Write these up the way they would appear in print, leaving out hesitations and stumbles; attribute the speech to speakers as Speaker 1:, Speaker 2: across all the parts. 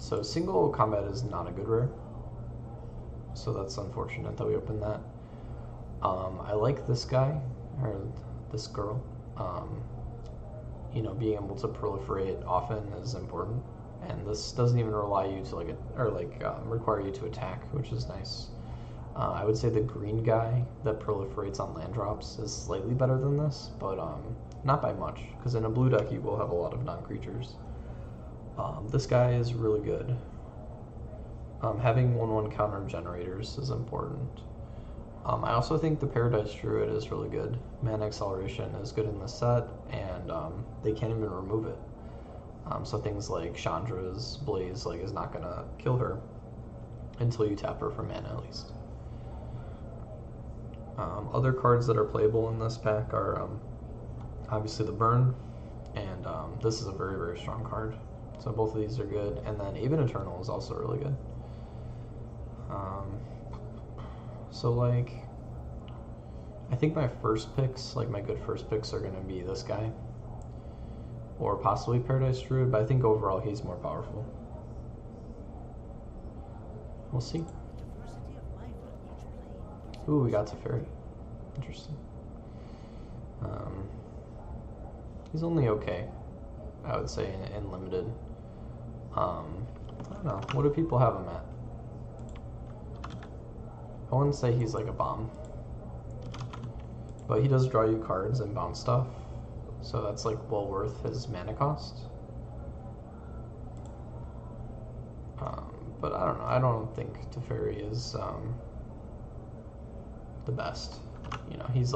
Speaker 1: So single combat is not a good rare. So that's unfortunate that we opened that. I like this guy, or this girl. You know, being able to proliferate often is important. And this doesn't even rely you to require you to attack, which is nice. I would say the green guy that proliferates on land drops is slightly better than this, but not by much, because in a blue deck you will have a lot of non-creatures. This guy is really good. Having 1/1 counter generators is important. I also think the Paradise Druid is really good. Mana Acceleration is good in this set, and they can't even remove it. So things like Chandra's Blaze is not gonna kill her until you tap her for mana at least. Other cards that are playable in this pack are obviously the Burn, and this is a very, very strong card. So both of these are good, and then Even Eternal is also really good. So I think my first picks, my good first picks, are going to be this guy, or possibly Paradise Druid, but I think overall he's more powerful. We'll see. Ooh, we got Teferi. Interesting. He's only okay, I would say, in limited. I don't know. What do people have him at? I wouldn't say he's like a bomb, but he does draw you cards and bounce stuff, so that's well worth his mana cost. But I don't know. I don't think Teferi is the best. You know, he's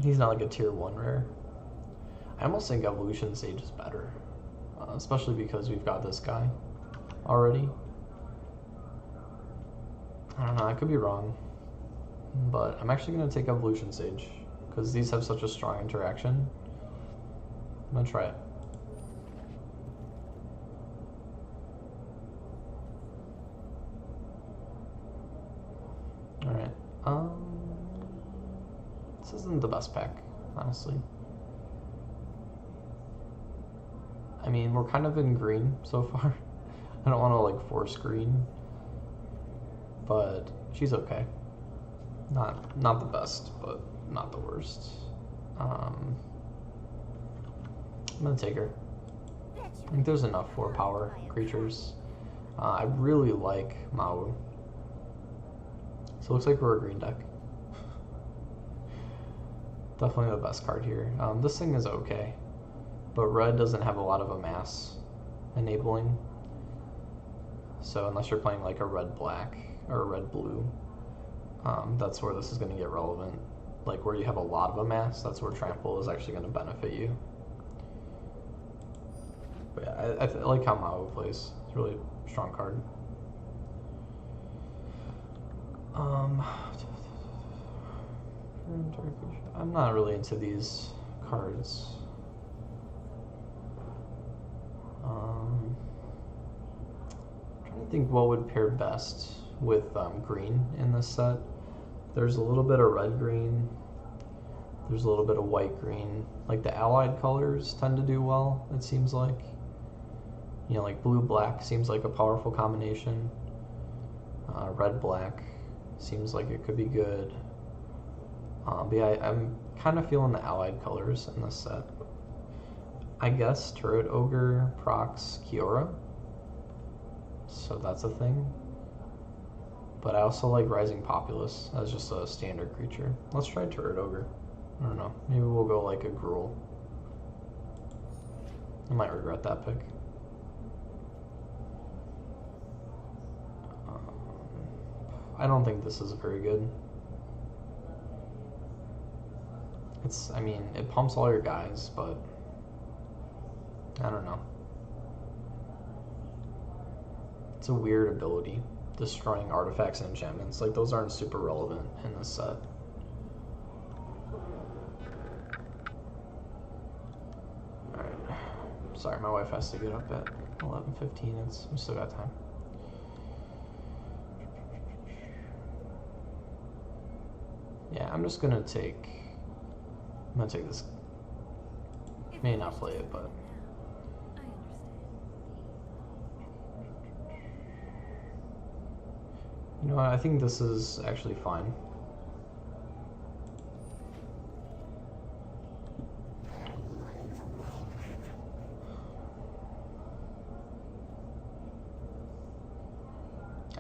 Speaker 1: he's not a tier 1 rare. I almost think Evolution Sage is better. Especially because we've got this guy already. I don't know, I could be wrong, but I'm actually going to take Evolution Sage because these have such a strong interaction. I'm going to try it. Alright, this isn't the best pack, honestly. I mean, we're kind of in green so far. I don't want to force green, but she's okay. Not the best, but not the worst. I'm gonna take her. I think there's enough 4-power creatures. I really like Mau. So it looks like we're a green deck. Definitely the best card here. This thing is okay. But red doesn't have a lot of amass enabling. So unless you're playing a red-black or a red-blue, that's where this is going to get relevant. Where you have a lot of amass, that's where Trample is actually going to benefit you. But yeah, I like how Mau plays. It's a really strong card. I'm not really into these cards. Trying to think what would pair best with green in this set. There's a little bit of red-green. There's a little bit of white-green. The allied colors tend to do well, it seems like. You know, blue-black seems like a powerful combination. Red-black seems like it could be good. But yeah, I'm kind of feeling the allied colors in this set. I guess Turret Ogre procs Kiora, so that's a thing. But I also like Rising Populace as just a standard creature. Let's try Turret Ogre. I don't know, maybe we'll go a Gruul. I might regret that pick. I don't think this is very good. I mean, it pumps all your guys, but I don't know. It's a weird ability, destroying artifacts and enchantments. Those aren't super relevant in this set. Alright. Sorry, my wife has to get up at 11:15. We still got time. Yeah, I'm gonna take this may not play it, but you know what, I think this is actually fine.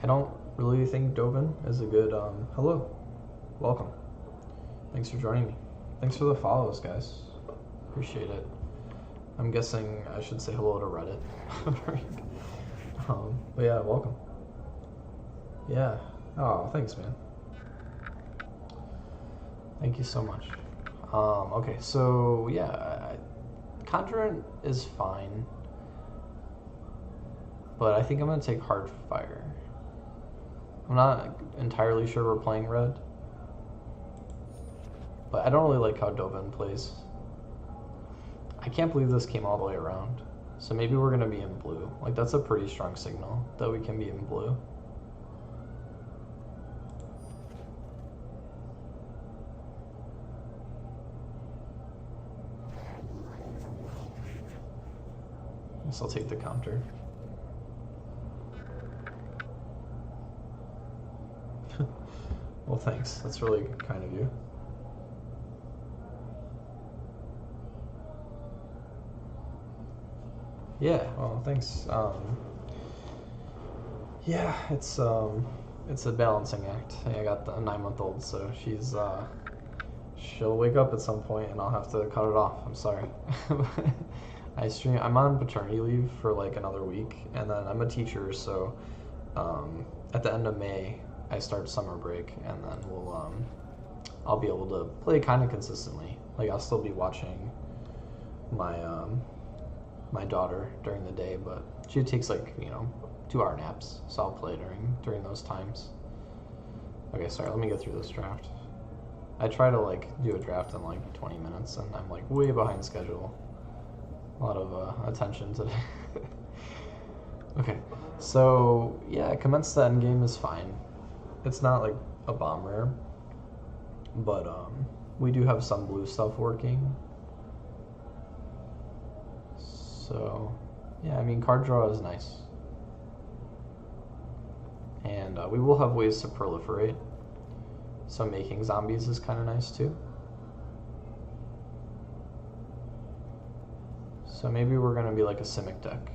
Speaker 1: I don't really think Dovin is a good, hello, welcome. Thanks for joining me. Thanks for the follows, guys. Appreciate it. I'm guessing I should say hello to Reddit. But yeah, welcome. Yeah. Oh, thanks, man. Thank you so much. Okay, so yeah, Conjurant is fine, but I think I'm gonna take Hardfire. I'm not entirely sure we're playing red, but I don't really like how Dovin plays. I can't believe this came all the way around. So maybe we're gonna be in blue. Like, that's a pretty strong signal that we can be in blue. I guess I'll take the counter. Well, thanks. That's really kind of you. Yeah, well, thanks. Yeah, it's a balancing act. I got a 9-month-old, so she'll wake up at some point, and I'll have to cut it off. I'm sorry. I'm on paternity leave for like another week, and then I'm a teacher, so at the end of May I start summer break, and then I'll be able to play kind of consistently. Like, I'll still be watching my daughter during the day, but she takes like 2-hour naps, so I'll play during those times. Okay, sorry, let me get through this draft. I try to like do a draft in like 20 minutes, and I'm like way behind schedule. A lot of attention today. Okay, so yeah, commence the end game is fine. It's not like a bomb rare, but we do have some blue stuff working. So yeah, I mean, card draw is nice, and we will have ways to proliferate. So making zombies is kind of nice too. So maybe we're gonna be like a Simic deck.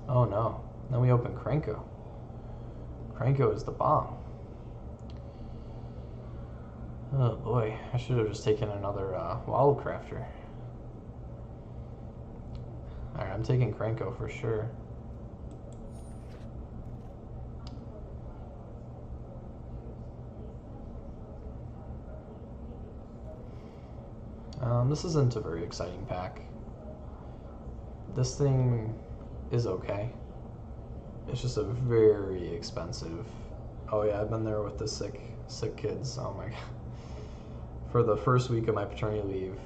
Speaker 1: Oh no, then we open Krenko. Krenko is the bomb. Oh boy, I should have just taken another Wildcrafter. Alright, I'm taking Krenko for sure. This isn't a very exciting pack. This thing is okay. It's just a very expensive. Oh yeah, I've been there with the sick kids. Oh my god. For the first week of my paternity leave,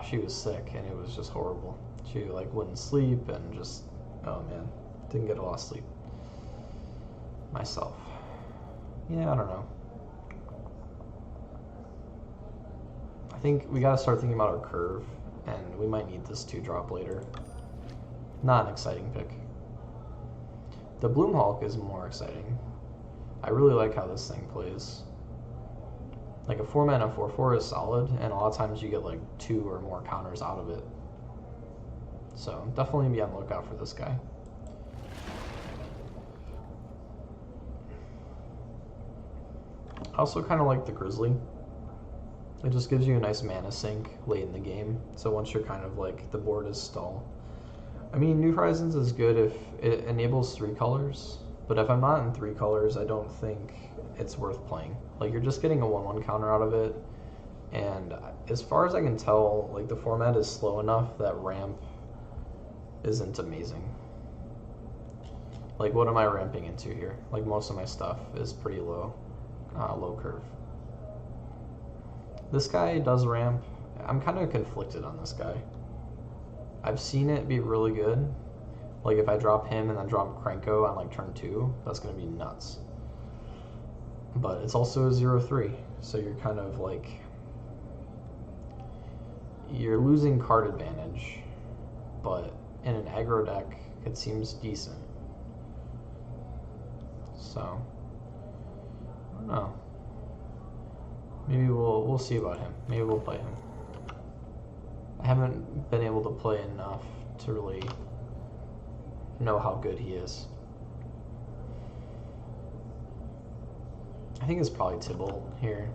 Speaker 1: she was sick, and it was just horrible. She like wouldn't sleep, and just, oh man, didn't get a lot of sleep myself. Yeah, I don't know. I think we gotta start thinking about our curve, and we might need this 2-drop later. Not an exciting pick. The Bloom Hulk is more exciting. I really like how this thing plays. Like, a 4-mana 4/4 is solid, and a lot of times you get like 2 or more counters out of it. So definitely be on the lookout for this guy. I also kind of like the Grizzly. It just gives you a nice mana sink late in the game. So once you're kind of like, the board is stall. I mean, New Horizons is good if it enables 3 colors, but if I'm not in 3 colors, I don't think it's worth playing. Like, you're just getting a 1/1 counter out of it, and as far as I can tell, like, the format is slow enough that ramp isn't amazing. Like, what am I ramping into here? Like, most of my stuff is pretty low curve. This guy does ramp. I'm kind of conflicted on this guy. I've seen it be really good. Like, if I drop him and then drop Krenko on like turn 2, that's gonna be nuts. But it's also a 0/3, so you're kind of like, you're losing card advantage, but in an aggro deck, it seems decent. So, I don't know. Maybe we'll see about him. Maybe we'll play him. I haven't been able to play enough to really know how good he is. I think it's probably Tybalt here.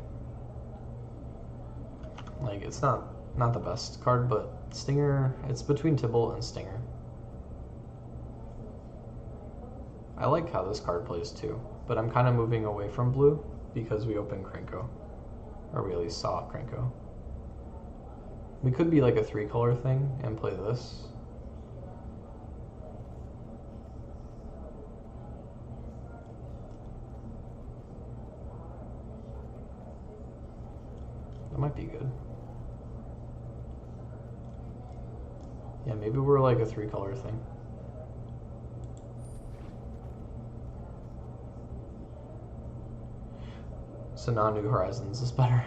Speaker 1: Like, it's not the best card, but Stinger, it's between Tybalt and Stinger. I like how this card plays too, but I'm kind of moving away from blue because we opened Krenko. Or we at least saw Krenko. We could be like a 3-color thing and play this. That might be good. Yeah, maybe we're like a 3-color thing. So now New Horizons is better.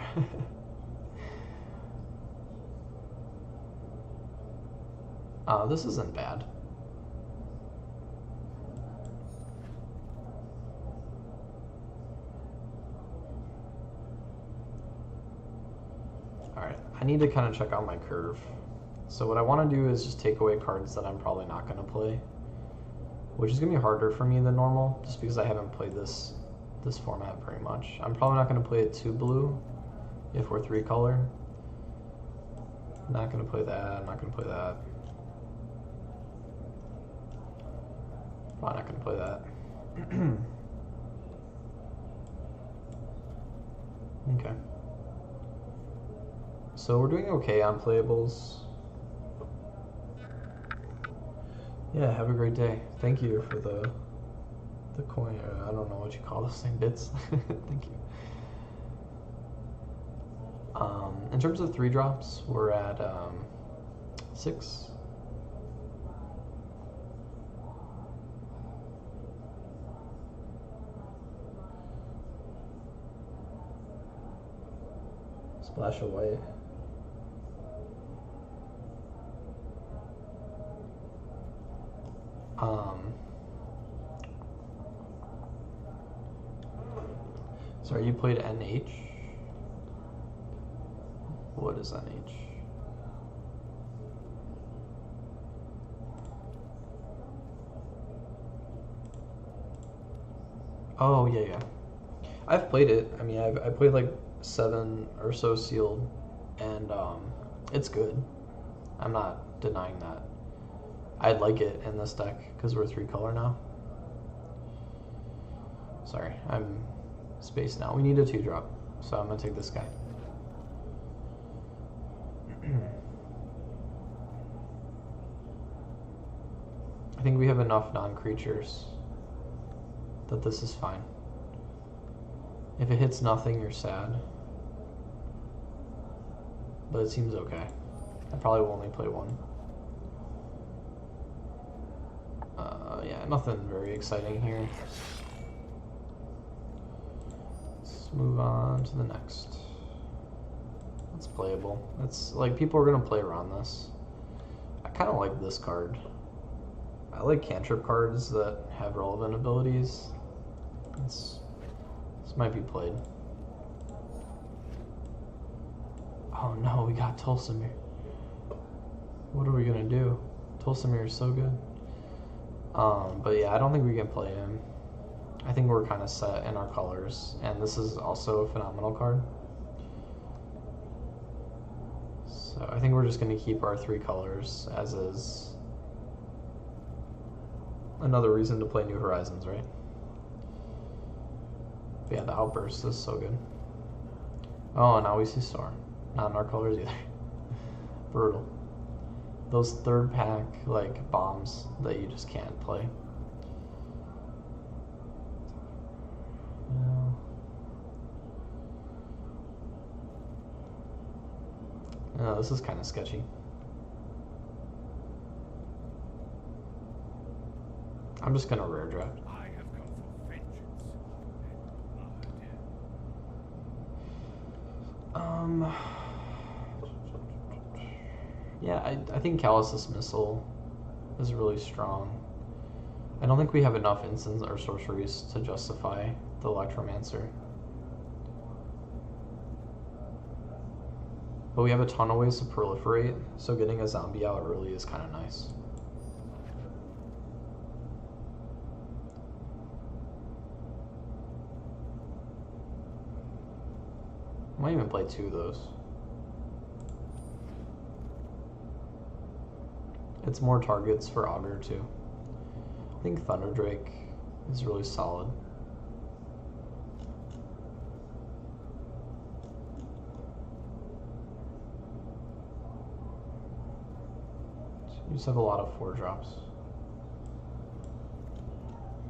Speaker 1: This isn't bad. Alright, I need to kind of check out my curve. So what I want to do is just take away cards that I'm probably not going to play, which is going to be harder for me than normal, just because I haven't played this format very much. I'm probably not going to play it 2 blue if we're 3-color. Not going to play that, I'm not going to play that. Probably not going to play that. Okay. So we're doing okay on playables. Yeah, have a great day. Thank you for the coin. I don't know what you call this thing, bits. Thank you. In terms of 3-drops, we're at 6. Splash of white. Sorry, you played NH? What is NH? Oh, yeah. I've played it. I mean, I played like 7 or so sealed, and it's good. I'm not denying that. I'd like it in this deck because we're 3-color now. Sorry, I'm spaced now. We need a 2-drop, so I'm gonna take this guy. I think we have enough non-creatures that this is fine. If it hits nothing, you're sad. But it seems okay. I probably will only play 1. Yeah, nothing very exciting here. Let's move on to the next. It's playable. It's like people are gonna play around this. I kind of like this card. I like cantrip cards that have relevant abilities. This might be played. Oh no, we got Tulsimir. What are we gonna do? Tulsimir is so good. But yeah, I don't think we can play him. I think we're kind of set in our colors, and this is also a phenomenal card. So I think we're just going to keep our 3 colors as is. Another reason to play New Horizons, right? But yeah, the outburst is so good. Oh, now we see Storm. Not in our colors either. Brutal. Those 3rd pack like bombs that you just can't play. No, this is kind of sketchy. I'm just gonna rare draft. Yeah, I think Callous Dismissal is really strong. I don't think we have enough instants or sorceries to justify the Electromancer. But we have a ton of ways to proliferate, so getting a zombie out early is kind of nice. Might even play 2 of those. It's more targets for Augur too. I think Thunder Drake is really solid. You just have a lot of 4-drops.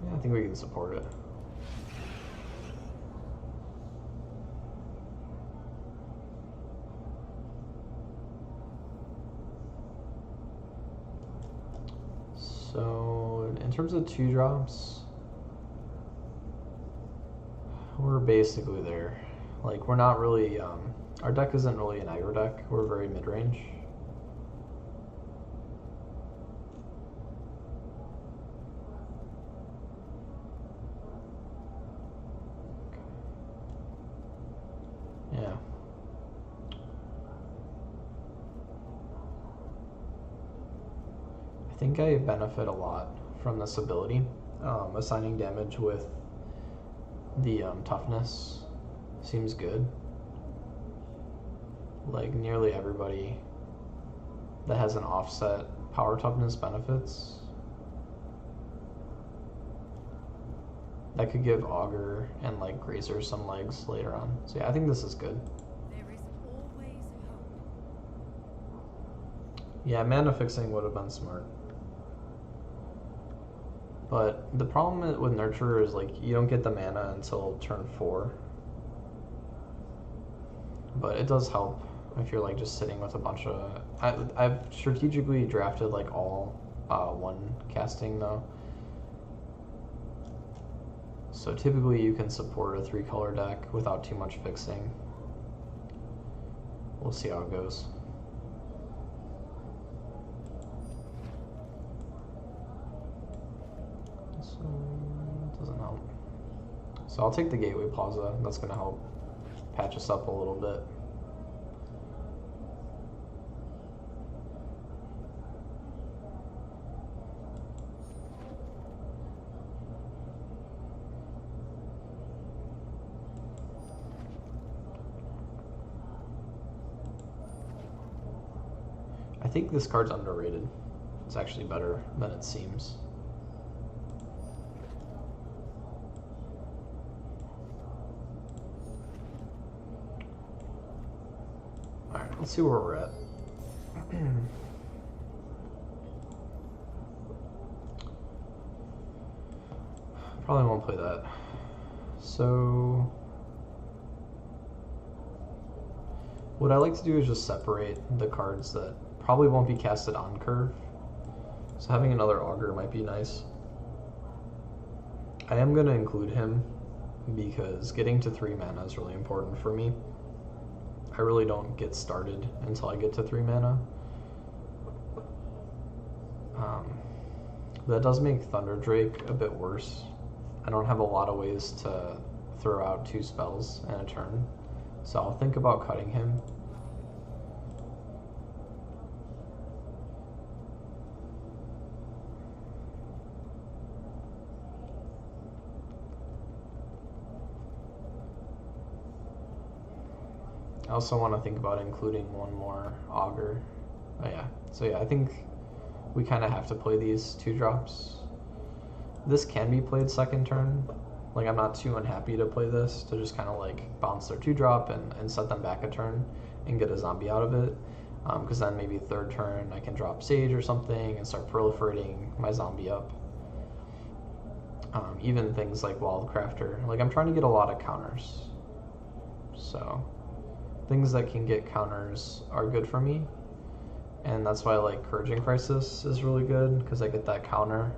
Speaker 1: Yeah, I think we can support it. So, in terms of 2-drops, we're basically there. Like, we're not really, our deck isn't really an aggro deck, we're very mid-range. Yeah. I think I benefit a lot from this ability. Assigning damage with the toughness seems good. Like nearly everybody that has an offset power toughness benefits. That could give Augur and like Grazer some legs later on. So yeah, I think this is good.
Speaker 2: There is always hope.
Speaker 1: Yeah, mana fixing would have been smart. But the problem with Nurturer is like you don't get the mana until turn 4. But it does help if you're like just sitting with a bunch of... I've strategically drafted like all 1 casting though. So typically you can support a 3-color deck without too much fixing. We'll see how it goes. So it doesn't help. So I'll take the Gateway Plaza. That's going to help patch us up a little bit. I think this card's underrated. It's actually better than it seems. Alright, let's see where we're at. Probably won't play that. So what I like to do is just separate the cards that probably won't be casted on curve. So having another Augur might be nice. I am going to include him because getting to 3 mana is really important for me. I really don't get started until I get to 3 mana. That does make Thunder Drake a bit worse. I don't have a lot of ways to throw out 2 spells in a turn, so I'll think about cutting him. I also want to think about including 1 more Augur. Oh yeah, so yeah, I think we kind of have to play these 2-drops. This can be played second turn. Like, I'm not too unhappy to play this, to just kind of like bounce their 2-drop and set them back a turn and get a zombie out of it. Because then maybe 3rd turn I can drop Sage or something and start proliferating my zombie up. Even things like Wildcrafter. Like, I'm trying to get a lot of counters. So things that can get counters are good for me. And that's why I like Purging Crisis is really good, because I get that counter.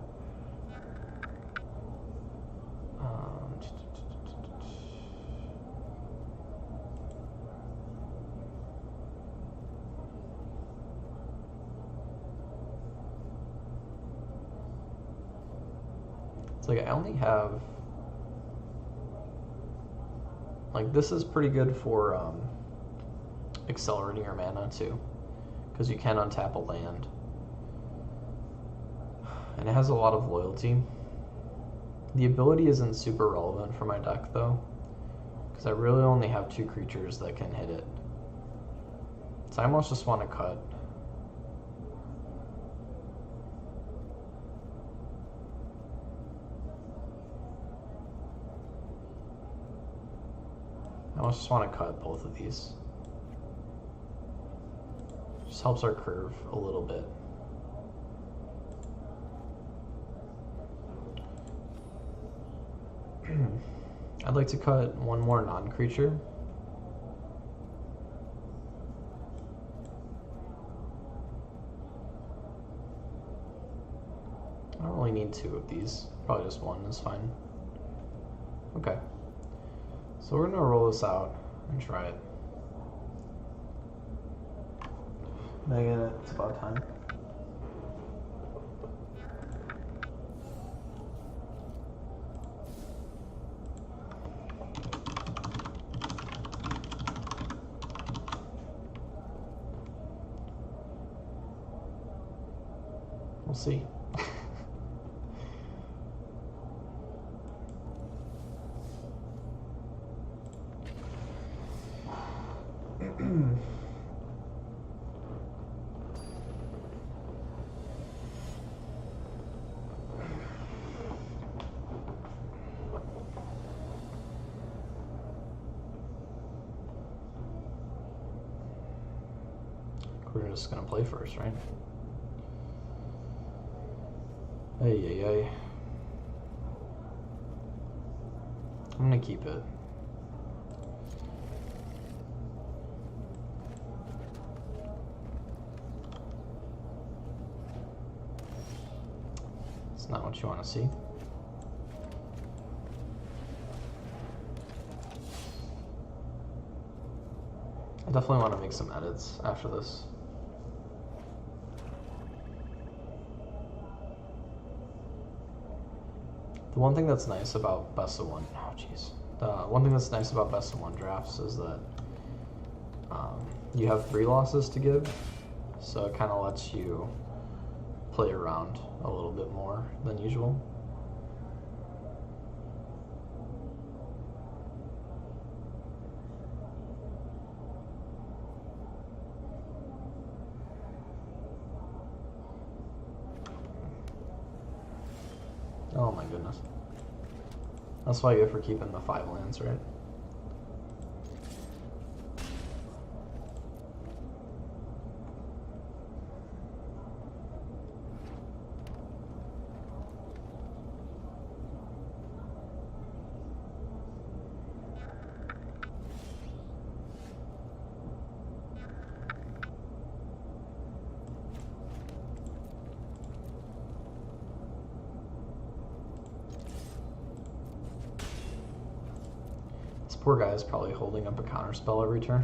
Speaker 1: It's like I only have like this is pretty good for accelerating your mana too, because you can untap a land, and it has a lot of loyalty. The ability isn't super relevant for my deck though, because I really only have 2 creatures that can hit it. So I almost just want to cut. I almost just want to cut both of these. Just helps our curve a little bit. I'd like to cut one more non-creature. I don't really need 2 of these. Probably just 1 is fine. Okay. So we're gonna roll this out and try it. Megan, it's about time. We'll see. We're just gonna play first, right? Ay. I'm gonna keep it. It's not what you want to see. I definitely want to make some edits after this. The one thing that's nice about best of one, one thing that's nice about best of one drafts is that you have 3 losses to give, so it kind of lets you play around a little bit more than usual. Oh my goodness. That's why you get for keeping the 5 lands, right? Poor guy is probably holding up a counterspell every turn.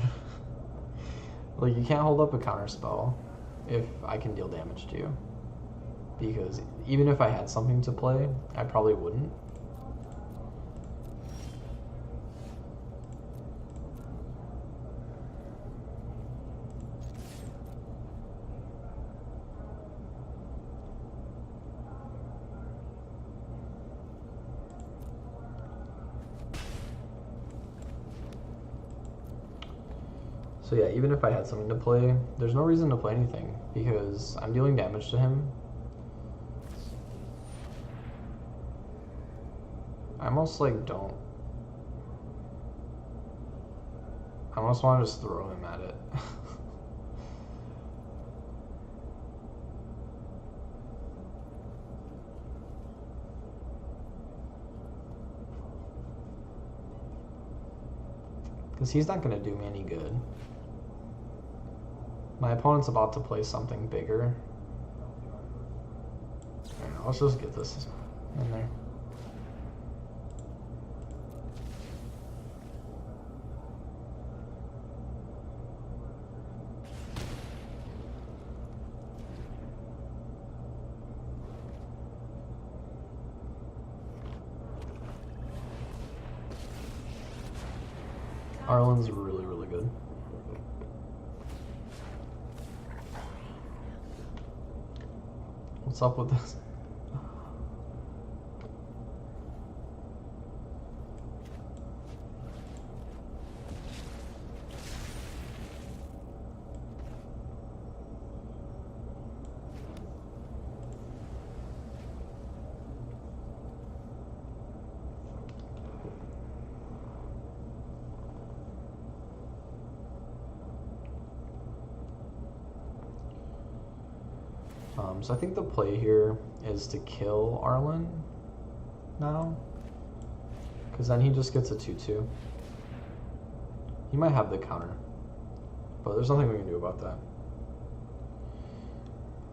Speaker 1: Like, you can't hold up a counterspell if I can deal damage to you. Because even if I had something to play, I probably wouldn't. So yeah, even if I had something to play, there's no reason to play anything because I'm dealing damage to him. I almost like don't. I almost want to just throw him at it. Because he's not going to do me any good. My opponent's about to play something bigger. Alright, let's just get this in there. Arlen's really, really good. What's up with this? So I think the play here is to kill Arlen now, because then he just gets a 2-2. He might have the counter, but there's nothing we can do about that.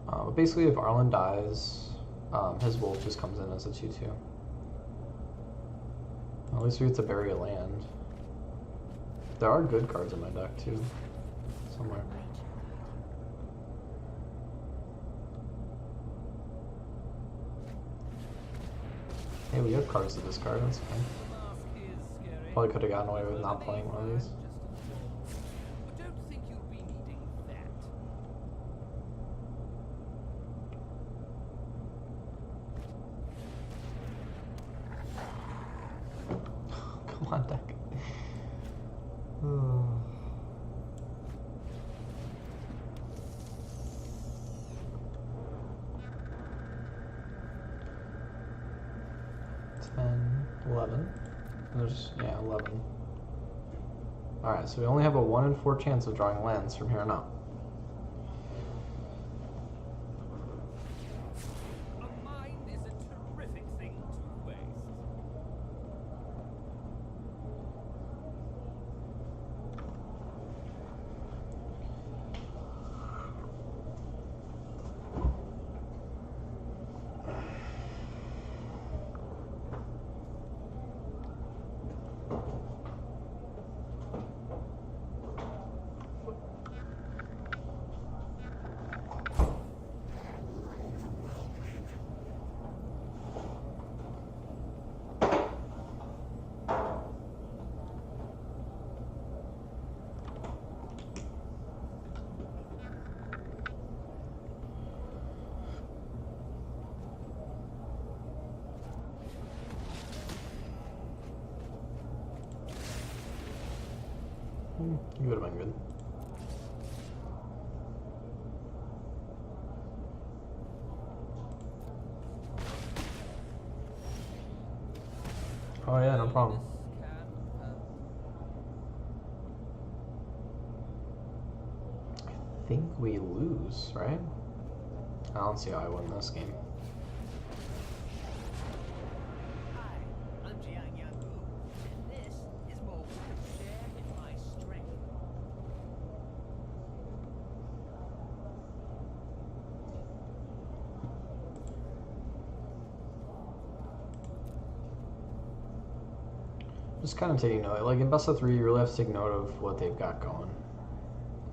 Speaker 1: But basically, if Arlen dies, his wolf just comes in as a 2-2. At least we get to bury a land. There are good cards in my deck too, somewhere. Hey, we have cards to discard, that's fine. Probably could have gotten away with not playing one of these. Come on, deck. 11. There's, yeah, 11. Alright, so we only have a 1 in 4 chance of drawing lands from here on out.
Speaker 3: A mind is a terrific thing to waste.
Speaker 1: You would have been good. Oh yeah, no problem. I think we lose, right? I don't see how I win this game. Just kind of taking note. Like in best of 3, you really have to take note of what they've got going,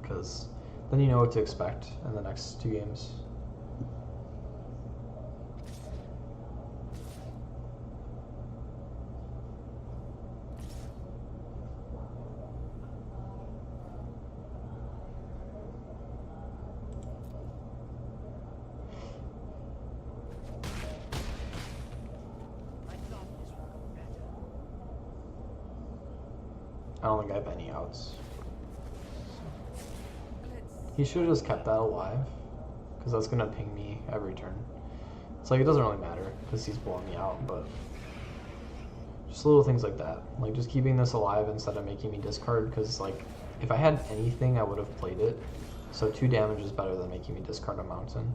Speaker 1: because then you know what to expect in the next 2 games. I don't think I have any outs. He should have just kept that alive, because that's going to ping me every turn. It's like, it doesn't really matter, because he's blowing me out, but just little things like that. Like, just keeping this alive instead of making me discard, because, like, if I had anything, I would have played it. So 2 damage is better than making me discard a mountain.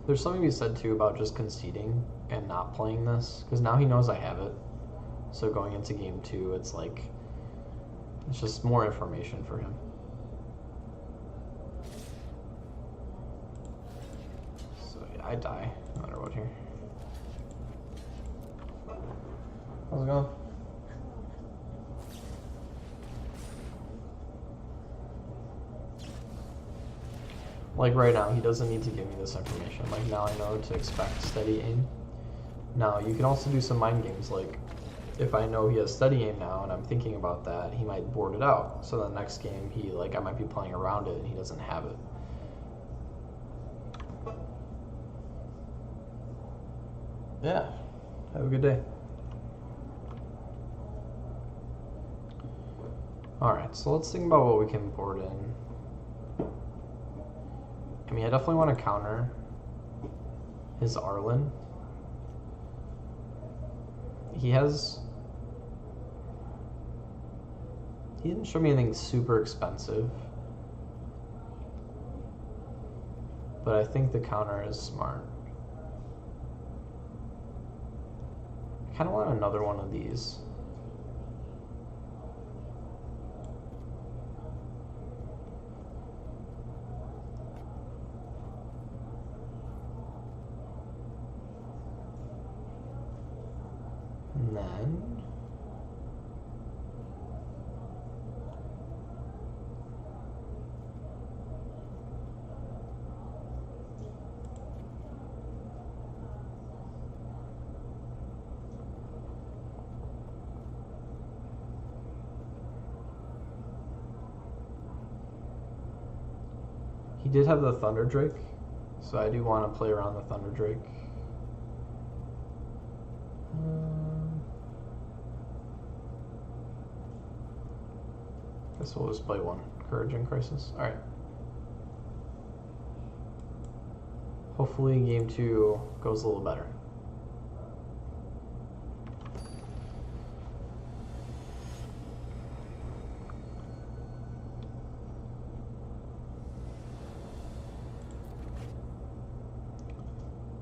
Speaker 1: There's something to be said too about just conceding and not playing this, because now he knows I have it. So going into game 2, it's like, it's just more information for him. So yeah, I die no matter what here. How's it going? Like right now, he doesn't need to give me this information. Like now I know to expect steady aim. Now you can also do some mind games, like if I know he has steady aim now and I'm thinking about that, he might board it out. So the next game I might be playing around it and he doesn't have it. Yeah. Have a good day. Alright, so let's think about what we can board in. I mean, I definitely want to counter his Arlen. He didn't show me anything super expensive. But I think the counter is smart. I kind of want another one of these. And then he did have the Thunder Drake, so I do want to play around the Thunder Drake. Guess we'll just play one. Courage and Crisis. Alright. Hopefully game 2 goes a little better.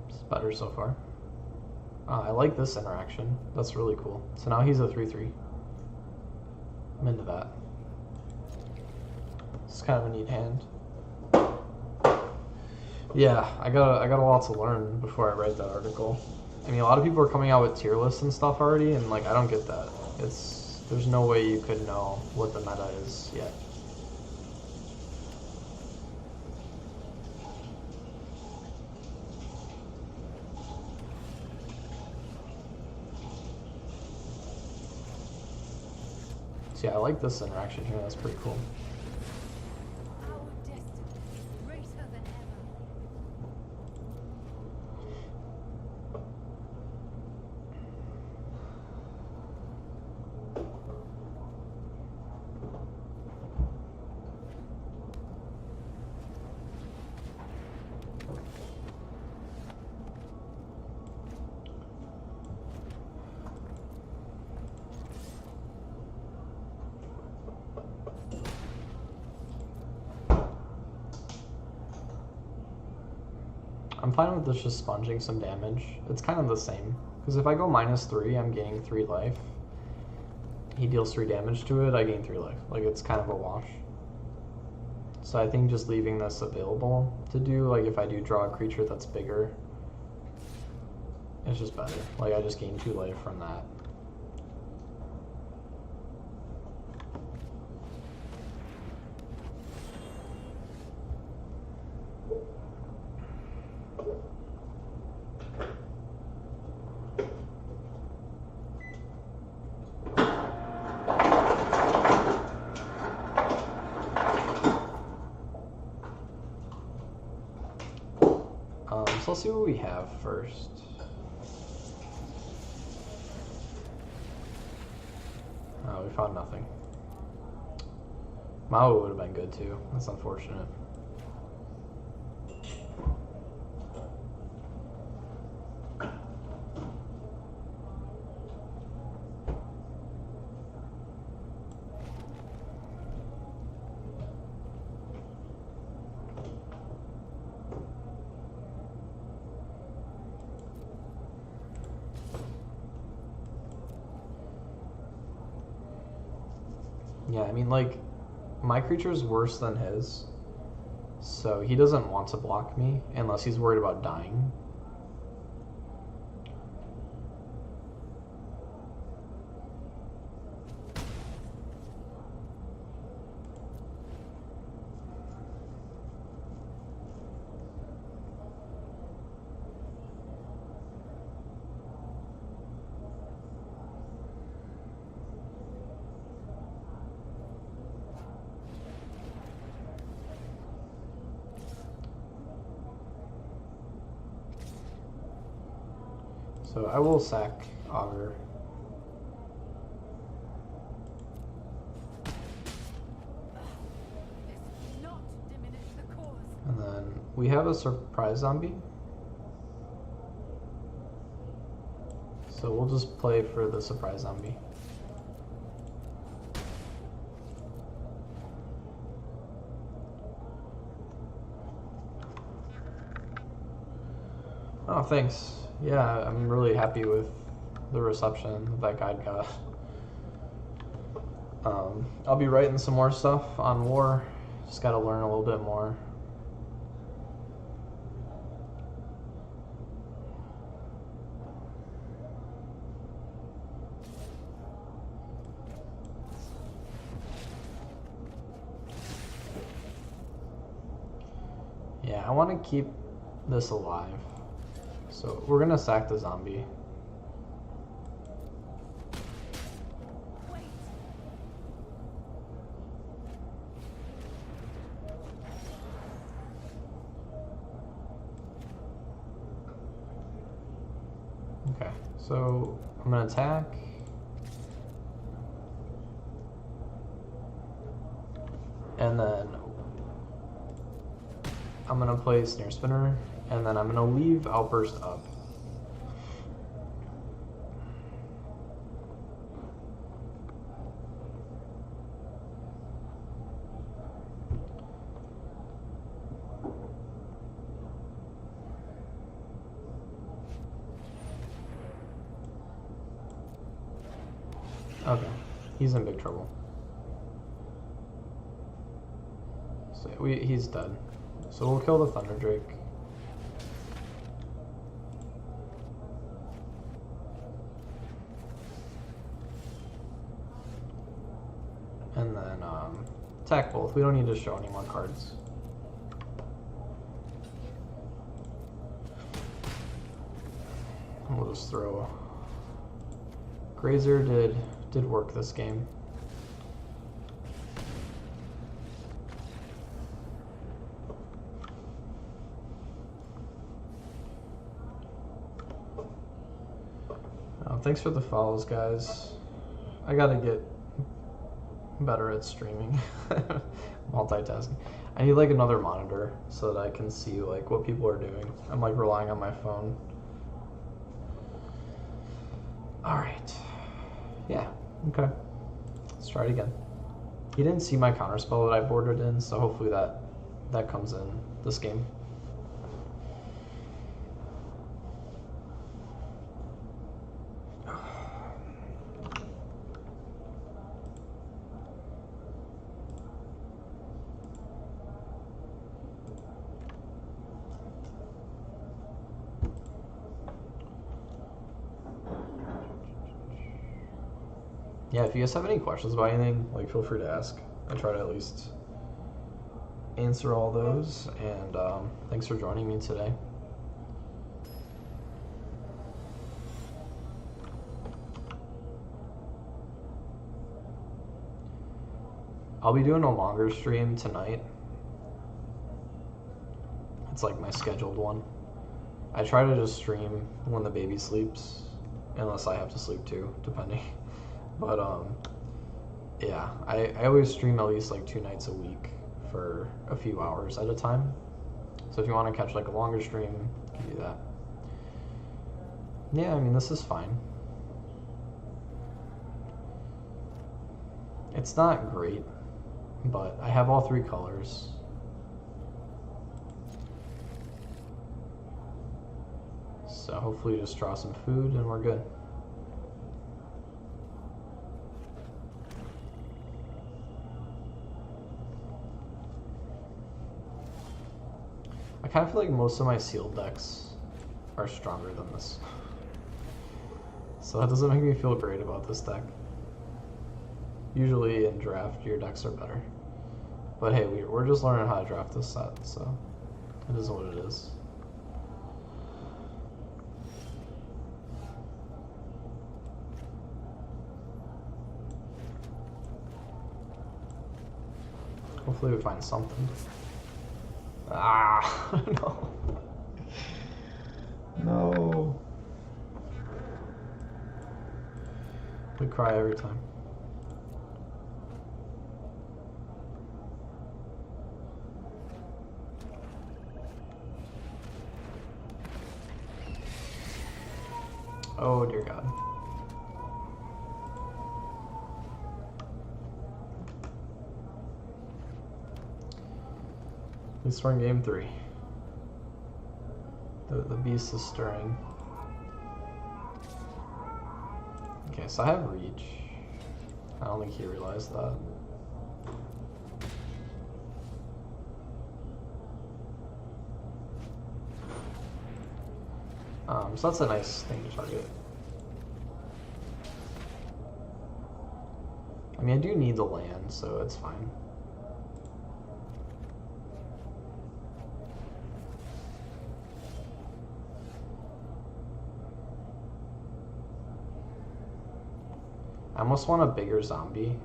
Speaker 1: It's better so far. I like this interaction. That's really cool. So now he's a 3-3. I'm into that. It's kind of a neat hand. Yeah, I got a lot to learn before I write that article. I mean, a lot of people are coming out with tier lists and stuff already, and like I don't get that. There's no way you could know what the meta is yet. So yeah, I like this interaction here. That's pretty cool.
Speaker 2: Our destiny is greater than ever.
Speaker 1: I'm fine with this just sponging some damage. It's kind of the same. Because if I go -3, I'm gaining 3 life. He deals 3 damage to it, I gain 3 life. Like, it's kind of a wash. So I think just leaving this available to do, like if I do draw a creature that's bigger, it's just better. Like, I just gain 2 life from that. So let's see what we have first. Oh, we found nothing. Mao would have been good too. That's unfortunate. Yeah, I mean, like, my creature's worse than his, so he doesn't want to block me unless he's worried about dying. So I will sack Augur.
Speaker 2: This will not diminish the cause.
Speaker 1: And then we have a surprise zombie. So we'll just play for the surprise zombie. Oh, thanks. Yeah, I'm really happy with the reception that guide got. I'll be writing some more stuff on war. Just gotta learn a little bit more. Yeah, I want to keep this alive. So we're gonna sack the zombie.
Speaker 2: Wait.
Speaker 1: Okay, so I'm gonna attack. And then I'm gonna play Snare Spinner, and then I'm gonna leave Outburst up. Okay, he's in big trouble. So he's dead. So we'll kill the Thunder Drake. And then attack both. We don't need to show any more cards. And we'll just throw. Grazer did work this game. Thanks for the follows, guys. I gotta get better at streaming. Multitasking. I need like another monitor so that I can see like what people are doing. I'm like relying on my phone. Alright. Yeah, okay. Let's try it again. He didn't see my counterspell that I boarded in, so hopefully that comes in this game. Yeah, if you guys have any questions about anything, like feel free to ask. I try to at least answer all those, and thanks for joining me today. I'll be doing a longer stream tonight. It's like my scheduled one. I try to just stream when the baby sleeps, unless I have to sleep too, depending. But yeah, I always stream at least like 2 nights a week for a few hours at a time. So if you want to catch like a longer stream, you can do that. Yeah, I mean, this is fine. It's not great, but I have all 3 colors. So hopefully just draw some food and we're good. I kind of feel like most of my sealed decks are stronger than this. So that doesn't make me feel great about this deck. Usually in draft, your decks are better. But hey, we're just learning how to draft this set, so it is what it is. Hopefully we find something. Ah, no. No. We cry every time. Oh dear God. At least we're in game 3. The beast is stirring. Okay, so I have reach. I don't think he realized that. So that's a nice thing to target. I mean, I do need the land, so it's fine. I almost want a bigger zombie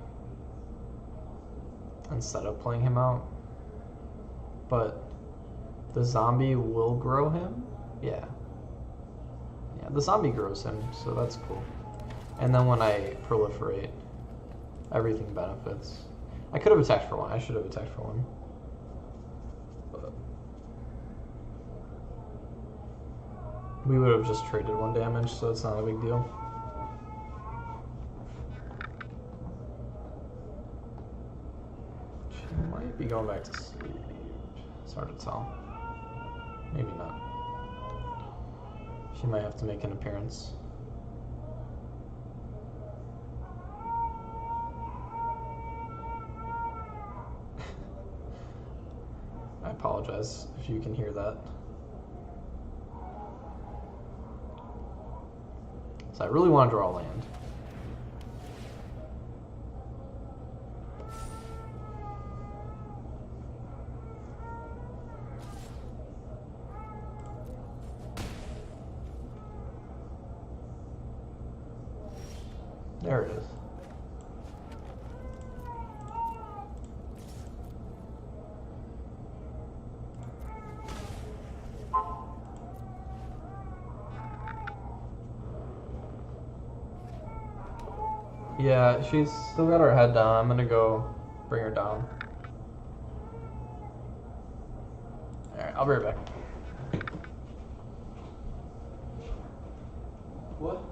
Speaker 1: instead of playing him out. But the zombie will grow him? Yeah. Yeah, the zombie grows him, so that's cool. And then when I proliferate, everything benefits. I could have attacked for 1. I should have attacked for 1. But we would have just traded 1 damage, so it's not a big deal. She might be going back to sleep. It's hard to tell. Maybe not. She might have to make an appearance. I apologize if you can hear that. So I really want to draw land. There it is. Yeah, she's still got her head down. I'm gonna go bring her down. Alright, I'll be right back. What?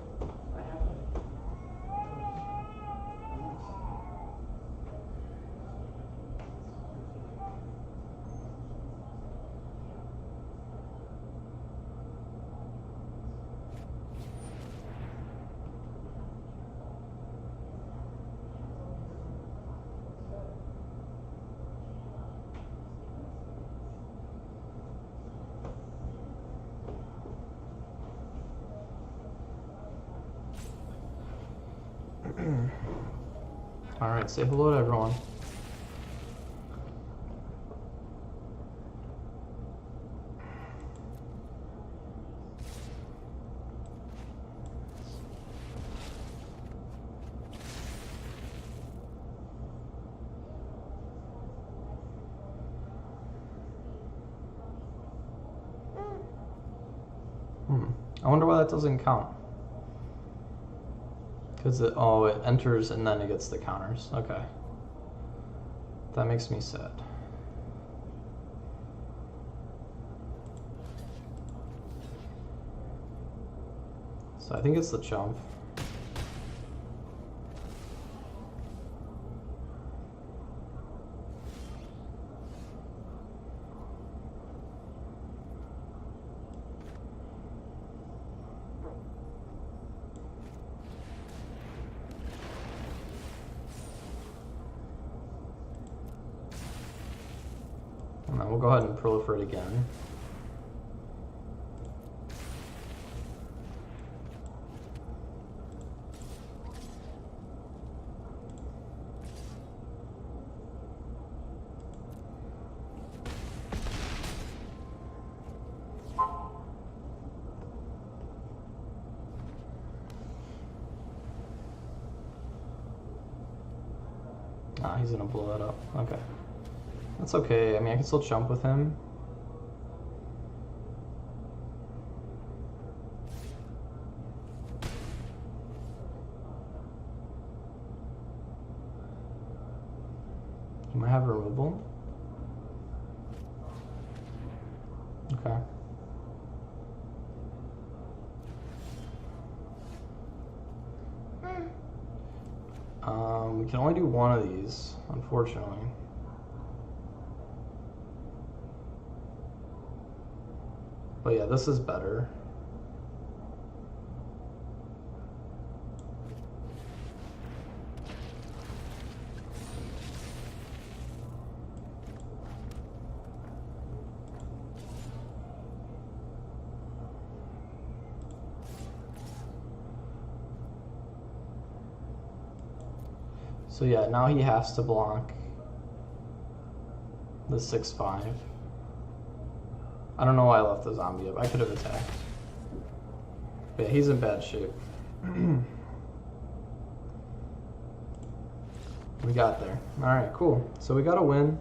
Speaker 1: Alright, say hello to everyone. I wonder why that doesn't count. Because it enters and then it gets the counters. Okay. That makes me sad. So I think it's the jump. And then we'll go ahead and proliferate again. Ah, he's gonna blow that up. Okay. That's okay. I mean, I can still jump with him. He might have a removal. Okay. We can only do one of these, unfortunately. But yeah, this is better. So yeah, now he has to block the 6/5. I don't know why I left the zombie up. I could have attacked. But yeah, he's in bad shape. We got there. Alright, cool. So we got a win.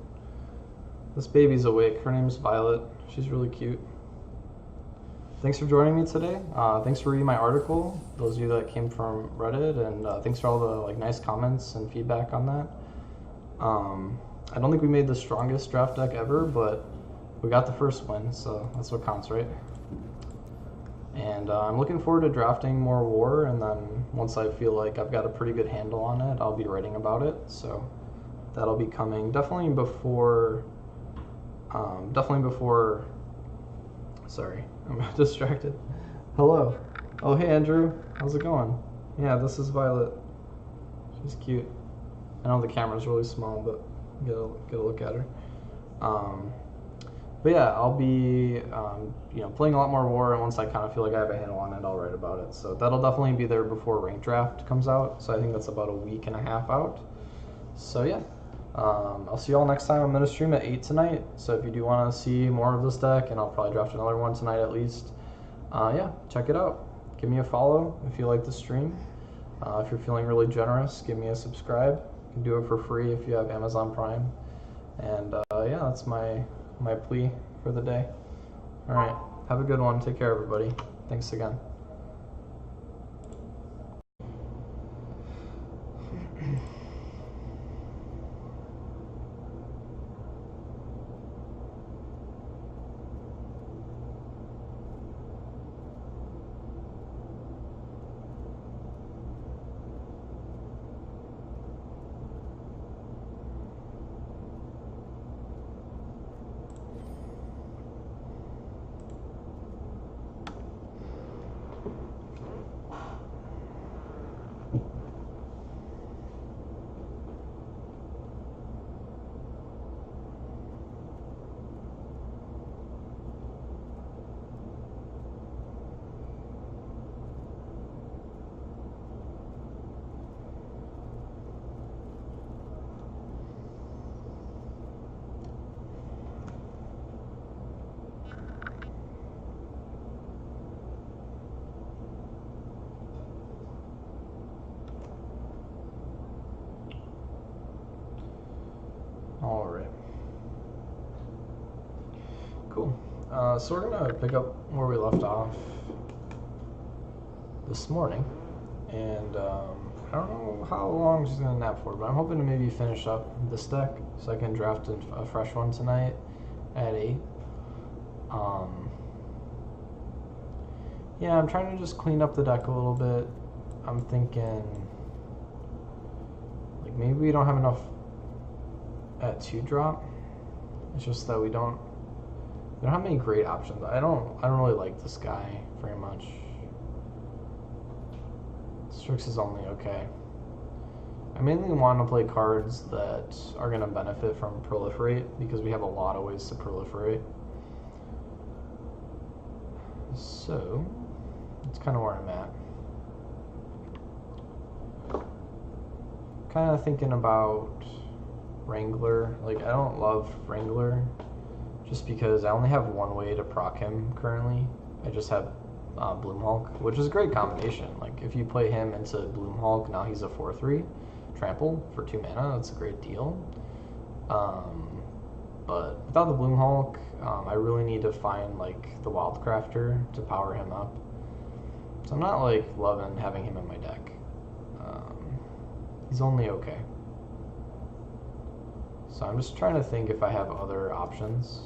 Speaker 1: This baby's awake. Her name's Violet. She's really cute. Thanks for joining me today. Thanks for reading my article, those of you that came from Reddit, and thanks for all the nice comments and feedback on that. I don't think we made the strongest draft deck ever, but we got the first win, so that's what counts, right? And I'm looking forward to drafting more War, and then once I feel like I've got a pretty good handle on it, I'll be writing about it. So that'll be coming definitely before. Sorry, I'm distracted. Hello. Oh, hey Andrew. How's it going? Yeah, this is Violet. She's cute. I know the camera's really small, but get a look at her. But yeah, I'll be playing a lot more War, and once I kind of feel like I have a handle on it, I'll write about it. So that'll definitely be there before Rank Draft comes out. So I think that's about a week and a half out. So yeah. I'll see you all next time. I'm going to stream at 8 tonight, so if you do want to see more of this deck, and I'll probably draft another one tonight at least, yeah, check it out. Give me a follow if you like the stream. If you're feeling really generous, give me a subscribe. You can do it for free if you have Amazon Prime. And yeah, that's my plea for the day. All right, have a good one. Take care, everybody. Thanks again. All right. Cool. So we're gonna pick up where we left off this morning, and I don't know how long she's gonna nap for, but I'm hoping to maybe finish up this deck so I can draft a fresh one tonight at 8. Yeah, I'm trying to just clean up the deck a little bit. I'm thinking like maybe we don't have enough at 2 drop. It's just that we don't have many great options. I don't really like this guy very much. Strix is only okay. I mainly want to play cards that are going to benefit from proliferate because we have a lot of ways to proliferate. So that's kind of where I'm at. Kind of thinking about Wrangler. Like, I don't love Wrangler just because I only have one way to proc him currently. I just have Bloomhulk, which is a great combination. Like, if you play him into Bloomhulk, now he's a 4/3 trample for 2 mana. That's a great deal. But without the Bloomhulk, I really need to find like the Wildcrafter to power him up. So I'm not like loving having him in my deck. He's only okay. So I'm just trying to think if I have other options.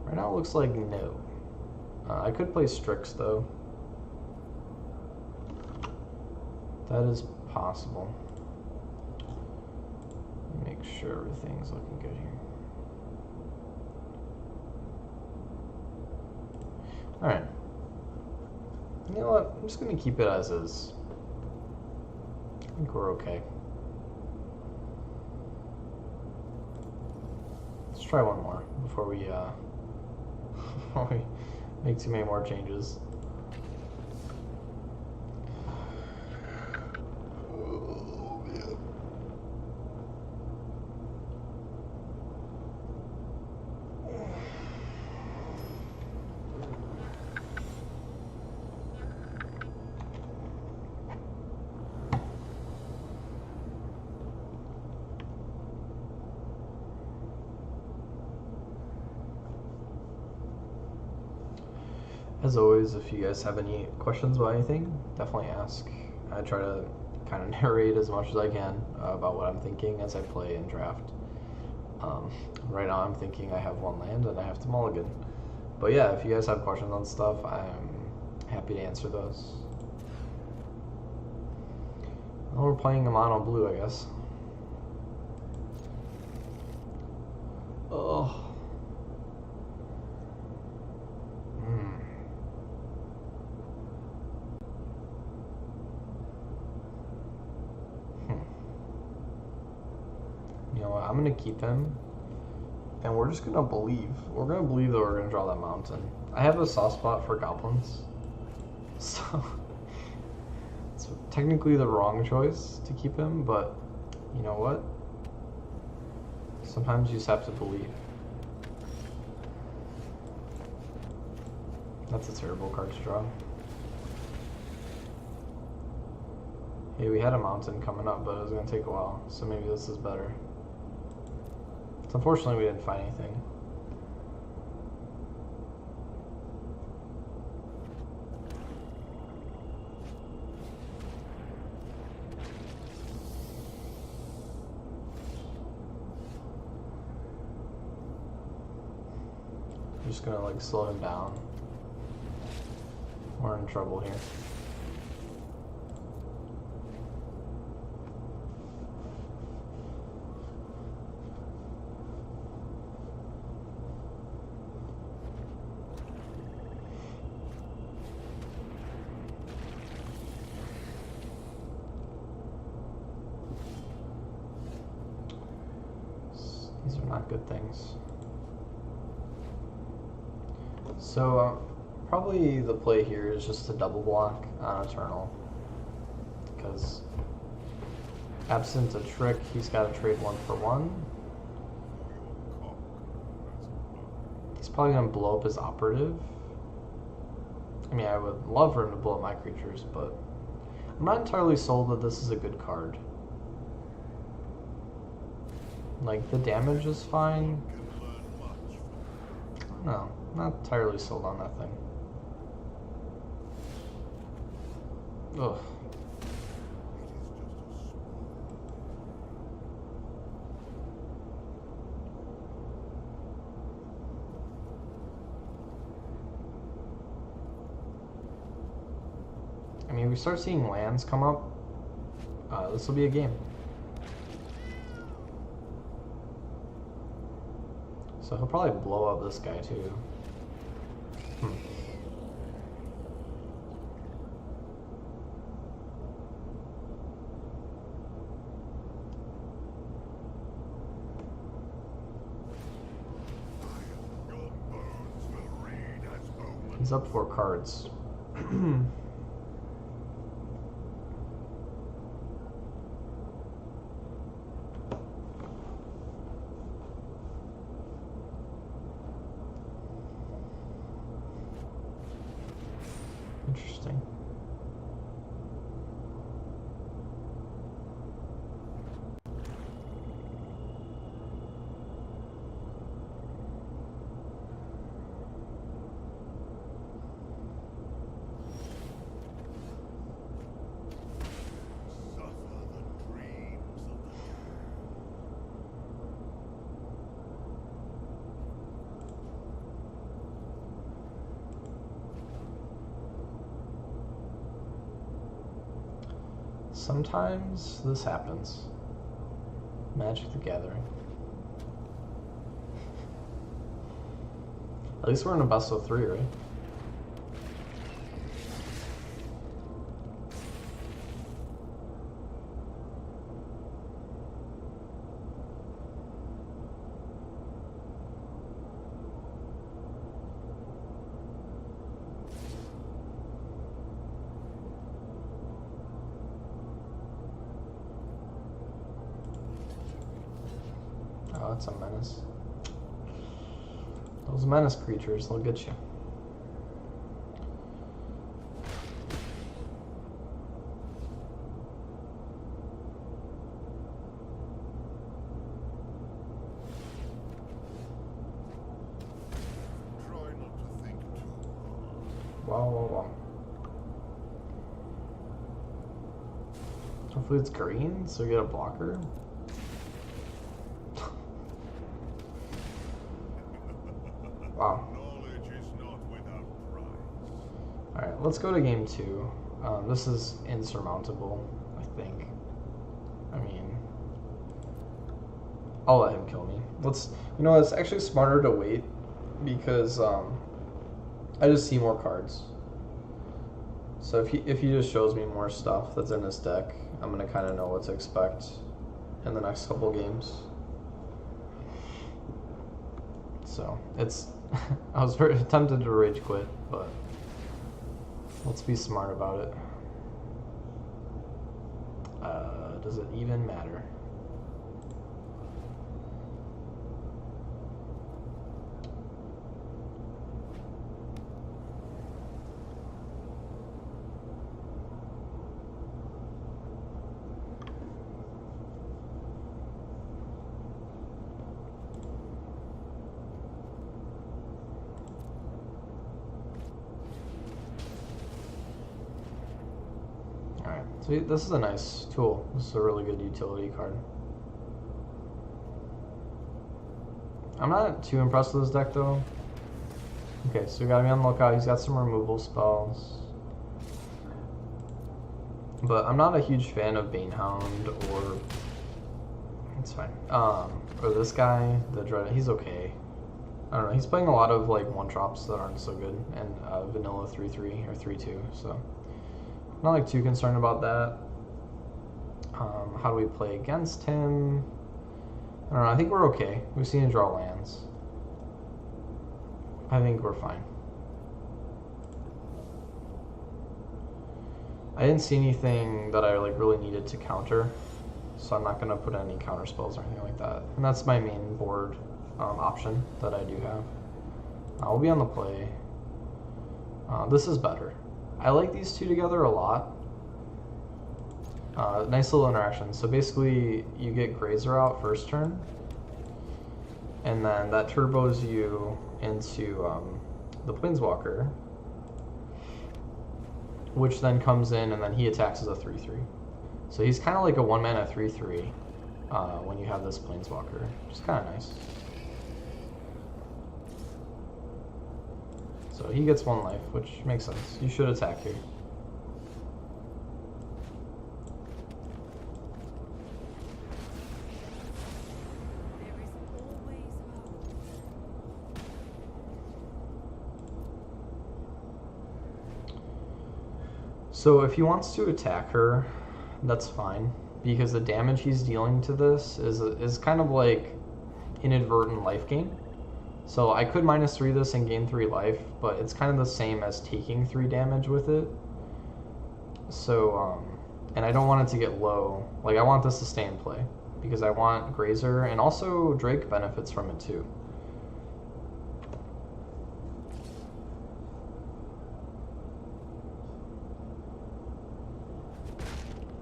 Speaker 1: Right now it looks like no. I could play Strix though. That is possible. Make sure everything's looking good here. Alright. You know what? I'm just going to keep it as is. I think we're okay. Let's try one more before we, before we make too many more changes. As always, if you guys have any questions about anything, definitely ask. I try to kind of narrate as much as I can about what I'm thinking as I play and draft. Right now I'm thinking I have one land and I have to mulligan. But yeah, if you guys have questions on stuff, I'm happy to answer those. Well, we're playing a mono blue, I guess. Oh. You know what, I'm going to keep him, and we're just going to believe. We're going to believe that we're going to draw that mountain. I have a soft spot for goblins, so it's technically the wrong choice to keep him, but you know what? Sometimes you just have to believe. That's a terrible card to draw. Hey, we had a mountain coming up, but it was going to take a while, so maybe this is better. So unfortunately, we didn't find anything. I'm just gonna like slow him down. We're in trouble here. These are not good things. So probably the play here is just to double block on Eternal, because absent a trick, he's got to trade 1-for-1. He's probably going to blow up his operative. I mean, I would love for him to blow up my creatures, but I'm not entirely sold that this is a good card. Like, the damage is fine. No, not entirely sold on that thing. Ugh. I mean, we start seeing lands come up. This will be a game. So he'll probably blow up this guy too. He's up 4 cards. Interesting. sometimes this happens. Magic the Gathering. At least we're in a best of 3, right? Oh, that's a menace. Those menace creatures, they'll get you.
Speaker 4: Try not to think too hard.
Speaker 1: Wow, wow, wow. Hopefully it's green, so we get a blocker. Wow.
Speaker 4: Knowledge is not without price.
Speaker 1: Alright, let's go to game 2. This is insurmountable, I think. I mean, I'll let him kill me. You know, it's actually smarter to wait because I just see more cards. So if he just shows me more stuff that's in his deck, I'm gonna kind of know what to expect in the next couple games. So it's I was very tempted to rage quit, but let's be smart about it. Does it even matter? Alright, so this is a nice tool. This is a really good utility card. I'm not too impressed with this deck though. Okay, so we gotta be on the lookout. He's got some removal spells. But I'm not a huge fan of Banehound or... It's fine. Or this guy, the Dread. He's okay. I don't know. He's playing a lot of like 1-drops that aren't so good. And vanilla 3-3 or 3-2, so... Not like too concerned about that. How do we play against him? I don't know. I think we're okay. We've seen him draw lands. I think we're fine. I didn't see anything that I like really needed to counter, so I'm not gonna put any counter spells or anything like that. And that's my main board option that I do have. We'll be on the play. This is better. I like these two together a lot. Nice little interaction. So basically, you get Grazer out first turn, and then that turbos you into the Planeswalker, which then comes in, and then he attacks as a 3-3. So he's kind of like a 1-mana 3-3 when you have this Planeswalker, which is kind of nice. So he gets 1 life, which makes sense. You should attack here.
Speaker 2: There is always hope.
Speaker 1: So if he wants to attack her, that's fine, because the damage he's dealing to this is kind of like inadvertent life gain. So I could -3 this and gain 3 life, but it's kind of the same as taking 3 damage with it. So, and I don't want it to get low. Like, I want this to stay in play, because I want Grazer, and also Drake benefits from it too.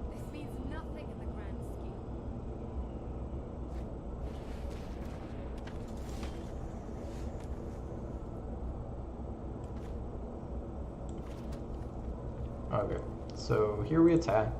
Speaker 2: This means nothing in the grand scheme.
Speaker 1: Okay, so here we attack.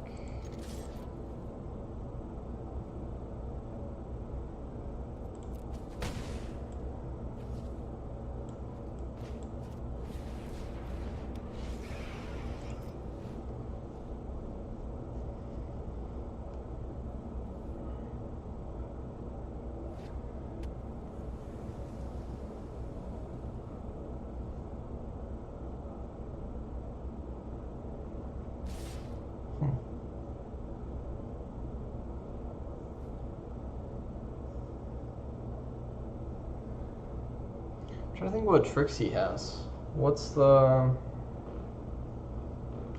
Speaker 1: trying to think what tricks he has. What's the...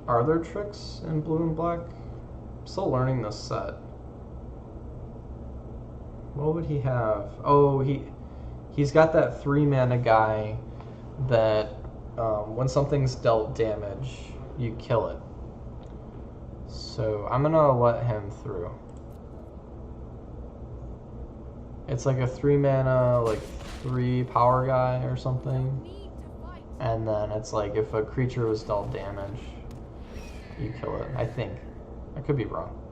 Speaker 1: Are there tricks in blue and black? I'm still learning this set. What would he have? Oh, he's got that 3-mana guy that when something's dealt damage, you kill it. So I'm gonna let him through. It's like a 3-mana, like 3 power guy or something.
Speaker 2: Need to fight.
Speaker 1: And then it's like if a creature was dealt damage, you kill it. I think. I could be wrong.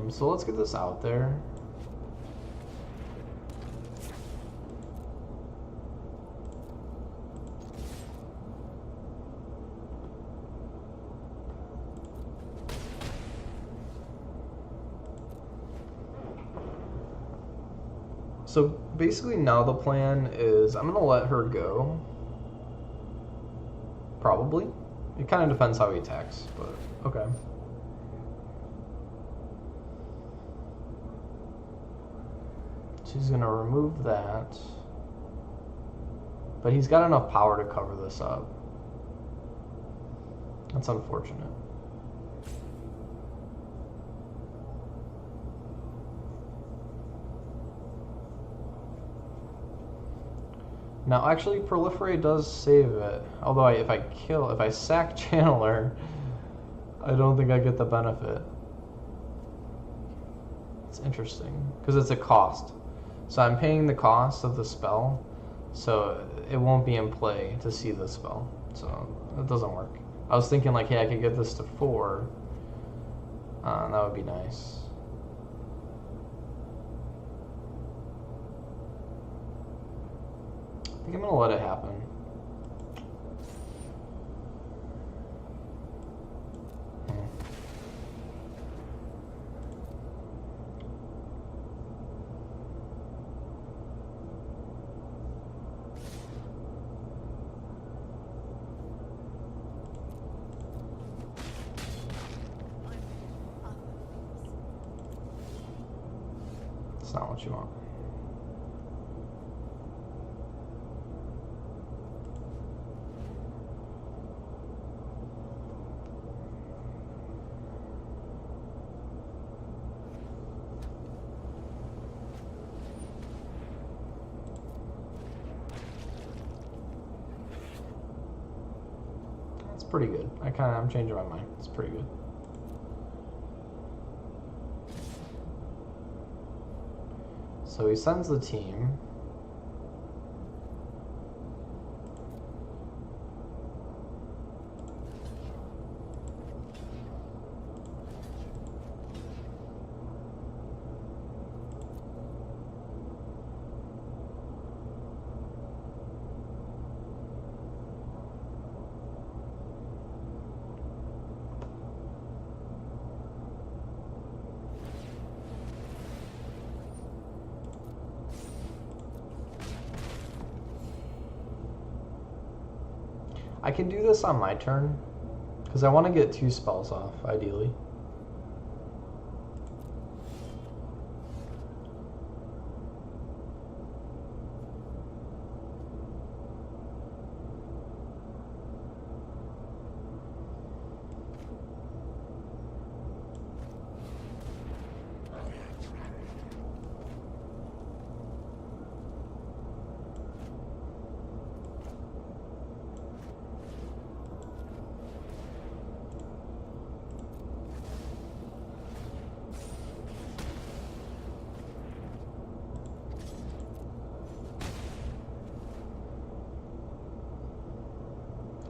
Speaker 1: So let's get this out there. So basically now the plan is I'm gonna let her go. Probably. It kind of depends how he attacks, but okay. She's gonna remove that. But he's got enough power to cover this up. That's unfortunate. Now, actually, Proliferate does save it. Although, if I sack Channeler, I don't think I get the benefit. It's interesting, because it's a cost. So I'm paying the cost of the spell, so it won't be in play to see the spell. So it doesn't work. I was thinking like, hey, I could get this to 4. That would be nice. I think I'm gonna let it happen. It's not what you want. That's pretty good. I'm changing my mind. It's pretty good. So he sends the team. I can do this on my turn, because I want to get 2 spells off, ideally.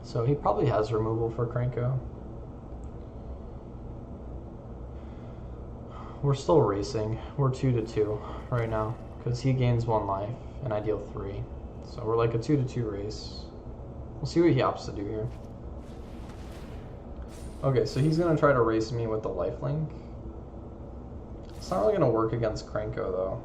Speaker 1: So he probably has removal for Krenko. We're still racing. We're 2-2 right now, because he gains 1 life and I deal 3. So we're like a 2-2 race. We'll see what he opts to do here. Okay, so he's gonna try to race me with the lifelink. It's not really gonna work against Krenko though.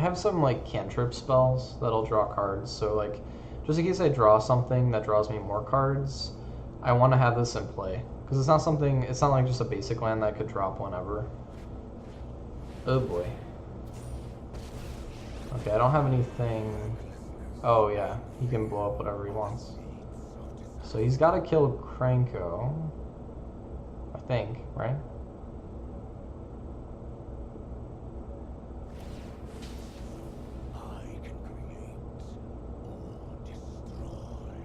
Speaker 1: have some like cantrip spells that'll draw cards. So like, just in case I draw something that draws me more cards, I want to have this in play because it's not something. It's not like just a basic land that could drop whenever. Oh boy. Okay, I don't have anything. Oh yeah, he can blow up whatever he wants. So he's got to kill Kranko, I think, right?
Speaker 4: I can create or destroy.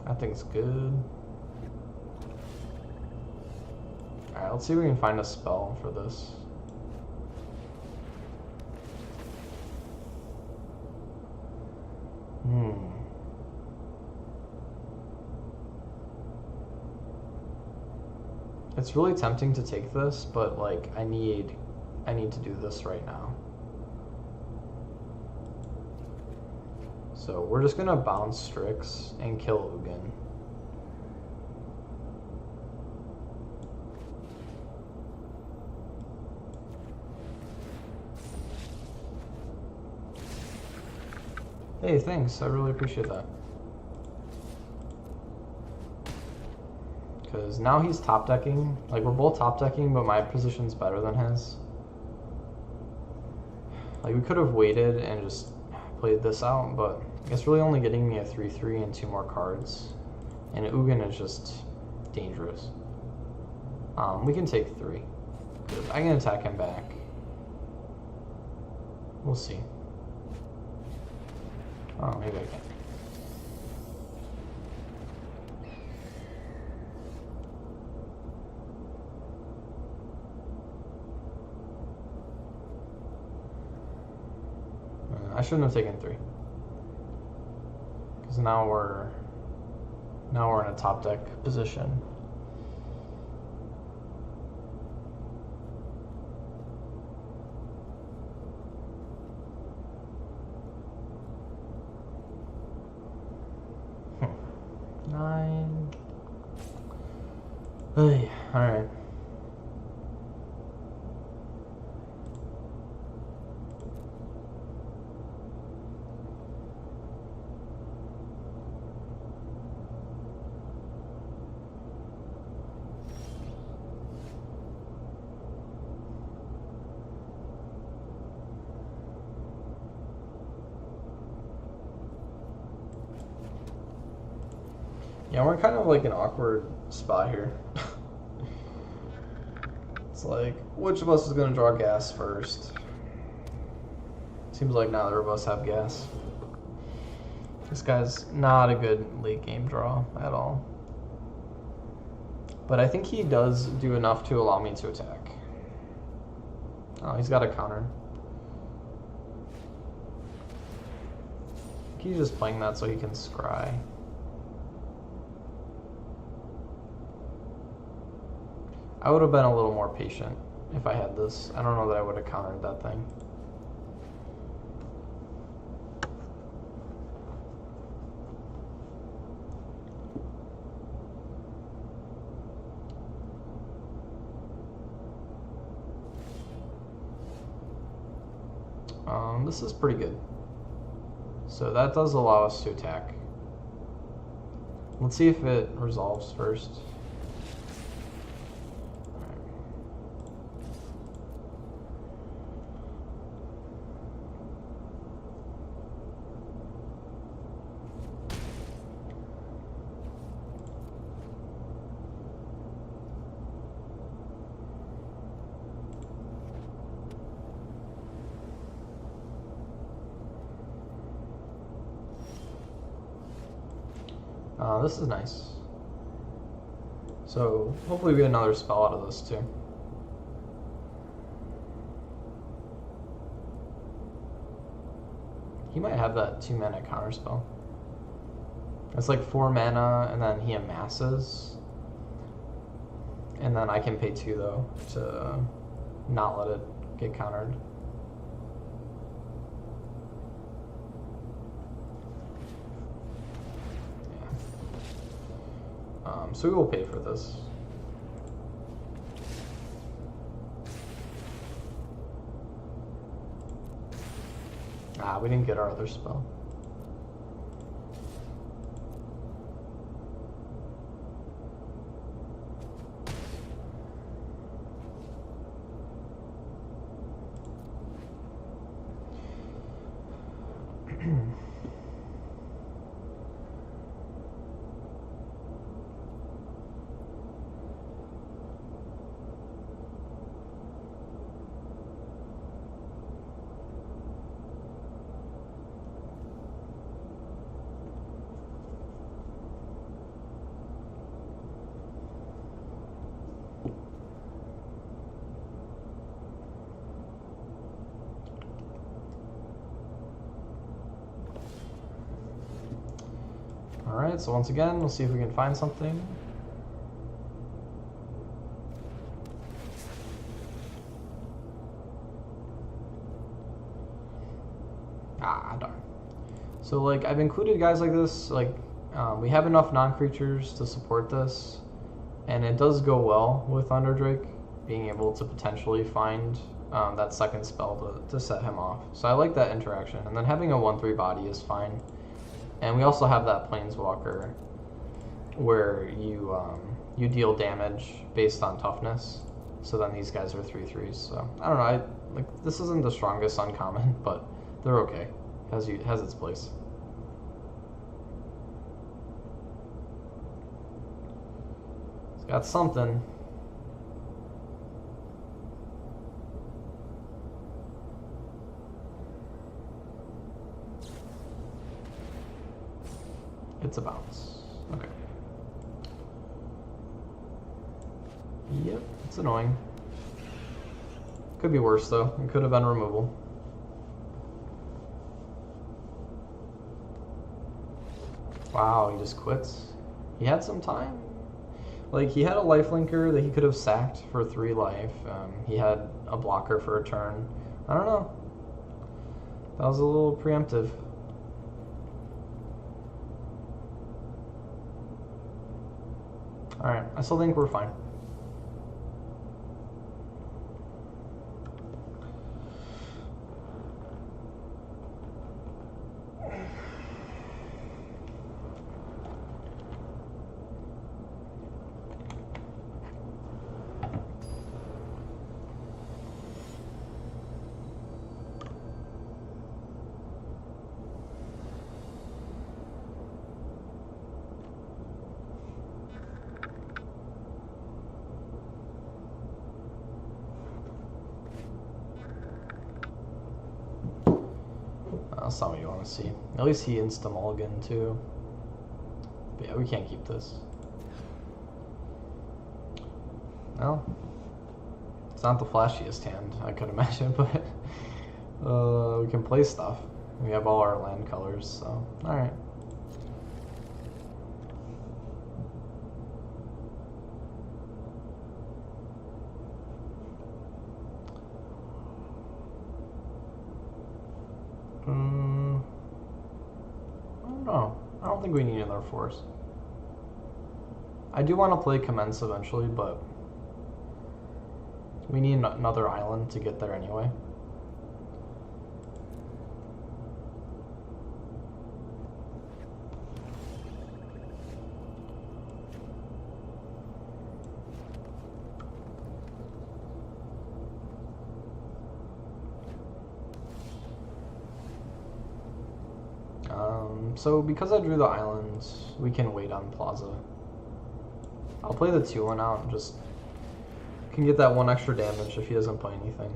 Speaker 1: That thing's good. Alright, let's see if we can find a spell for this. It's really tempting to take this, but like I need to do this right now. So we're just gonna bounce Strix and kill Ugin. Hey, thanks. I really appreciate that. Because now he's top decking. Like, we're both top decking, but my position's better than his. Like, we could have waited and just played this out, but it's really only getting me a 3/3 and 2 more cards. And Ugin is just dangerous. We can take 3. Good. I can attack him back. We'll see. Oh, maybe I can. I shouldn't have taken 3. Because now we're in a top deck position. Nine. Hey, all right. Yeah, we're kind of like an awkward spot here. It's like, which of us is going to draw gas first? Seems like neither of us have gas. This guy's not a good late game draw at all. But I think he does do enough to allow me to attack. Oh, he's got a counter. He's just playing that so he can scry. I would have been a little more patient if I had this. I don't know that I would have countered that thing. This is pretty good. So that does allow us to attack. Let's see if it resolves first. This is nice. So hopefully we get another spell out of this too. He might have that 2 mana counter spell. It's like 4 mana and then he amasses. And then I can pay 2 though to not let it get countered. So we will pay for this. Ah, we didn't get our other spell. Alright, so once again, we'll see if we can find something. Ah, darn. So, like, I've included guys like this, like, we have enough non-creatures to support this, and it does go well with Underdrake, being able to potentially find that second spell to set him off. So I like that interaction, and then having a 1/3 body is fine. And we also have that Planeswalker where you deal damage based on toughness. So then these guys are 3/3s. So I don't know. This isn't the strongest uncommon, but they're okay. Has its place. It's got something. It's a bounce. Okay. Yep, it's annoying. Could be worse though. It could have been removal. Wow, he just quits. He had some time. Like, he had a lifelinker that he could have sacked for 3 life. He had a blocker for a turn. I don't know. That was a little preemptive. Alright, I still think we're fine. That's not what you want to see. At least he insta-mulligan too. But yeah, we can't keep this. Well, it's not the flashiest hand, I could imagine, but we can play stuff. We have all our land colors, so alright. I don't know. I don't think we need another force. I do want to play Commence eventually, but we need another island to get there anyway. So because I drew the islands, we can wait on Plaza. I'll play the 2-1 out and just can get that 1 extra damage if he doesn't play anything.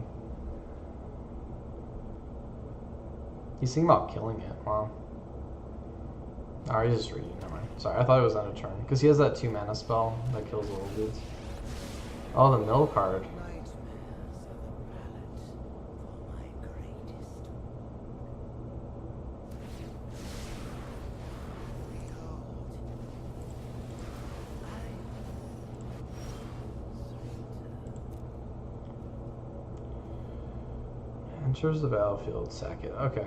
Speaker 1: He's thinking about killing it. Wow. Alright, he's just reading. Never mind. Sorry, I thought it was end of turn. Because he has that 2 mana spell that kills little dudes. Oh, the mill card. Enters the battlefield, sack it. Okay.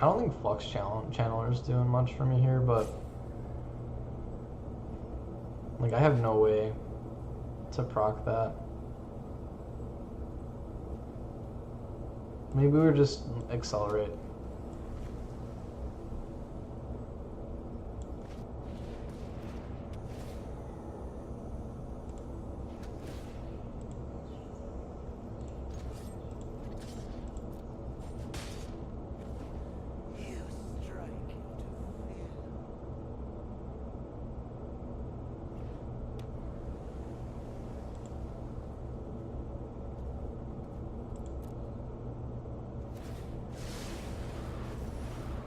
Speaker 1: I don't think Flux Channeler's doing much for me here, but like I have no way to proc that. Maybe we would just accelerate.
Speaker 3: You strike into fear.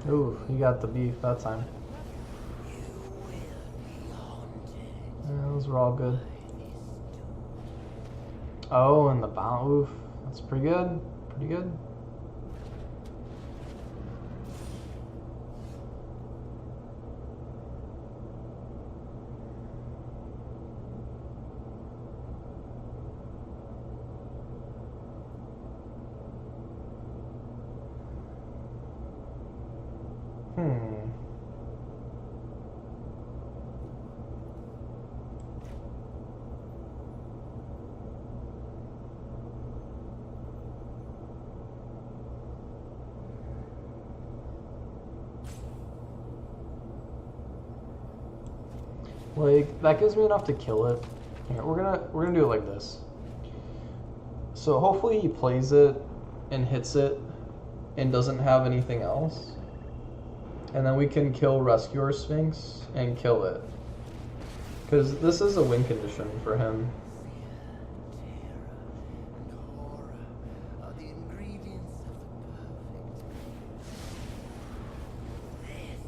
Speaker 1: Ooh, you got the beef that time.
Speaker 3: You will be haunted
Speaker 1: Yeah, those were all good.
Speaker 3: by this doom.
Speaker 1: Oh, and the bounce. Oof, that's pretty good. Pretty good. Hmm. Like that gives me enough to kill it. Here, we're gonna do it like this. So hopefully he plays it and hits it and doesn't have anything else. And then we can kill Rescuer Sphinx and kill it. Because this is a win condition for him.
Speaker 3: Terror and horror are the ingredients of the perfect. This.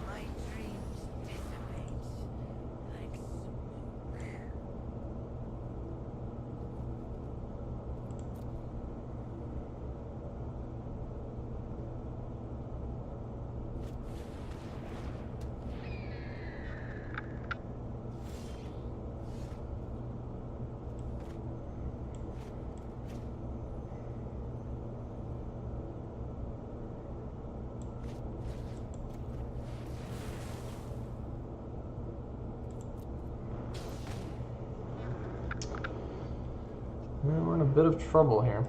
Speaker 3: My dreams dissipate like smoke.
Speaker 1: Yeah, we're in a bit of trouble here.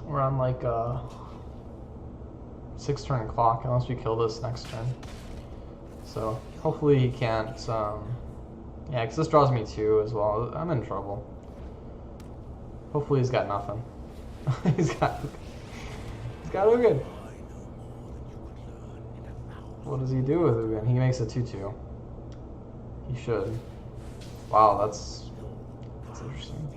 Speaker 1: We're on like a 6-turn clock unless we kill this next turn. So hopefully he can't. Yeah, because this draws me 2 as well. I'm in trouble. Hopefully he's got nothing. he's got Ugin. What does he do with Ugin? He makes a 2/2. He should. Wow, that's interesting.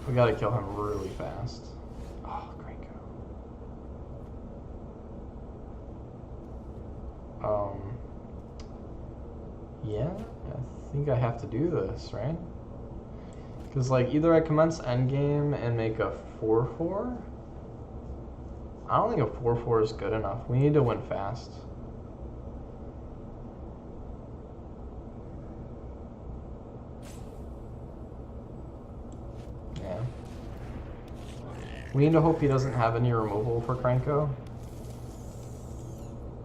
Speaker 1: We gotta kill him really fast. Oh, great go. Yeah, I think I have to do this, right? Because, like, either I commence endgame and make a 4/4. I don't think a 4/4 is good enough. We need to win fast. Yeah. We need to hope he doesn't have any removal for Krenko.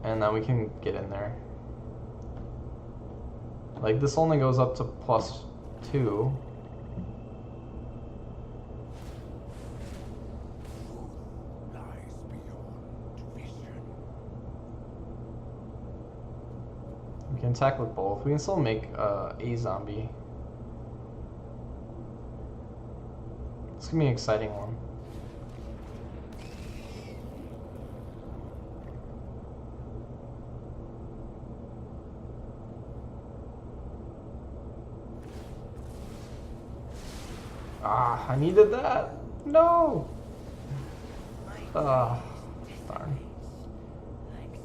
Speaker 1: And then we can get in there. Like, this only goes up to +2.
Speaker 4: Lies beyond vision.
Speaker 1: We can attack with both. We can still make a zombie. It's gonna be an exciting one. Ah, I needed that. No. Ah, darn.
Speaker 3: Like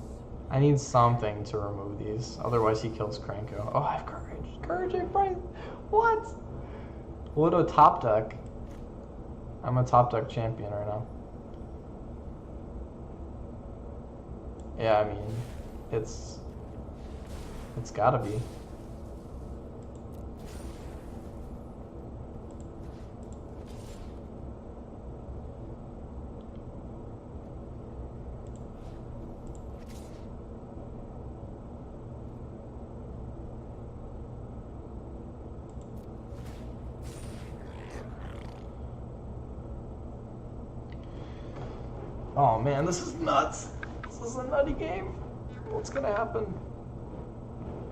Speaker 3: smoke.
Speaker 1: I need something to remove these. Otherwise he kills Kranko. Oh, I have courage. Courage, Brian. What? What a top deck. I'm a top deck champion right now. Yeah, I mean, it's gotta be. Oh man, this is nuts. This is a nutty game. What's gonna happen?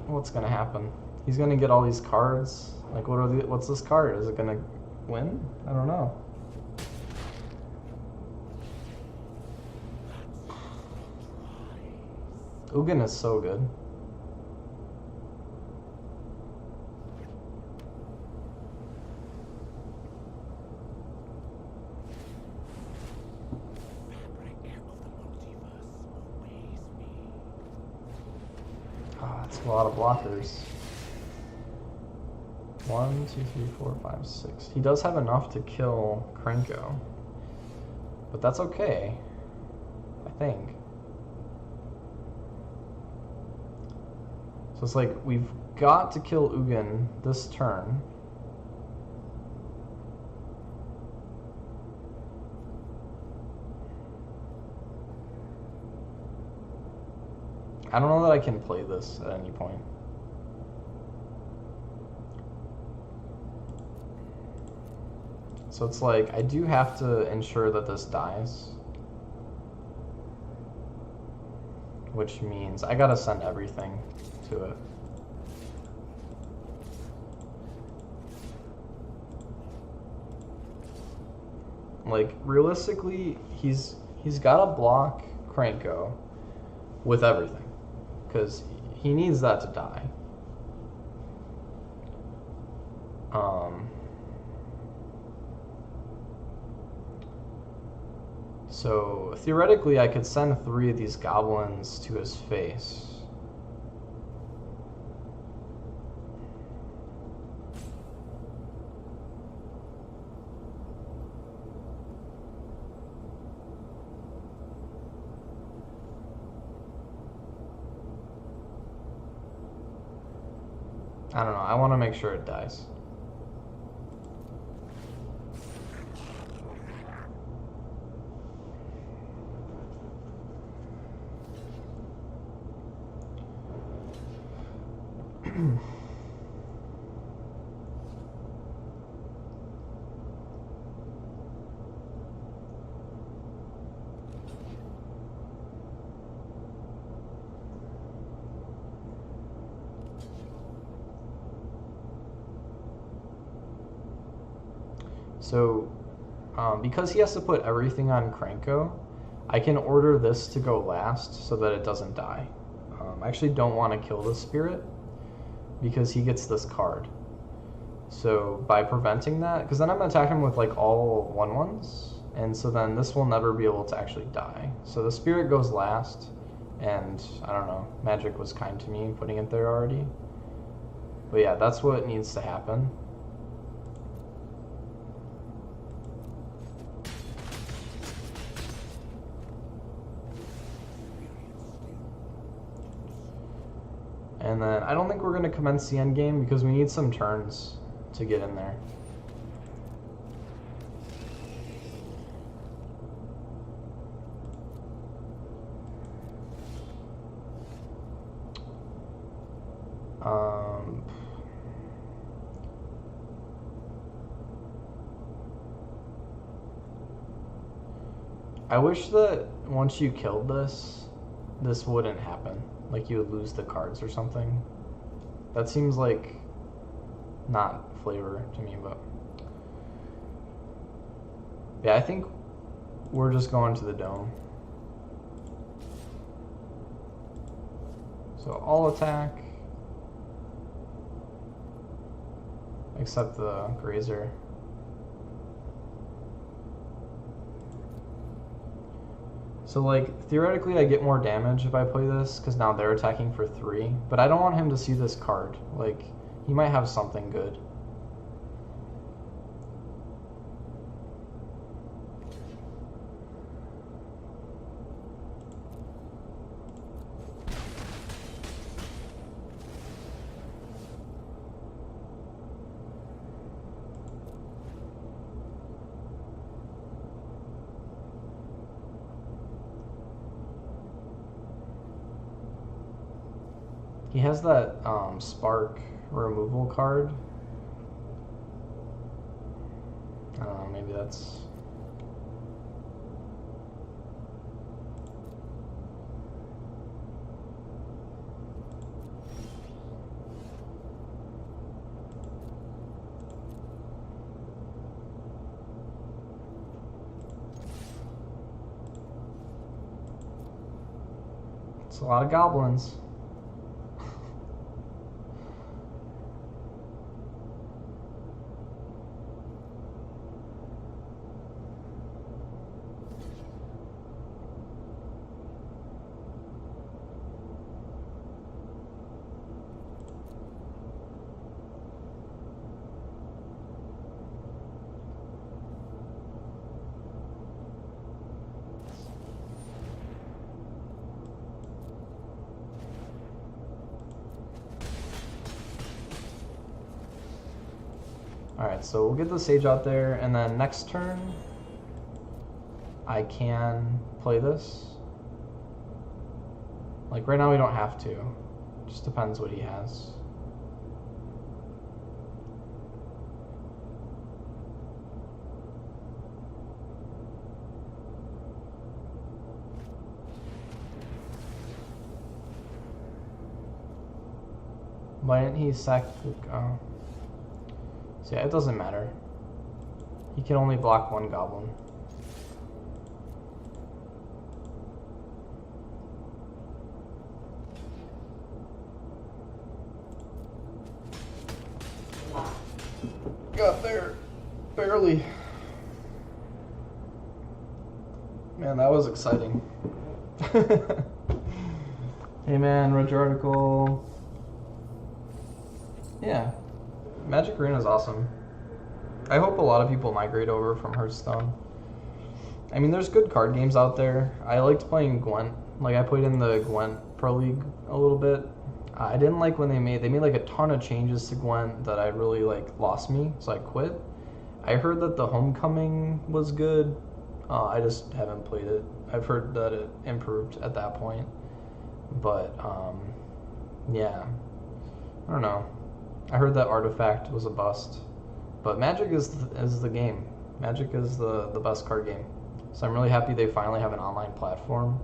Speaker 1: What's gonna happen? He's gonna get all these cards. Like, what's this card? Is it gonna win? I don't know. Ugin is so good. That's a lot of blockers. 1, 2, 3, 4, 5, 6. He does have enough to kill Kranko. But that's okay. I think. So it's like, we've got to kill Ugin this turn. I don't know that I can play this at any point. So it's like, I do have to ensure that this dies. Which means I gotta send everything to it. Like, realistically, he's gotta block Kranko with everything. Because he needs that to die. So theoretically I could send 3 of these goblins to his face. I don't know, I want to make sure it dies. So, because he has to put everything on Kranko, I can order this to go last so that it doesn't die. I actually don't want to kill this spirit because he gets this card. So by preventing that, because then I'm attacking him with like all 1/1s, and so then this will never be able to actually die. So the spirit goes last, and I don't know, Magic was kind to me putting it there already. But yeah, that's what needs to happen. And then I don't think we're going to commence the end game because we need some turns to get in there. I wish that once you killed this wouldn't happen. Like you would lose the cards or something. That seems like not flavor to me, but yeah, I think we're just going to the dome. So all attack except the grazer. So, like, theoretically I get more damage if I play this, because now they're attacking for 3. But I don't want him to see this card. Like, he might have something good. He has that spark removal card. I don't know, maybe that's... It's a lot of goblins. Alright, so we'll get the Sage out there, and then next turn, I can play this. Like, right now we don't have to. Just depends what he has. Why didn't he sack the... So yeah, it doesn't matter. He can only block one goblin. Got there. Barely. Man, that was exciting. Hey man, read your article. Yeah. Magic Arena is awesome. I hope a lot of people migrate over from Hearthstone. I mean, there's good card games out there. I liked playing Gwent. Like, I played in the Gwent Pro League a little bit. I didn't like when they made like a ton of changes to Gwent that I really lost me, so I quit. I heard that the Homecoming was good. I just haven't played it. I've heard that it improved at that point. But, yeah. I don't know. I heard that Artifact was a bust, but Magic is the game. Magic is the best card game. So I'm really happy they finally have an online platform.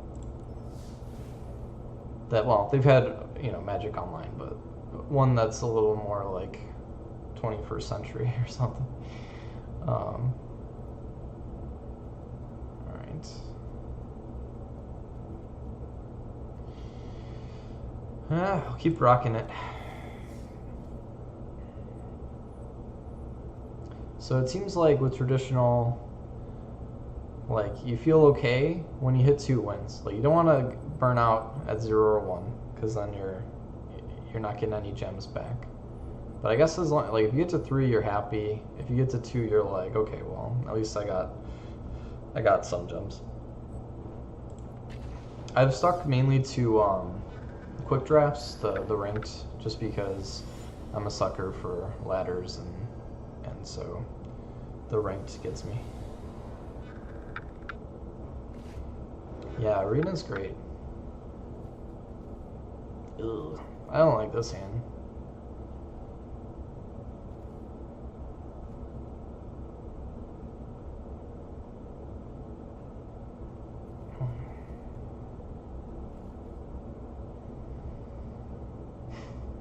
Speaker 1: That, well, they've had, Magic Online, but one that's a little more like 21st century or something. All right. I'll keep rocking it. So it seems like with traditional, you feel okay when you hit 2 wins. Like, you don't want to burn out at 0 or 1, because then you're not getting any gems back. But I guess as long, if you get to 3, you're happy. If you get to 2, you're like, okay, well, at least I got some gems. I've stuck mainly to quick drafts, the ranked, just because I'm a sucker for ladders and so the ranked gets me. Yeah, Arena's great. Ugh, I don't like this hand.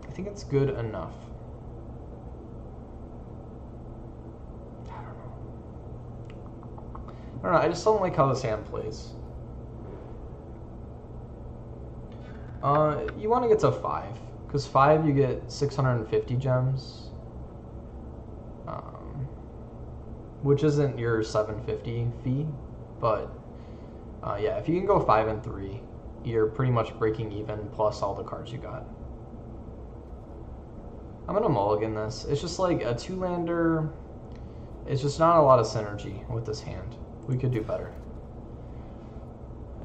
Speaker 1: I think it's good enough. I don't know, I just don't like how this hand plays. You want to get to 5, because 5 you get 650 gems, which isn't your 750 fee, but Yeah, if you can go 5 and 3, you're pretty much breaking even plus all the cards you got. I'm gonna mulligan this. It's just like a 2-lander. It's just not a lot of synergy with this hand. We could do better.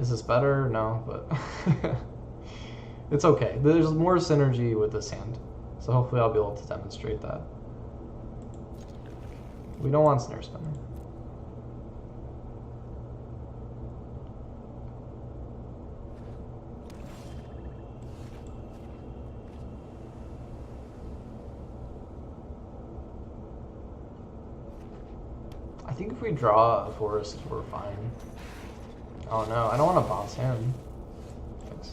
Speaker 1: Is this better? No, but it's okay. There's more synergy with this hand. So hopefully I'll be able to demonstrate that. We don't want Snare Spinner. I think if we draw a forest, we're fine. Oh no, I don't want to bounce him. Thanks.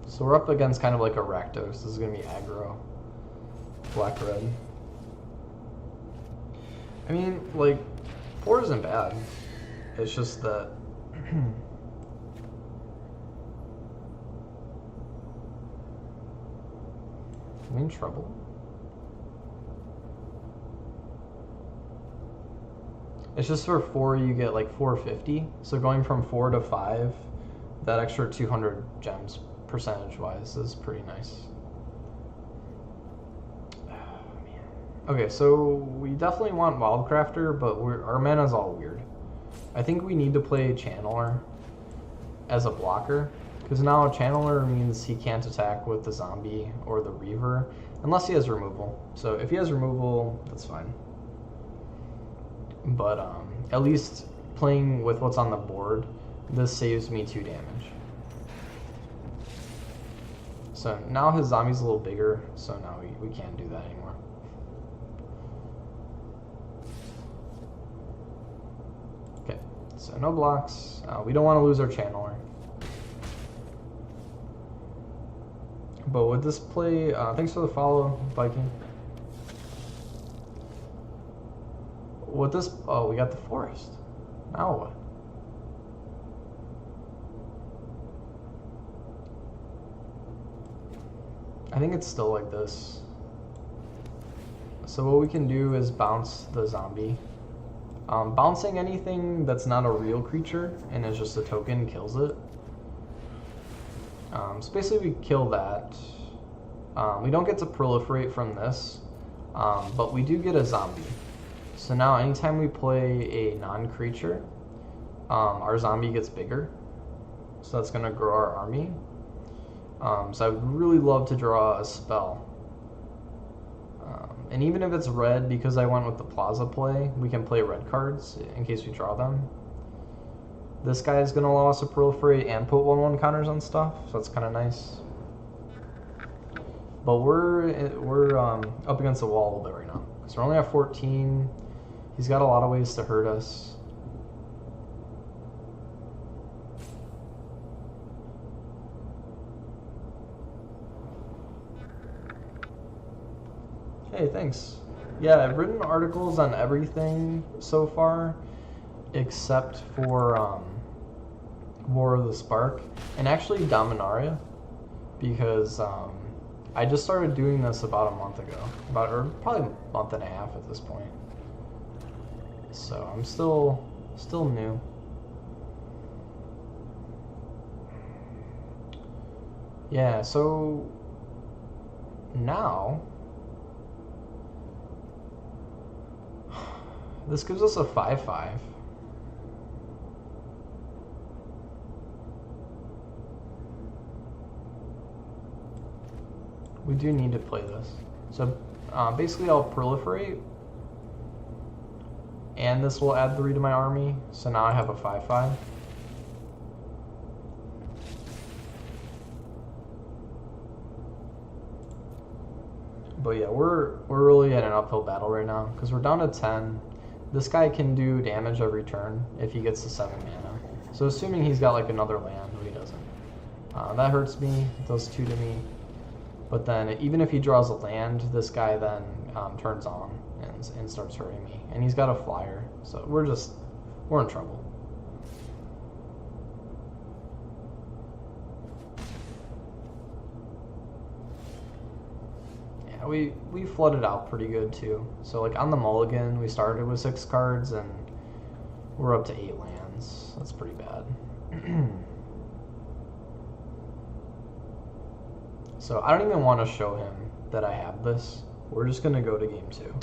Speaker 1: So we're up against kind of like a Rakdos. This is going to be aggro. Black-red. I mean, like, 4 isn't bad. It's just that... Am I in trouble? It's just for 4 you get like 450. So going from 4 to 5, that extra 200 gems percentage-wise is pretty nice. Okay, so we definitely want Wildcrafter, but our mana's all weird. I think we need to play Channeler as a blocker, because now Channeler means he can't attack with the zombie or the Reaver, unless he has removal. So if he has removal, that's fine. But at least playing with what's on the board, this saves me 2 damage. So now his zombie's a little bigger, so now we can't do that anymore. Okay, so no blocks. We don't want to lose our Channeler. But with this play, thanks for the follow, Viking. With this, oh, we got the forest. Now what? I think it's still like this. So what we can do is bounce the zombie. Bouncing anything that's not a real creature and is just a token kills it. So basically we kill that. We don't get to proliferate from this, but we do get a zombie. So now anytime we play a non-creature, our zombie gets bigger. So that's going to grow our army. So I would really love to draw a spell. And even if it's red, because I went with the plaza play, we can play red cards in case we draw them. This guy is going to allow us to proliferate and put 1/1 counters on stuff, so that's kind of nice. But we're up against the wall a little bit right now, because we're only at 14. He's got a lot of ways to hurt us. Hey, thanks. Yeah, I've written articles on everything so far, except for War of the Spark, and actually Dominaria, because I just started doing this about a month ago, or probably a month and a half at this point. So I'm still new. Yeah, so now this gives us a 5/5. We do need to play this. So basically I'll proliferate, and this will add 3 to my army, so now I have a 5/5. But yeah, we're really in an uphill battle right now, because we're down to 10. This guy can do damage every turn if he gets to 7 mana. So assuming he's got like another land, but he doesn't. That hurts me, it does 2 to me. But then even if he draws a land, this guy then turns on and starts hurting me. And he's got a flyer, so we're in trouble. we flooded out pretty good too. So like on the mulligan, we started with 6 cards and we're up to 8 lands. That's pretty bad. So I don't even want to show him that I have this. We're just gonna go to game 2.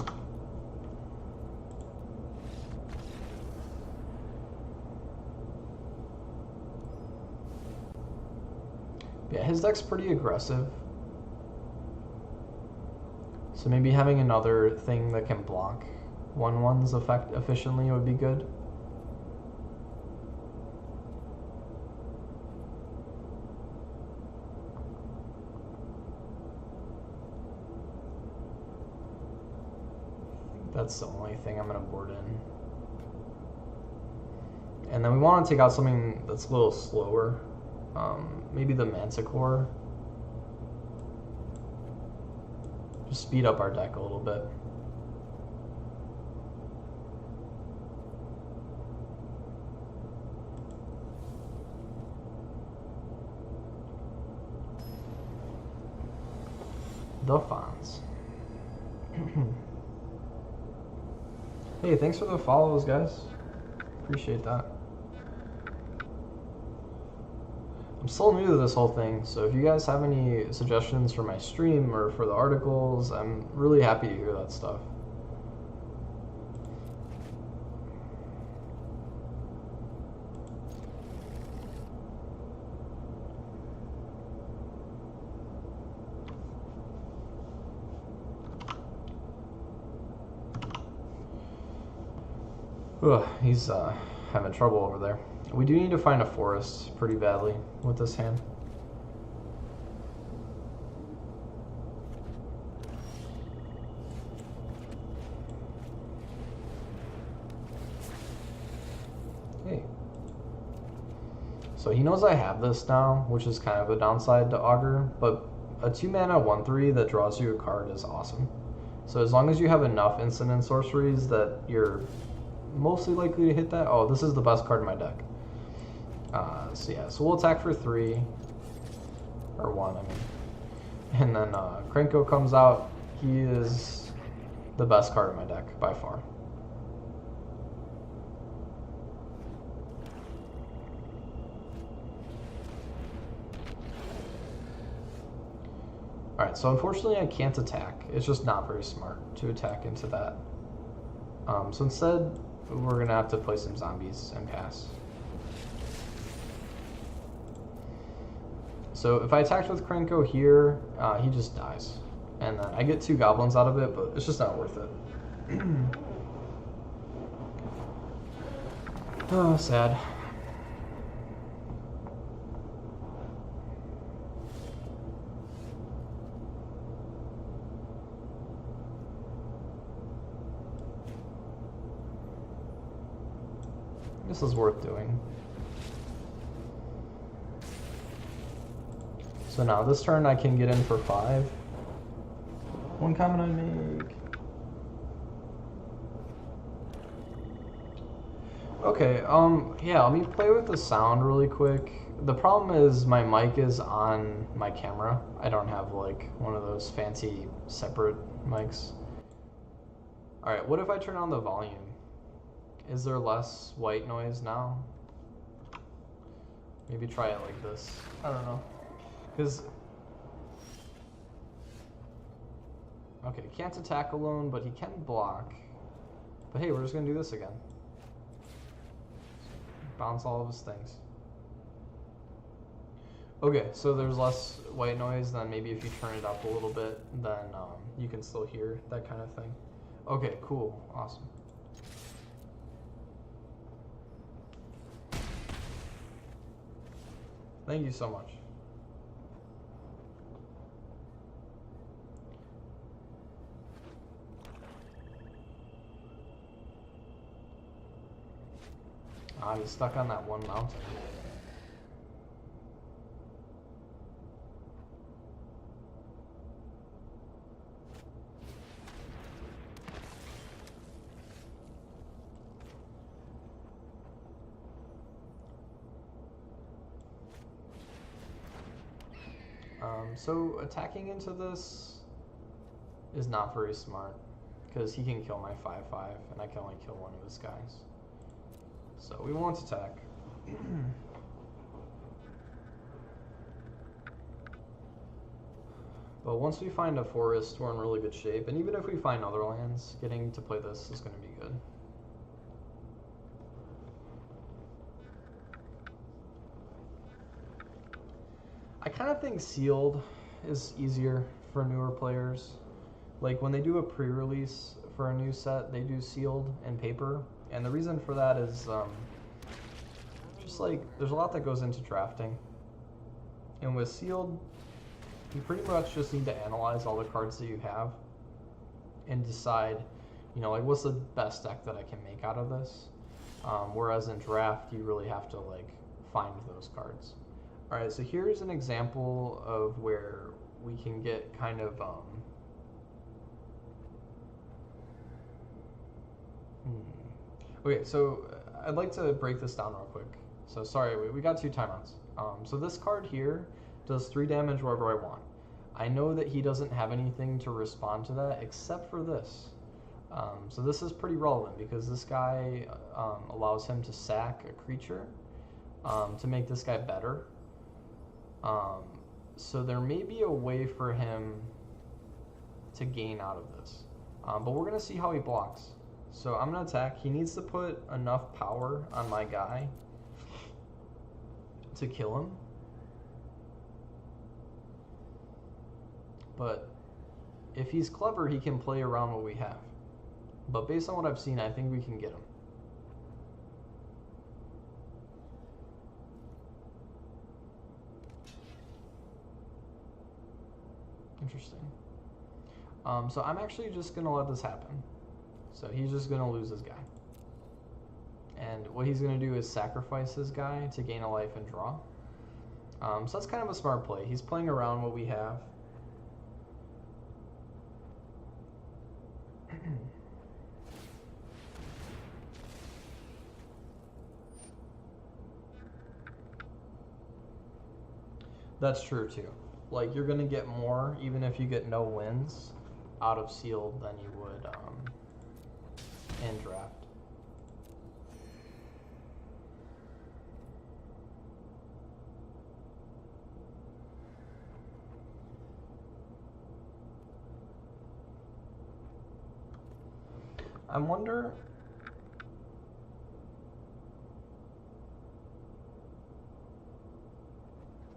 Speaker 1: Yeah, his deck's pretty aggressive. So maybe having another thing that can block 1/1s efficiently would be good. That's the only thing I'm going to board in. And then we want to take out something that's a little slower. Maybe the Manticore. Just speed up our deck a little bit. The Fonz. Hey, thanks for the follows, guys. Appreciate that. I'm still new to this whole thing, so if you guys have any suggestions for my stream or for the articles, I'm really happy to hear that stuff. Ugh, he's having trouble over there. We do need to find a forest pretty badly with this hand. Hey. So he knows I have this now, which is kind of a downside to Augur, but a 2-mana 1/3 that draws you a card is awesome. So as long as you have enough instant and sorceries that you're mostly likely to hit that. Oh, this is the best card in my deck. So yeah, so we'll attack for 3. Or 1, I mean. And then Krenko comes out. He is the best card in my deck, by far. Alright, so unfortunately I can't attack. It's just not very smart to attack into that. So instead, we're going to have to play some zombies and pass. So if I attacked with Krenko here, he just dies. And then I get 2 goblins out of it, but it's just not worth it. Oh, sad. This is worth doing. So now this turn I can get in for 5. 1 comment I make. Okay, yeah, let me play with the sound really quick. The problem is my mic is on my camera. I don't have like one of those fancy separate mics. Alright, what if I turn on the volume? Is there less white noise now? Maybe try it like this. I don't know. Because... Okay, he can't attack alone, but he can block. But hey, we're just going to do this again. Bounce all of his things. Okay, so there's less white noise, then maybe if you turn it up a little bit, then you can still hear that kind of thing. Okay, cool. Awesome. Thank you so much. Ah, he's stuck on that one mountain. So attacking into this, is not very smart because he can kill my 5/5 and I can only kill one of his guys. So we won't attack. But once we find a forest, we're in really good shape. And even if we find other lands, getting to play this is going to be good. I kind of think sealed is easier for newer players. Like when they do a pre-release for a new set, they do sealed and paper. And the reason for that is just like there's a lot that goes into drafting. And with sealed, you pretty much just need to analyze all the cards that you have and decide, you know, like what's the best deck that I can make out of this. Whereas in draft, you really have to like find those cards. All right, so here's an example of where we can get kind of Okay, so I'd like to break this down real quick. So sorry, we got 2 timeouts. So this card here does 3 damage wherever I want. I know that he doesn't have anything to respond to that except for this. So this is pretty relevant because this guy allows him to sack a creature to make this guy better. So there may be a way for him to gain out of this. But we're going to see how he blocks. So I'm going to attack. He needs to put enough power on my guy to kill him. But if he's clever, he can play around what we have. But based on what I've seen, I think we can get him. Interesting. So I'm actually just going to let this happen. So he's just going to lose his guy. And what he's going to do is sacrifice his guy to gain a life and draw. So that's kind of a smart play. He's playing around what we have. That's true too. Like you're going to get more even if you get no wins out of sealed than you would in draft. I wonder.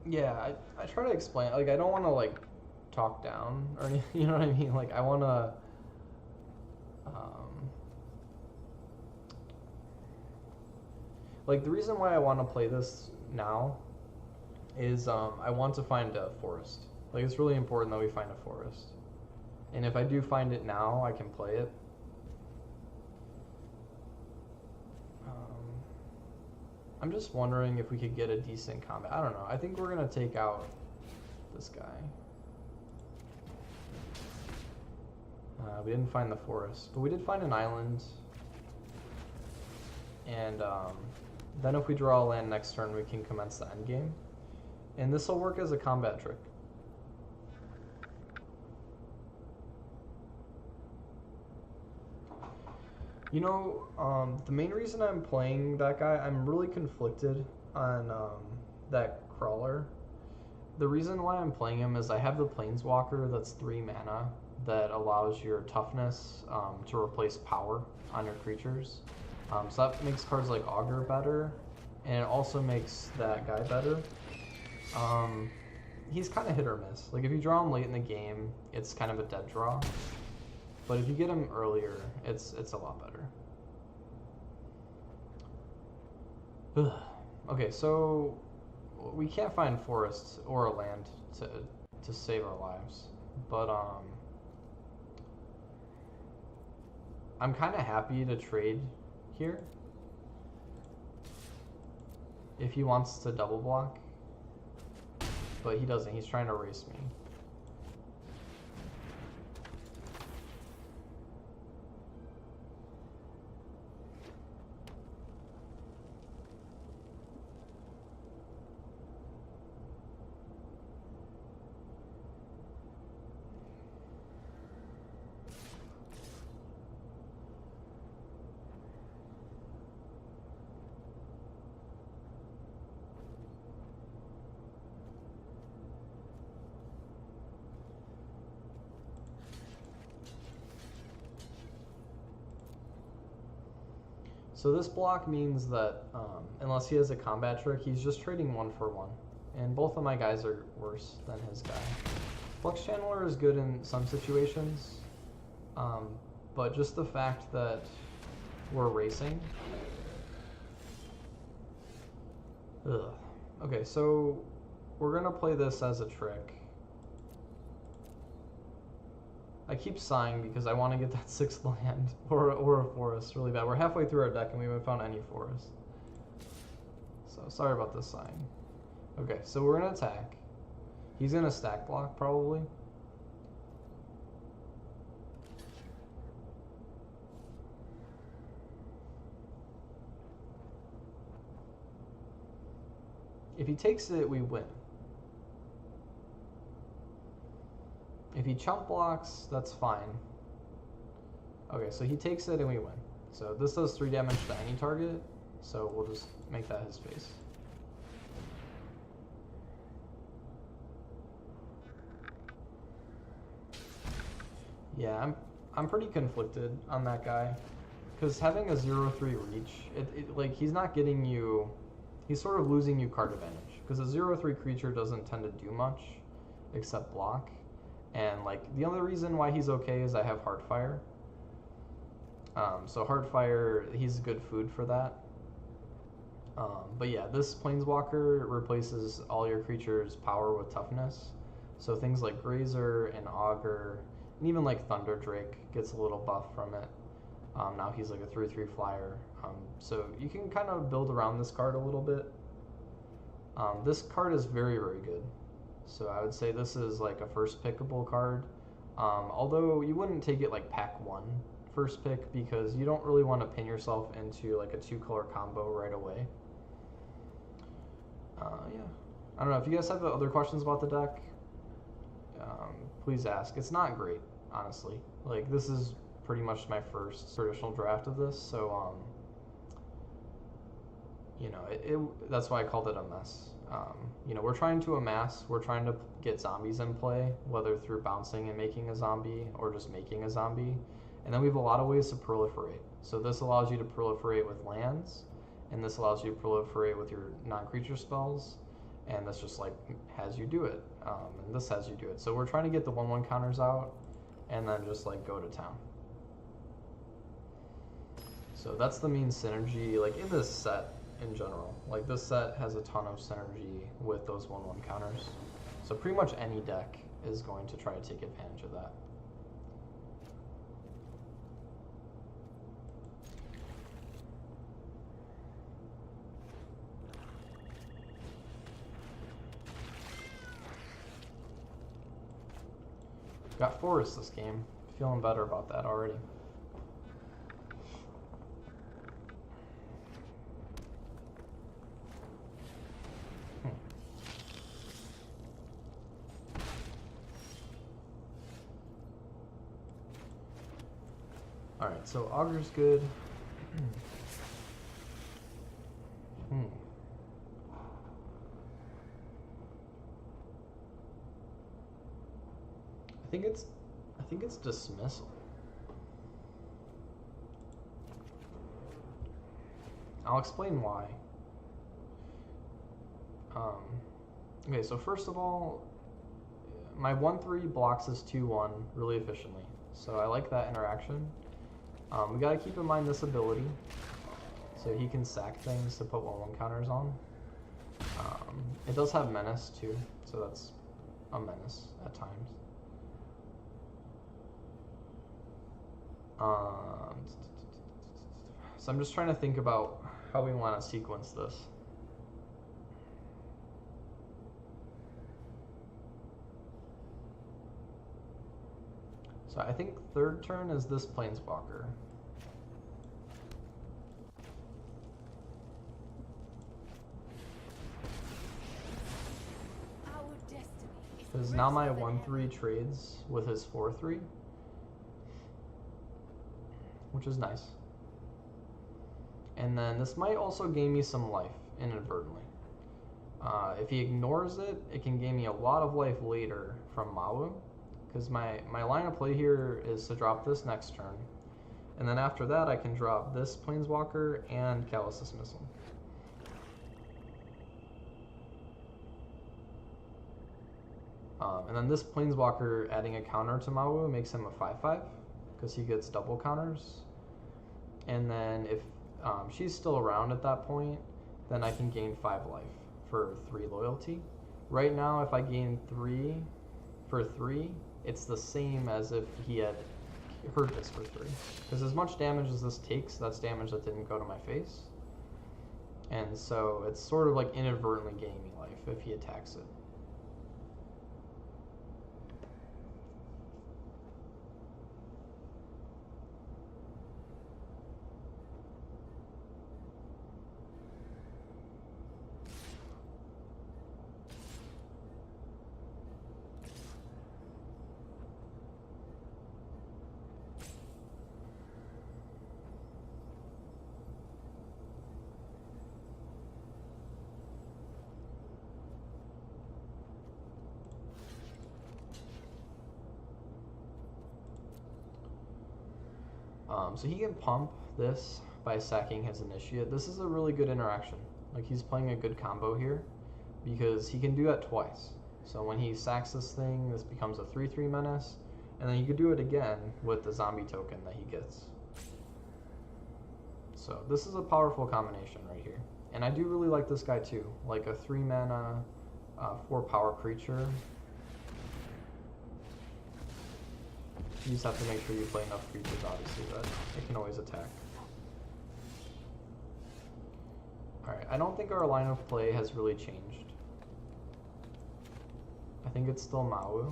Speaker 1: Yeah, I try to explain. Like, I don't want to like talk down or anything. You know what I mean? Like, I want to. Like the reason why I want to play this now is I want to find a forest. Like it's really important that we find a forest. And if I do find it now, I can play it. I'm just wondering if we could get a decent combat. I don't know. I think we're going to take out this guy. We didn't find the forest, but we did find an island. And then if we draw a land next turn, we can commence the end game. And this will work as a combat trick. You know, the main reason I'm playing that guy, I'm really conflicted on that crawler. The reason why I'm playing him is I have the Planeswalker that's 3 mana that allows your toughness to replace power on your creatures. So that makes cards like Augur better, and it also makes that guy better. He's kind of hit or miss. Like if you draw him late in the game, it's kind of a dead draw. But if you get him earlier, it's a lot better. Ugh. Okay, so we can't find forests or a land to save our lives. But I'm kind of happy to trade here. If he wants to double block. But he doesn't. He's trying to race me. So this block means that unless he has a combat trick, he's just trading 1 for 1. And both of my guys are worse than his guy. Flux Channeler is good in some situations, but just the fact that we're racing. Ugh. Okay, so we're gonna play this as a trick. I keep sighing because I want to get that 6th land or a forest really bad. We're halfway through our deck and we haven't found any forest. So sorry about this sighing. Okay, so we're gonna attack. He's gonna stack block probably. If he takes it, we win. If he chump blocks, that's fine. Okay, so he takes it and we win. So this does 3 damage to any target, so we'll just make that his face. Yeah, I'm pretty conflicted on that guy, because having a 0/3 reach, like he's not getting you, he's sort of losing you card advantage, because a 0/3 creature doesn't tend to do much except block. And like the other reason why he's okay is I have Heartfire. So Heartfire, he's good food for that. But yeah, this Planeswalker replaces all your creatures' power with toughness. So things like Grazer and Augur, and even like Thunder Drake gets a little buff from it. Now he's like a 3/3 flyer. So you can kind of build around this card a little bit. This card is very, very good. So I would say this is like a first pickable card. Although you wouldn't take it like pack 1 first pick, because you don't really want to pin yourself into like a 2-color combo right away. Yeah. I don't know, if you guys have other questions about the deck, please ask. It's not great, honestly. Like this is pretty much my first traditional draft of this, so you know, that's why I called it a mess. You know, we're trying to amass, we're trying to get zombies in play, whether through bouncing and making a zombie or just making a zombie. And then we have a lot of ways to proliferate. So this allows you to proliferate with lands, and this allows you to proliferate with your non-creature spells, and this just like has you do it. And this has you do it. So we're trying to get the 1/1 counters out, and then just like go to town. So that's the main synergy, like in this set in general. Like this set has a ton of synergy with those 1/1 counters. So pretty much any deck is going to try to take advantage of that. Got Forest this game. Feeling better about that already. Alright, so Augur's good. I think it's Dismissal. I'll explain why. Okay, so first of all, my 1/3 blocks his 2/1 really efficiently. So I like that interaction. We gotta keep in mind this ability. So he can sack things to put 1/1 counters on. It does have Menace too, so that's a menace at times. So I'm just trying to think about how we want to sequence this. So I think third turn is this Planeswalker.
Speaker 2: Our destiny is
Speaker 1: Because now my 1/3 trades with his 4/3, which is nice. And then this might also gain me some life inadvertently. If he ignores it, it can gain me a lot of life later from Mawu. Because my line of play here is to drop this next turn, And then after that, I can drop this Planeswalker and Callisis Missile. And then this Planeswalker adding a counter to Mawu makes him a 5/5 because he gets double counters. And then if she's still around at that point, then I can gain 5 life for 3 loyalty. Right now, if I gain 3 for 3, it's the same as if he had hurt this for 3. Because as much damage as this takes, that's damage that didn't go to my face. And so it's sort of like inadvertently gaining me life if he attacks it. So he can pump this by sacking his initiate. This is a really good interaction. Like, he's playing a good combo here because he can do that twice. So when he sacks this thing, this becomes a 3/3 menace, and then he could do it again with the zombie token that he gets. So this is a powerful combination right here. And I do really like this guy too, like a 3 mana, 4 power creature. You just have to make sure you play enough creatures, obviously, that it can always attack. Alright, I don't think our line of play has really changed. I think it's still Mawu.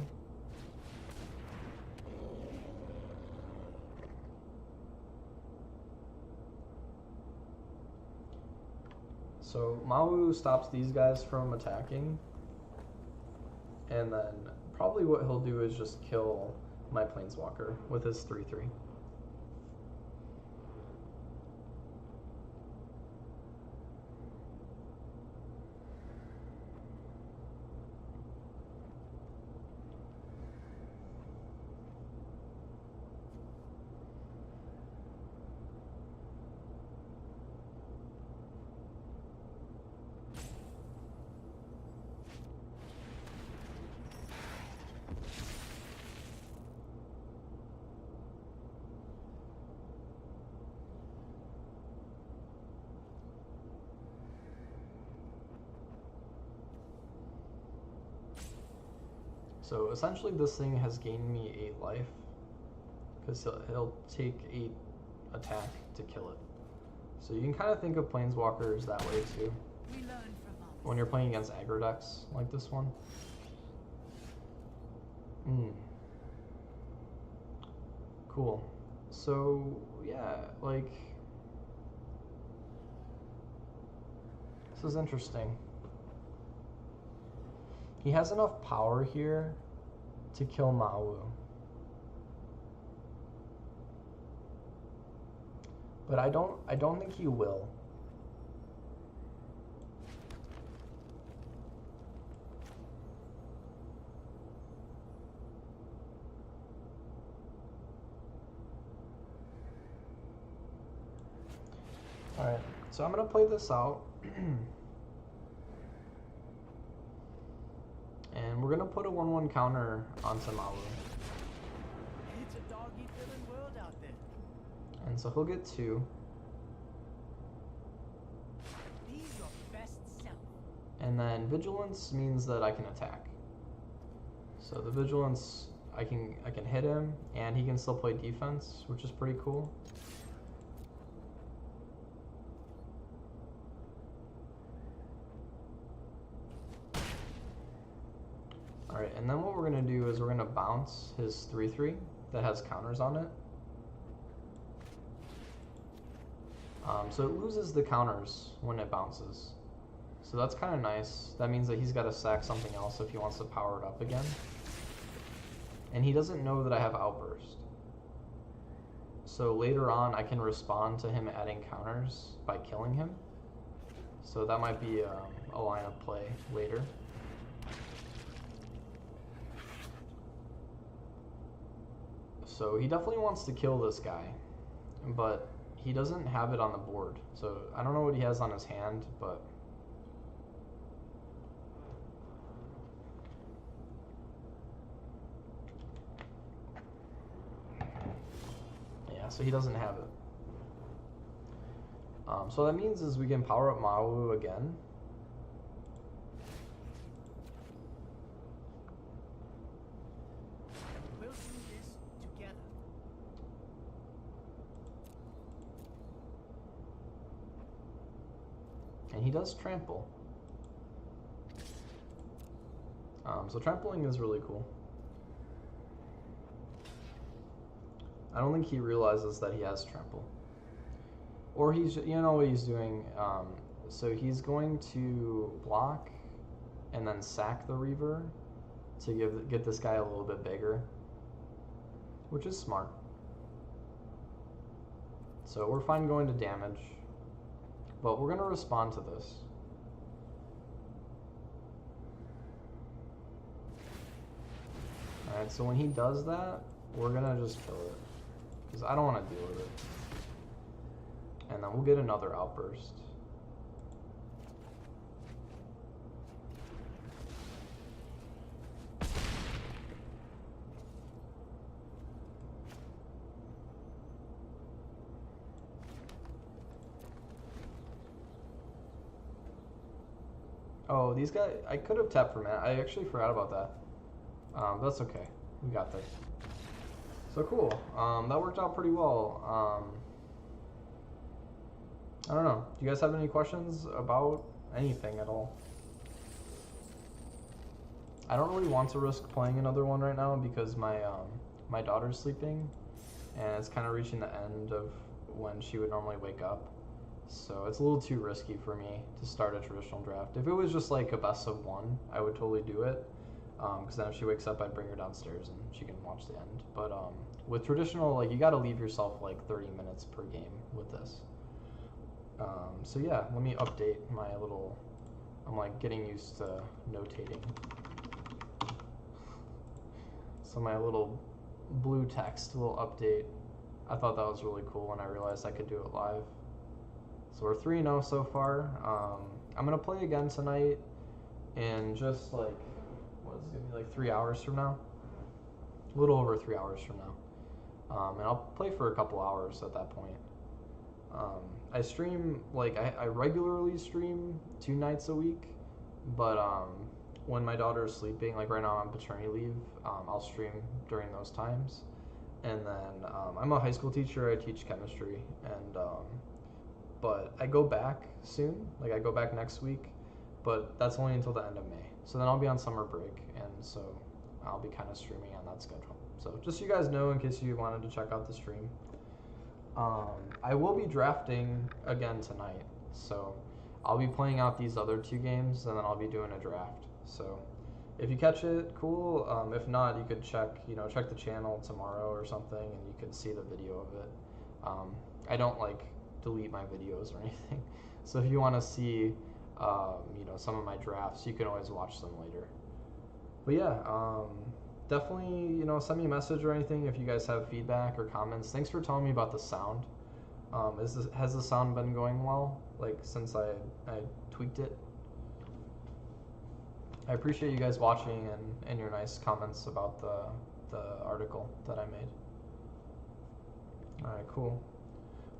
Speaker 1: So Mawu stops these guys from attacking. And then probably what he'll do is just kill my Planeswalker with his 3/3. So essentially this thing has gained me 8 life because he'll take 8 attack to kill it. So you can kind of think of Planeswalkers that way too.
Speaker 2: We learn from others.
Speaker 1: When you're playing against aggro decks like this one. Cool. So yeah, like, this is interesting. He has enough power here to kill Mawu. But I don't think he will. Alright, so I'm gonna play this out. And we're gonna put a 1/1 counter onto Mawu.
Speaker 3: It's a dog-eat-living world out there.
Speaker 1: And so he'll get 2.
Speaker 2: Be your best self.
Speaker 1: And then Vigilance means that I can attack. So the Vigilance, I can hit him, and he can still play defense, which is pretty cool. Alright, and then what we're going to do is we're going to bounce his 3/3 that has counters on it. So it loses the counters when it bounces. So that's kind of nice. That means that he's got to sack something else if he wants to power it up again. And he doesn't know that I have Outburst. So later on I can respond to him adding counters by killing him. So that might be a line of play later. So he definitely wants to kill this guy. but he doesn't have it on the board. So I don't know what he has on his hand, but yeah, so he doesn't have it. So that means is we can power up Mawu again.
Speaker 3: We'll do this together.
Speaker 1: And he does trample. So trampling is really cool. I don't think he realizes that he has trample. Or he's, you know what he's doing. So he's going to block and then sack the Reaver to get this guy a little bit bigger, which is smart. So we're fine going to damage, but we're going to respond to this. Alright, so when he does that, we're going to just kill it, because I don't want to deal with it. And then we'll get another outburst. Oh, these guys, I could have tapped for mana. I actually forgot about that. That's okay. We got this. So cool. That worked out pretty well. I don't know. Do you guys have any questions about anything at all? I don't really want to risk playing another one right now because my daughter's sleeping, and it's kind of reaching the end of when she would normally wake up. So it's a little too risky for me to start a traditional draft. If it was just like a best of one, I would totally do it. Because then if she wakes up, I'd bring her downstairs and she can watch the end. But with traditional, like, you got to leave yourself like 30 minutes per game with this. So yeah, let me update my little. I'm like getting used to notating. So my little blue text will update. I thought that was really cool when I realized I could do it live. So we're 3-0 so far. I'm gonna play again tonight in just like, what is it gonna be, like 3 hours from now? A little over 3 hours from now. And I'll play for a couple hours at that point. I stream, like, I regularly stream 2 nights a week, but when my daughter is sleeping, like right now I'm on paternity leave, I'll stream during those times. And then I'm a high school teacher, I teach chemistry, and but I go back soon, like I go back next week, but that's only until the end of May. So then I'll be on summer break, and so I'll be kind of streaming on that schedule. So just so you guys know, in case you wanted to check out the stream. I will be drafting again tonight, so I'll be playing out these other 2 games, and then I'll be doing a draft. So if you catch it, cool. If not, you could check the channel tomorrow or something, and you can see the video of it. I don't like delete my videos or anything, so if you want to see, some of my drafts, you can always watch them later. But yeah, definitely, send me a message or anything if you guys have feedback or comments. Thanks for telling me about the sound. Has the sound been going well, like, since I tweaked it? I appreciate you guys watching and your nice comments about the article that I made. Alright, cool.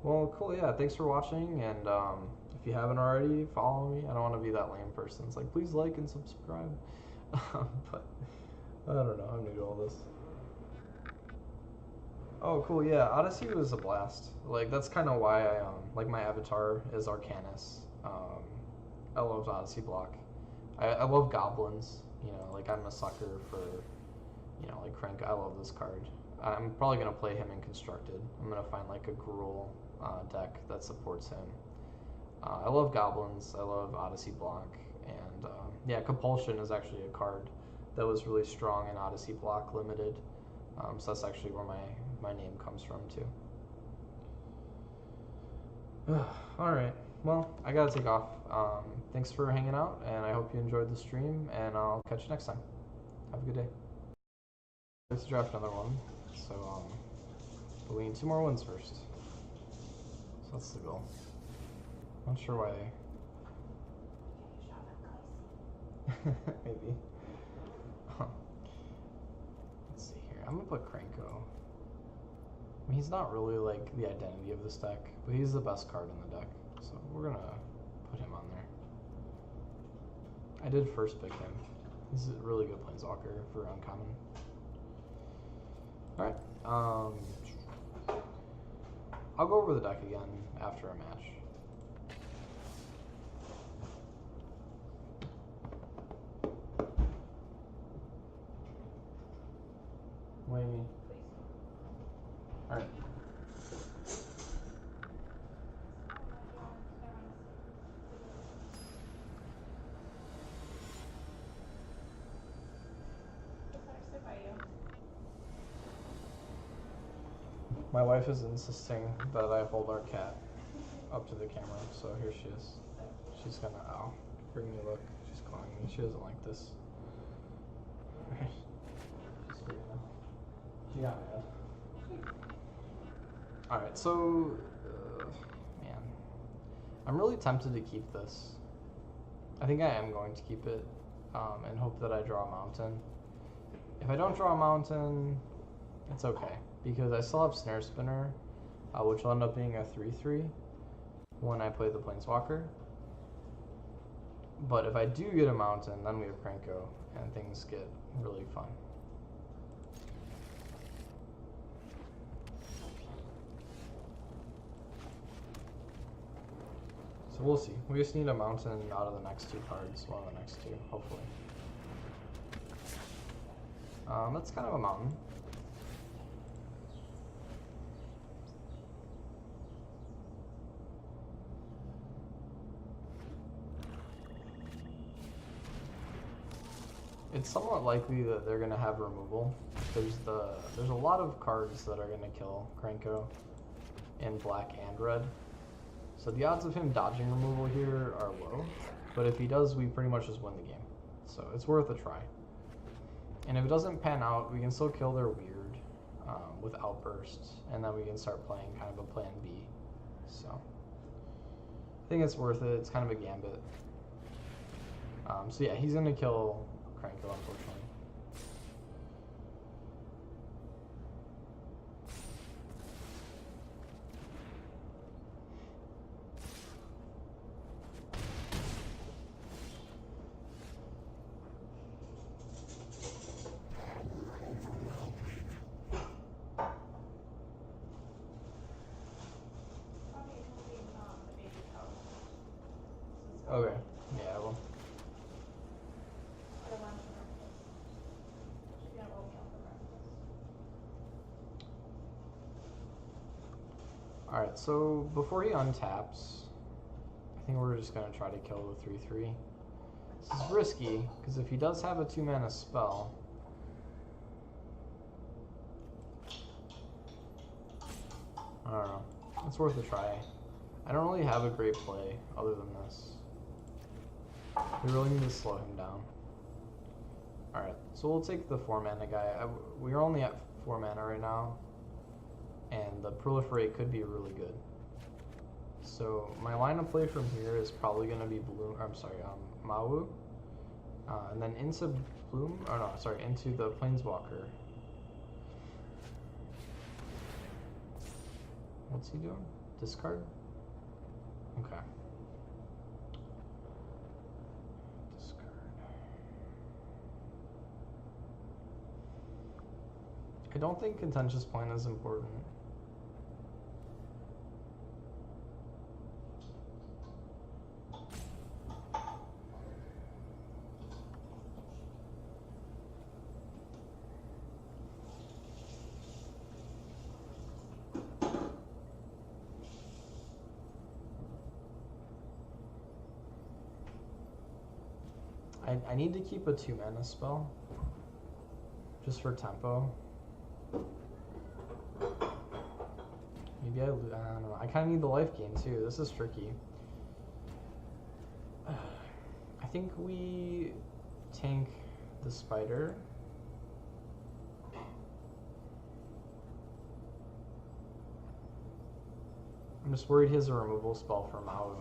Speaker 1: Well, cool, yeah, thanks for watching, and if you haven't already, follow me. I don't want to be that lame person. It's like, please like and subscribe. But I don't know, I'm new to all this. Oh, cool, yeah, Odyssey was a blast. Like, that's kind of why I, like, my avatar is Arcanus. I love Odyssey block. I love goblins, like, I'm a sucker for, like, Crank. I love this card. I'm probably going to play him in Constructed. I'm going to find, like, a Gruul deck that supports him. I love goblins, I love Odyssey block, and, yeah, Compulsion is actually a card that was really strong in Odyssey block limited. So that's actually where my name comes from too. Alright, well, I gotta take off. Thanks for hanging out, and I hope you enjoyed the stream, and I'll catch you next time. Have a good day. Let's draft another one. So, but we need 2 more wins first. So that's the goal. Not sure why. Maybe. Let's see here. I'm gonna put Kranko. I mean, he's not really like the identity of this deck, but he's the best card in the deck. So we're gonna put him on there. I did first pick him. He's a really good Planeswalker for uncommon. Alright. I'll go over the deck again after a match. What do you mean? Alright. My wife is insisting that I hold our cat up to the camera, so here she is. She's gonna, ow, bring me a look. She's calling me. She doesn't like this. She's freaking out. She got mad. Alright, so, man. I'm really tempted to keep this. I think I am going to keep it and hope that I draw a mountain. If I don't draw a mountain, it's okay, because I still have Snare Spinner, which will end up being a 3/3 when I play the Planeswalker. But if I do get a mountain, then we have Kranko, and things get really fun. So we'll see. We just need a mountain out of the next two cards, one of the next two, hopefully. That's kind of a mountain. It's somewhat likely that they're going to have removal. There's a lot of cards that are going to kill Kranko in black and red. So the odds of him dodging removal here are low, but if he does, we pretty much just win the game. So it's worth a try. And if it doesn't pan out, we can still kill their weird with Outburst, and then we can start playing kind of a plan B. So I think it's worth it. It's kind of a gambit. So yeah, he's going to kill Kranko, unfortunately. Okay, yeah, well. Alright, so before he untaps, I think we're just going to try to kill the 3/3. This is risky, because if he does have a 2-mana spell, I don't know. It's worth a try. I don't really have a great play other than this. We really need to slow him down. Alright, so we'll take the 4-mana guy. We're only at 4 mana right now, and the Proliferate could be really good. So my line of play from here is probably going to be Mawu, and then into Bloom, or no, sorry, into the Planeswalker. What's he doing? Discard? Okay. Discard. I don't think Contentious Plan is important. I need to keep a 2-mana spell, just for tempo. Maybe I don't know. I kind of need the life gain too. This is tricky. I think we tank the spider. I'm just worried he has a removal spell for Maui.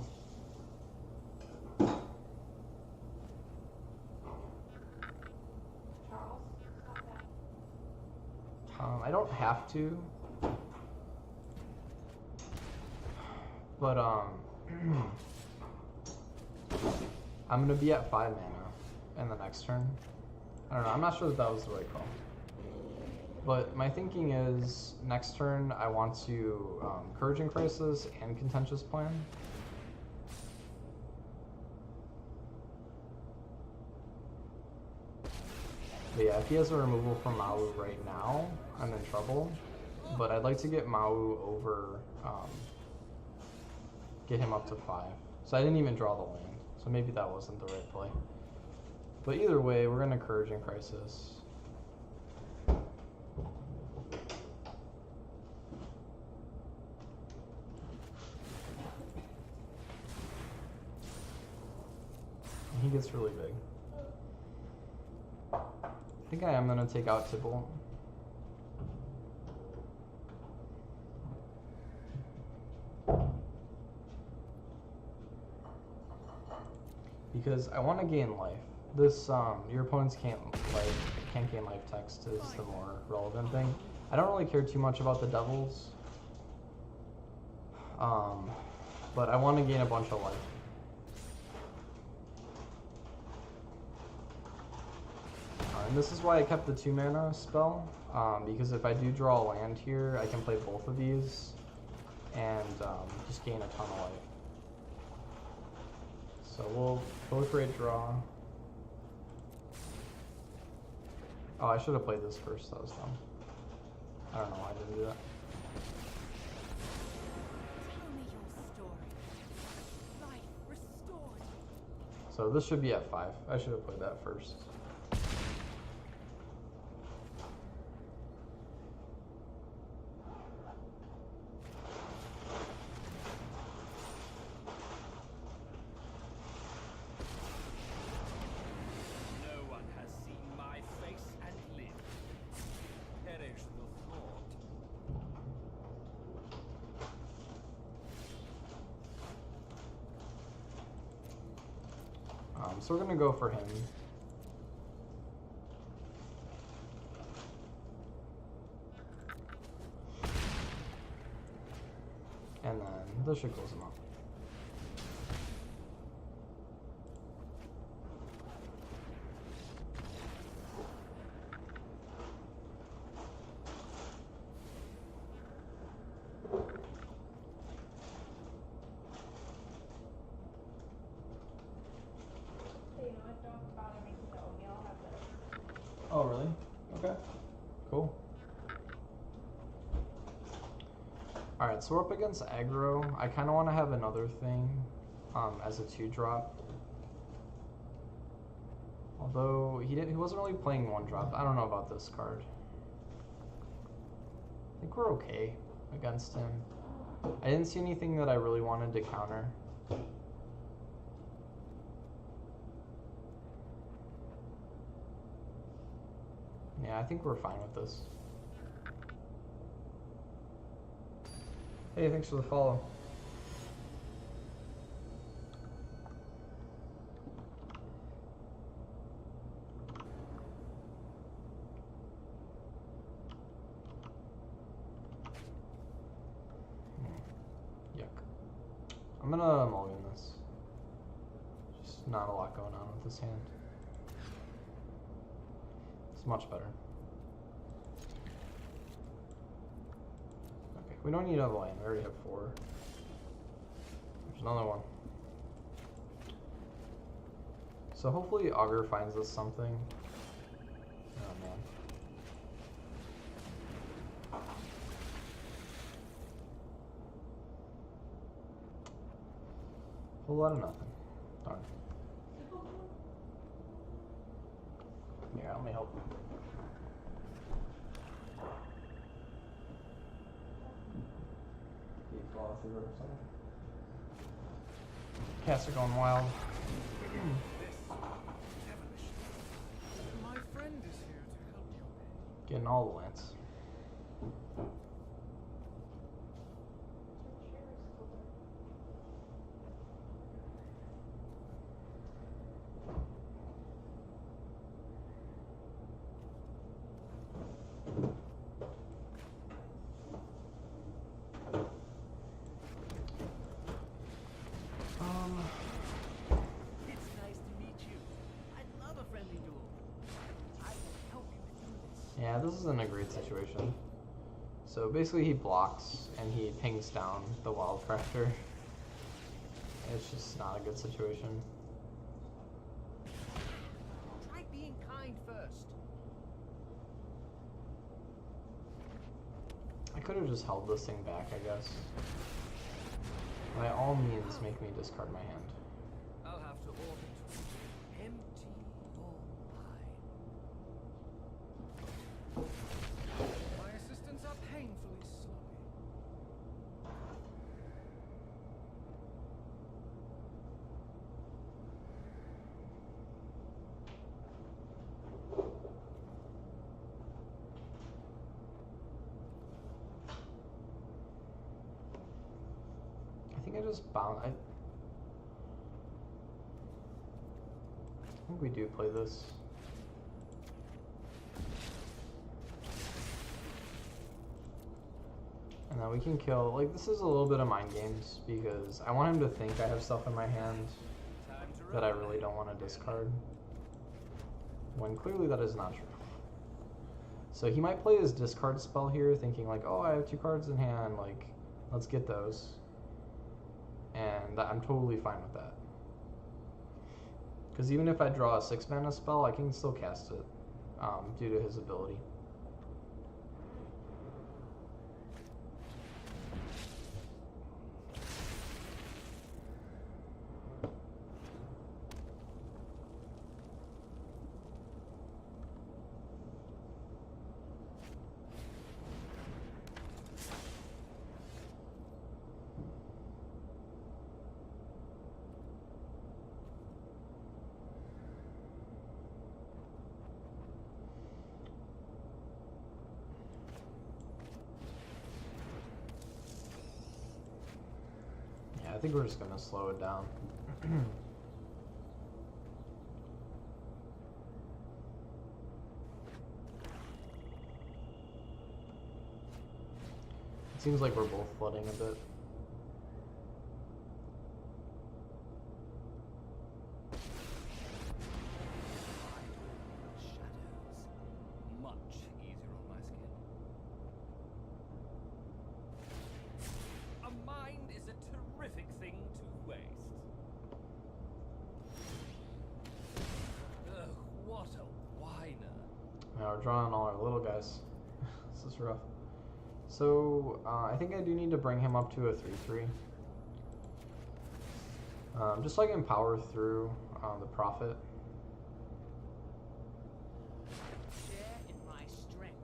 Speaker 2: Charles, stop that.
Speaker 1: I don't have to, but I'm gonna be at 5 mana in the next turn. I don't know. I'm not sure that was the right call. But my thinking is next turn I want to Courage in Crisis and Contentious Plan. But yeah, if he has a removal from Maui right now, I'm in trouble. But I'd like to get Maui over, get him up to 5. So I didn't even draw the land. So maybe that wasn't the right play. But either way, we're going to Courage in Crisis. And he gets really big. I think I am going to take out Tybalt. Because I want to gain life. This, your opponents can't gain life text is the more relevant thing. I don't really care too much about the devils. But I want to gain a bunch of life. And this is why I kept the 2 mana spell, because if I do draw a land here, I can play both of these and just gain a ton of life. So we'll proliferate draw. Oh, I should have played this first, that was dumb. I don't know why I didn't do that.
Speaker 2: Tell me your story. Life restored.
Speaker 1: So this should be at 5. I should have played that first.
Speaker 3: No one has seen my face and lived. Perish the thought.
Speaker 1: So we're gonna go for him. And then this should close him up.
Speaker 2: Hey, you know what? Don't bother making the oatmeal. I'll have this.
Speaker 1: Oh, really? Okay. Cool. Alright, so we're up against aggro. I kind of want to have another thing as a 2-drop. Although he wasn't really playing 1-drop. I don't know about this card. I think we're okay against him. I didn't see anything that I really wanted to counter. Yeah, I think we're fine with this. Hey, thanks for the follow. Yuck. I'm gonna mulligan this. Just not a lot going on with this hand. It's much better. Okay, we don't need another land. We already have 4. There's another one. So hopefully Augur finds us something. Oh man. Whole lot of nothing. Darn. Here, let me help. Cats are going wild.
Speaker 3: This devilish. My friend is here to help you.
Speaker 1: Getting all the lands.
Speaker 2: Your chair is still
Speaker 1: Yeah, this isn't a great situation. So basically he blocks and he pings down the Wildcrafter. It's just not a good situation.
Speaker 5: Try being kind first.
Speaker 1: I could have just held this thing back, I guess. By all means, make me discard my hand.
Speaker 3: I'll have to order to empty your mind. My assistants are painfully sloppy.
Speaker 1: I think I just bound. I think we do play this. And then we can kill. Like, this is a little bit of mind games because I want him to think I have stuff in my hand
Speaker 3: Time to
Speaker 1: that I
Speaker 3: roll.
Speaker 1: really don't want to discard. When clearly that is not true. So he might play his discard spell here, thinking like, oh, I have 2 cards in hand, like, let's get those. And I'm totally fine with that. Because even if I draw a 6 mana spell, I can still cast it due to his ability. Yeah, I think we're just going to slow it down. It seems like we're both flooding a bit.
Speaker 3: Shadows. Much easier on my skin. A mind is a terrific thing to waste. Ugh, what a whiner.
Speaker 1: Now we're drawing all our little guys. This is rough. So, I think I do need to bring him up to a 3/3. Just so I can power through the Prophet.
Speaker 5: Share in my strength.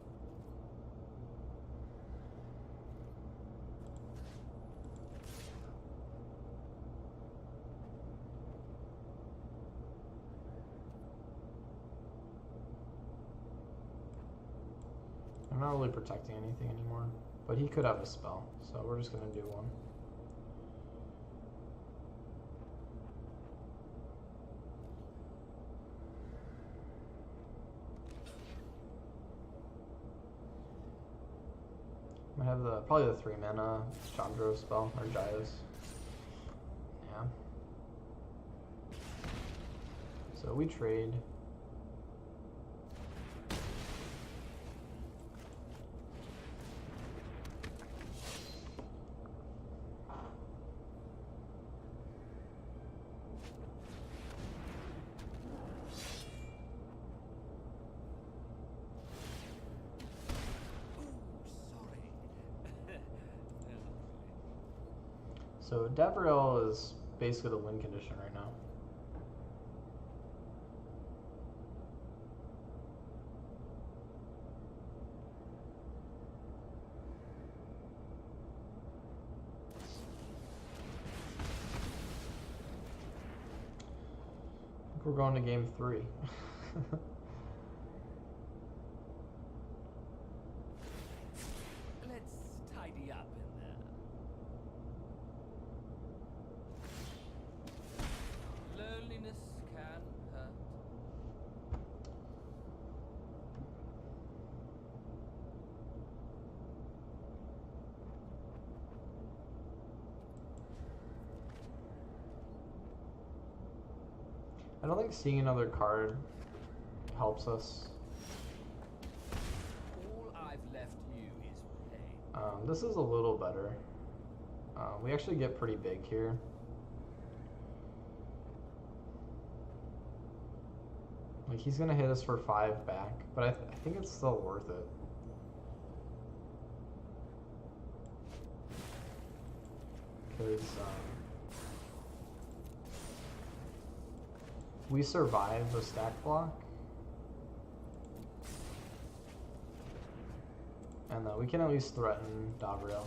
Speaker 1: I'm not really protecting anything anymore, but he could have a spell, so we're just gonna do one. Might have probably the 3 mana Chandra spell or Jaya's. Yeah. So we trade. So Davriel is basically the win condition right now. I think we're going to game 3.
Speaker 3: Let's tidy up in there. Loneliness can hurt.
Speaker 1: I don't think seeing another card helps us. This is a little better. We actually get pretty big here. Like, he's gonna hit us for 5 back, but I think it's still worth it. Because we survive the stack block, and we can at least threaten Davriel.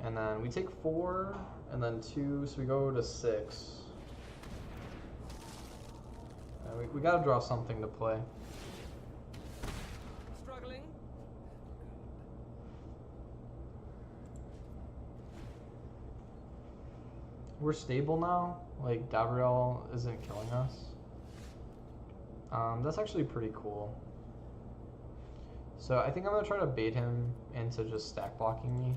Speaker 1: And then we take 4, and then 2, so we go to 6. And we gotta draw something to play.
Speaker 5: Struggling?
Speaker 1: We're stable now. Like, Davriel isn't killing us. That's actually pretty cool. So I think I'm gonna try to bait him into just stack blocking me.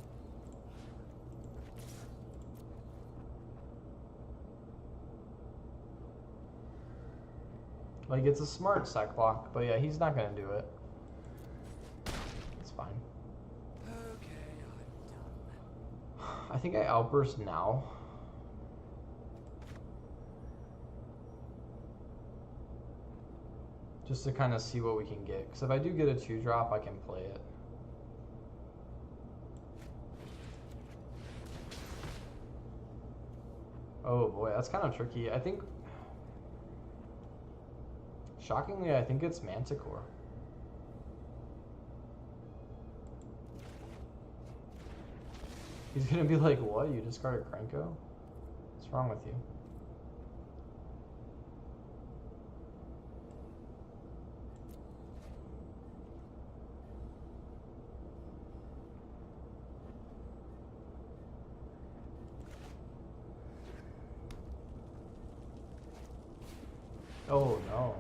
Speaker 1: Like, it's a smart stack block, but yeah, he's not gonna do it. It's fine.
Speaker 5: Okay, I'm done.
Speaker 1: I think I outburst now. Just to kind of see what we can get. Because if I do get a 2-drop, I can play it. Oh boy, that's kind of tricky. I think... Shockingly, I think it's Manticore. He's gonna be like, what? You discarded Krenko? What's wrong with you? Oh no.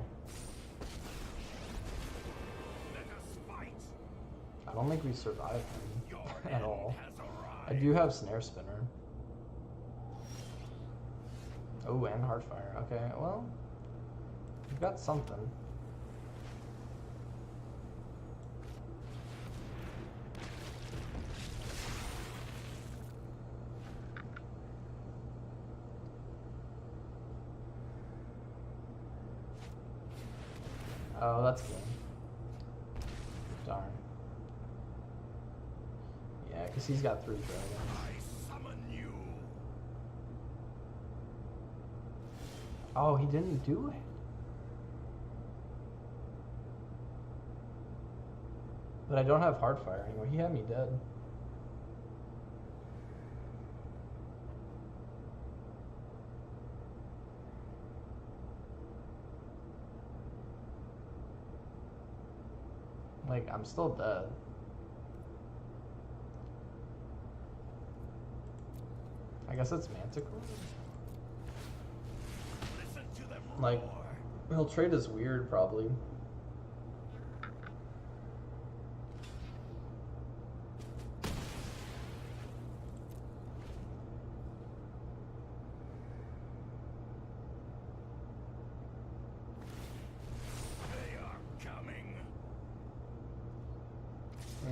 Speaker 4: Let us fight.
Speaker 1: I don't think we survive him
Speaker 4: Your
Speaker 1: at
Speaker 4: end
Speaker 1: all.
Speaker 4: has arrived.
Speaker 1: I do have Snare Spinner. Oh, and Heartfire. Okay, well, we've got something. Oh, that's good. Darn. Yeah, because he's got 3 dragons.
Speaker 4: I summon you.
Speaker 1: Oh, he didn't do it. But I don't have Heartfire anymore. He had me dead. Like, I'm still dead. I guess it's Manticore?
Speaker 4: Listen to them
Speaker 1: Like,
Speaker 4: roar.
Speaker 1: he'll trade as weird, probably.
Speaker 4: They are coming.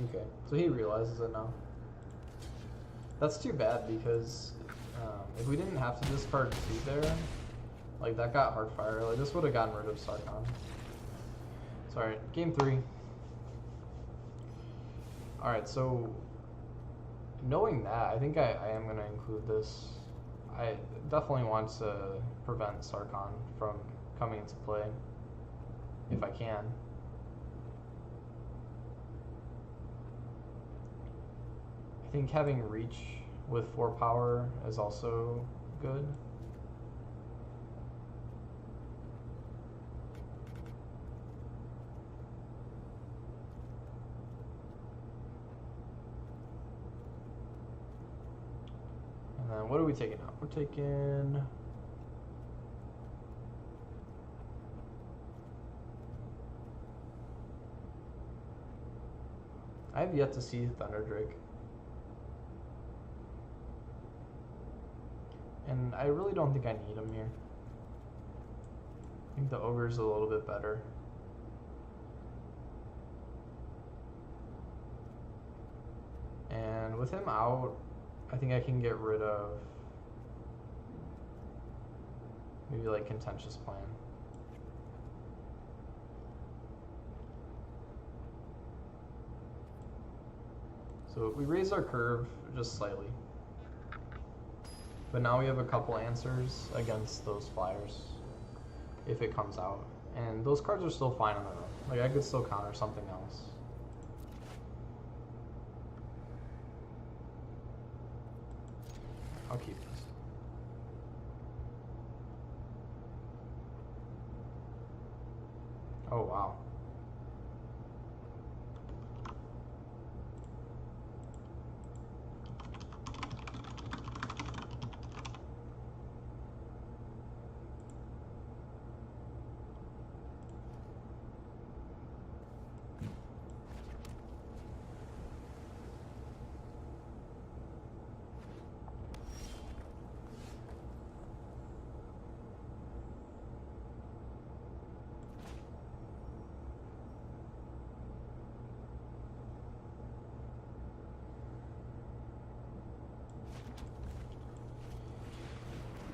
Speaker 1: Okay, so he realizes it now. That's too bad because if we didn't have to discard 2 there, like that got Heartfire. Like this would have gotten rid of Sarkhan. Sorry, game 3. Alright, so knowing that, I think I am going to include this. I definitely want to prevent Sarkhan from coming into play if I can. I think having reach with 4 power is also good. And then what are we taking out? We're taking... I have yet to see Thunder Drake. And I really don't think I need him here. I think the ogre's a little bit better. And with him out, I think I can get rid of maybe like contentious plan. So we raised our curve just slightly. But now we have a couple answers against those flyers if it comes out. And those cards are still fine on their own. Like I could still counter something else. I'll keep this. Oh wow.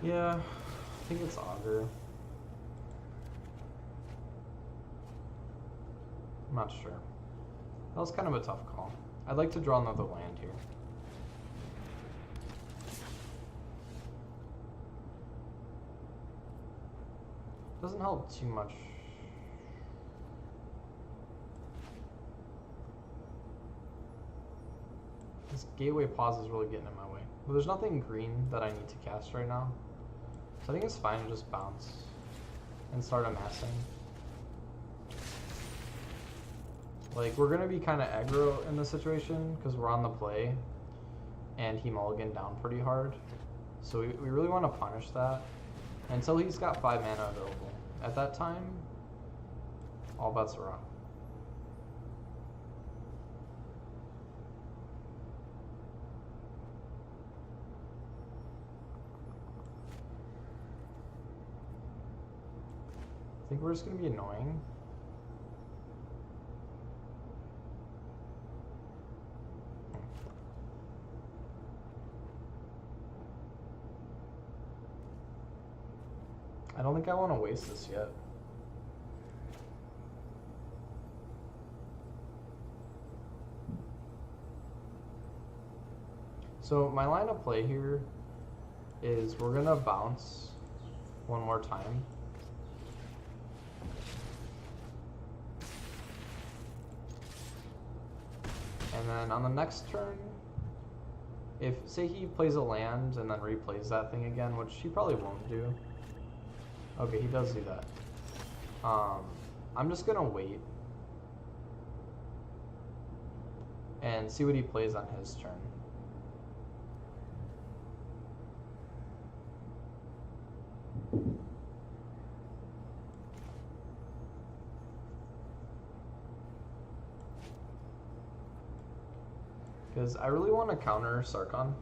Speaker 1: Yeah, I think it's Augur. I'm not sure. That was kind of a tough call. I'd like to draw another land here. Doesn't help too much. This gateway pause is really getting in my way. But there's nothing green that I need to cast right now. So I think it's fine to just bounce and start amassing. Like, we're going to be kind of aggro in this situation because we're on the play and he mulliganed down pretty hard. So we really want to punish that until he's got 5 mana available. At that time, all bets are off. I think we're just going to be annoying. I don't think I want to waste this yet. So my line of play here is we're going to bounce one more time. And then on the next turn, if, say he plays a land and then replays that thing again, which he probably won't do. Okay, he does do that. I'm just gonna wait and see what he plays on his turn. Because I really want to counter Sarkhan.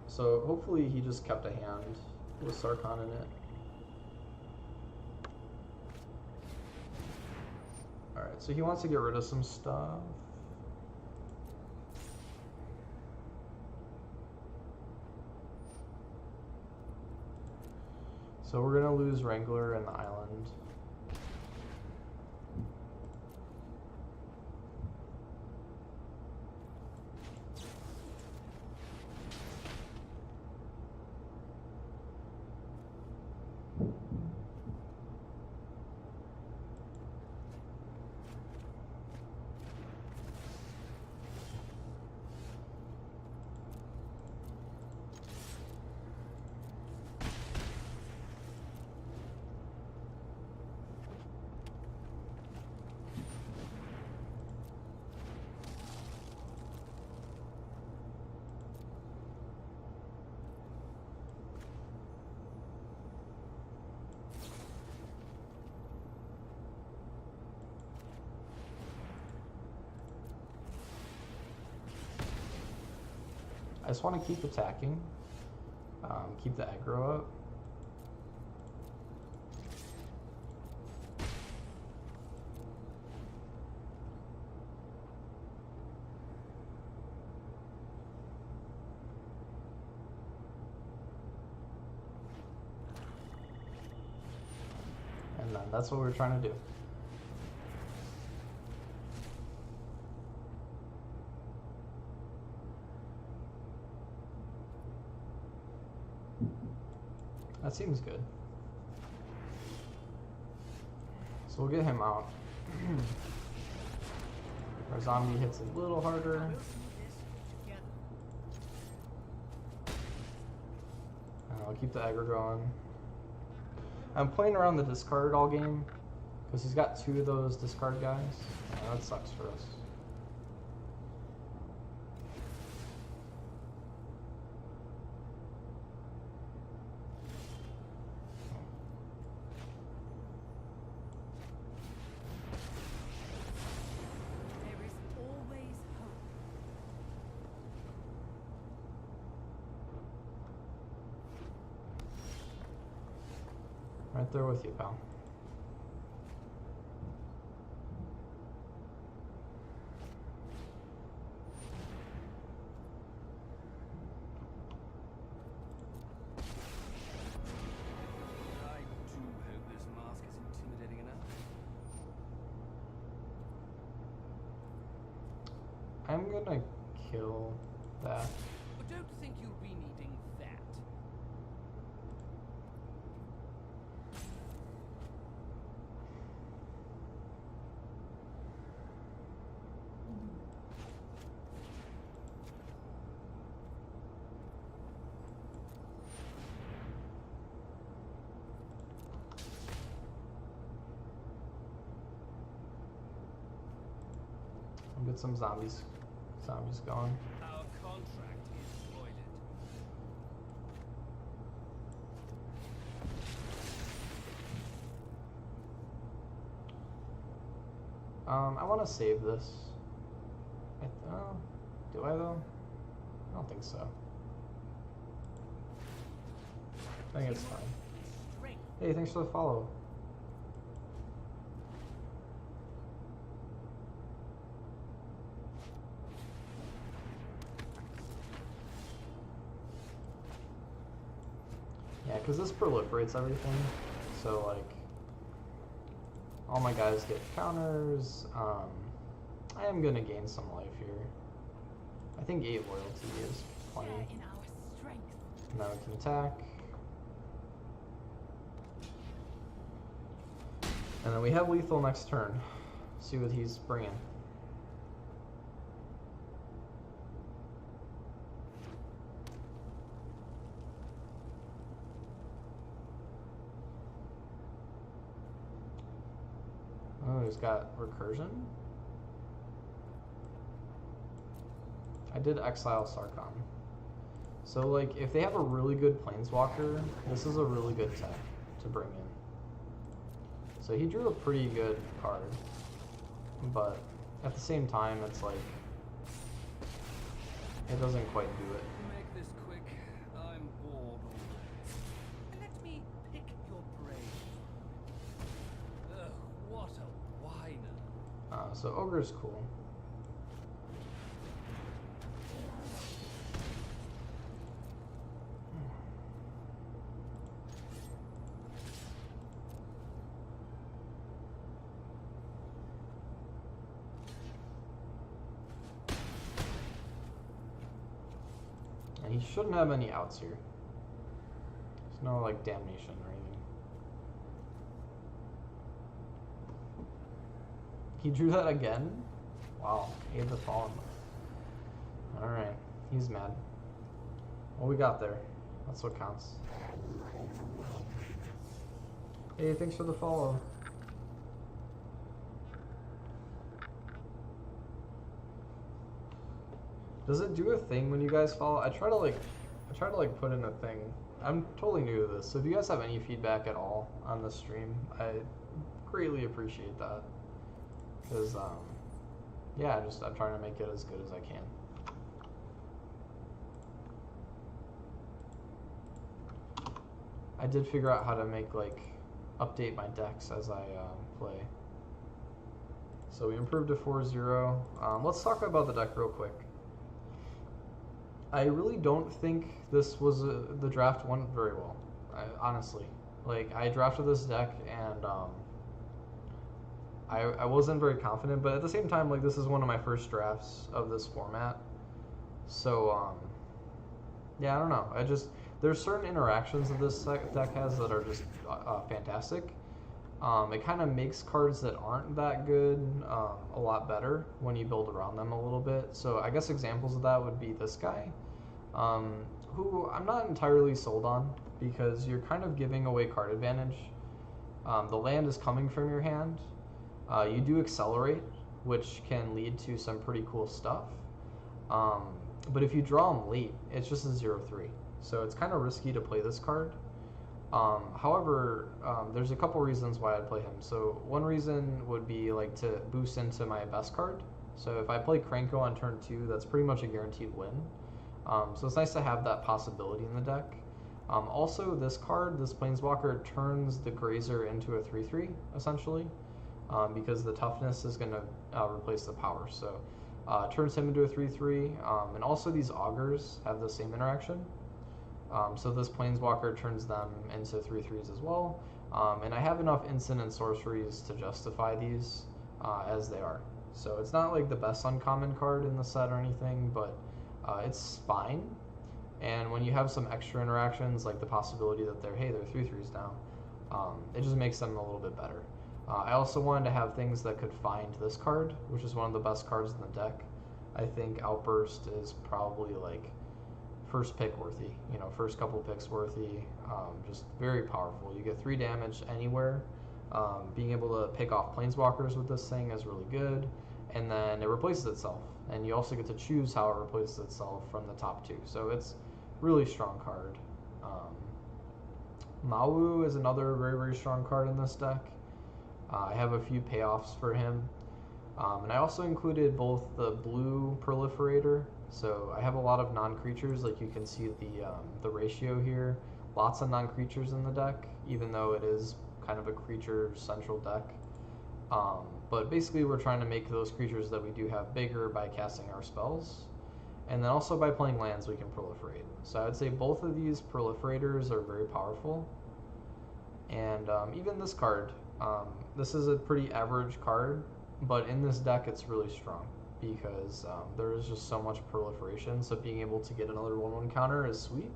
Speaker 1: So hopefully he just kept a hand with Sarkhan in it. Alright, so he wants to get rid of some stuff. So we're going to lose Wrangler and the island. I just want to keep attacking, keep the aggro up. then. That's what we were trying to do. That seems good. So we'll get him out. Our zombie hits a little harder.
Speaker 5: We'll do this together.
Speaker 1: I'll keep the aggro going. I'm playing around the discard all game because he's got 2 of those discard guys. That sucks for us.
Speaker 2: There is always hope.
Speaker 1: Right there with you, pal.
Speaker 3: I do hope this mask is intimidating enough.
Speaker 1: I'm gonna kill that.
Speaker 5: But don't think you'll be needing that.
Speaker 1: I'll get some zombies going.
Speaker 3: Our contract is voided.
Speaker 1: I want to save this. Do I though? I don't think so. I think it's fine.
Speaker 5: Strength.
Speaker 1: Hey, thanks for the follow. Yeah, because this proliferates everything. So, like, all my guys get counters. I am going to gain some life here. I think 8 loyalty is plenty.
Speaker 2: Share in our strength.
Speaker 1: Now we can attack. And then we have lethal next turn. See what he's bringing. Oh, he's got recursion. I did exile Sarkon. So, like, if they have a really good planeswalker, this is a really good tech to bring in. So he drew a pretty good card, but at the same time, it's like, it doesn't quite do it.
Speaker 3: Make this quick. I'm bored already.
Speaker 5: Let me pick your brain. Ugh, what a whiner.
Speaker 1: So Ogre's cool. And he shouldn't have any outs here. There's no, like, damnation or anything. He drew that again? Wow, he had the fallen. Alright, he's mad. What we got there? That's what counts. Hey, thanks for the follow. Does it do a thing when you guys follow? I try to put in a thing. I'm totally new to this, so if you guys have any feedback at all on the stream, I greatly appreciate that. Because yeah, I'm trying to make it as good as I can. I did figure out how to make, like, update my decks as I play. So we improved to 4-0. Let's talk about the deck real quick. I really don't think this was the draft went very well. Honestly, like, I drafted this deck and I wasn't very confident, but at the same time, like, this is one of my first drafts of this format. So, yeah, I don't know. There's certain interactions that this deck has that are just fantastic. It kind of makes cards that aren't that good a lot better when you build around them a little bit. So I guess examples of that would be this guy, who I'm not entirely sold on because you're kind of giving away card advantage. The land is coming from your hand. You do accelerate, which can lead to some pretty cool stuff. But if you draw them late, it's just a 0/3. So it's kind of risky to play this card. However, there's a couple reasons why I'd play him. So one reason would be like to boost into my best card. So if I play Krenko on turn 2, that's pretty much a guaranteed win. So it's nice to have that possibility in the deck. Also, this card, this Planeswalker, turns the Grazer into a 3/3, essentially, because the toughness is going to replace the power. So turns him into a 3/3, and also these Augurs have the same interaction. So this Planeswalker turns them into 3/3s as well. And I have enough instant and sorceries to justify these as they are. So it's not like the best uncommon card in the set or anything, but it's fine. And when you have some extra interactions, like the possibility that they're 3/3s now, it just makes them a little bit better. I also wanted to have things that could find this card, which is one of the best cards in the deck. I think Outburst is probably like first pick worthy, first couple picks worthy, just very powerful. You get 3 damage anywhere. Being able to pick off Planeswalkers with this thing is really good, and then it replaces itself, and you also get to choose how it replaces itself from the top 2. So it's really strong card. Mawu is another very, very strong card in this deck. I have a few payoffs for him. And I also included both the blue proliferator. So I have a lot of non-creatures, like you can see the ratio here. Lots of non-creatures in the deck, even though it is kind of a creature central deck. But basically we're trying to make those creatures that we do have bigger by casting our spells. And then also by playing lands we can proliferate. So I would say both of these proliferators are very powerful. And even this card, this is a pretty average card, but in this deck it's really strong because there is just so much proliferation, so being able to get another 1/1 counter is sweet.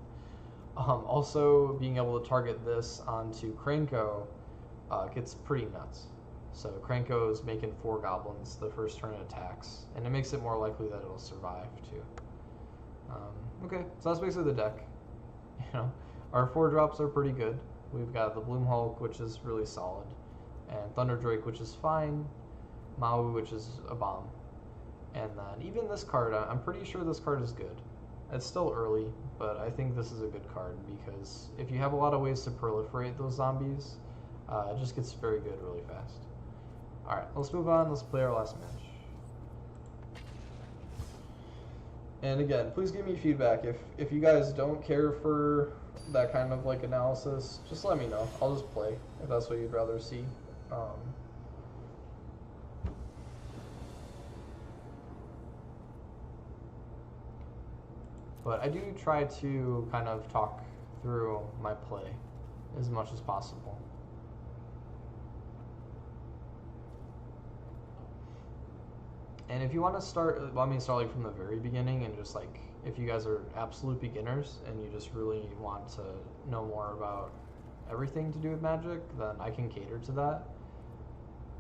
Speaker 1: Also, being able to target this onto Krenko gets pretty nuts. So Krenko is making 4 goblins the first turn it attacks, and it makes it more likely that it'll survive too. Okay, so that's basically the deck. Our 4 drops are pretty good. We've got the Bloom Hulk, which is really solid, and Thunder Drake, which is fine, Maui, which is a bomb. And then even this card, I'm pretty sure this card is good. It's still early, but I think this is a good card because if you have a lot of ways to proliferate those zombies, it just gets very good really fast. Alright, let's move on. Let's play our last match. And again, please give me feedback. If you guys don't care for that kind of like analysis, just let me know. I'll just play if that's what you'd rather see. But I do try to kind of talk through my play as much as possible. And if you want to start, let me start like from the very beginning and just like, if you guys are absolute beginners and you just really want to know more about everything to do with Magic, then I can cater to that.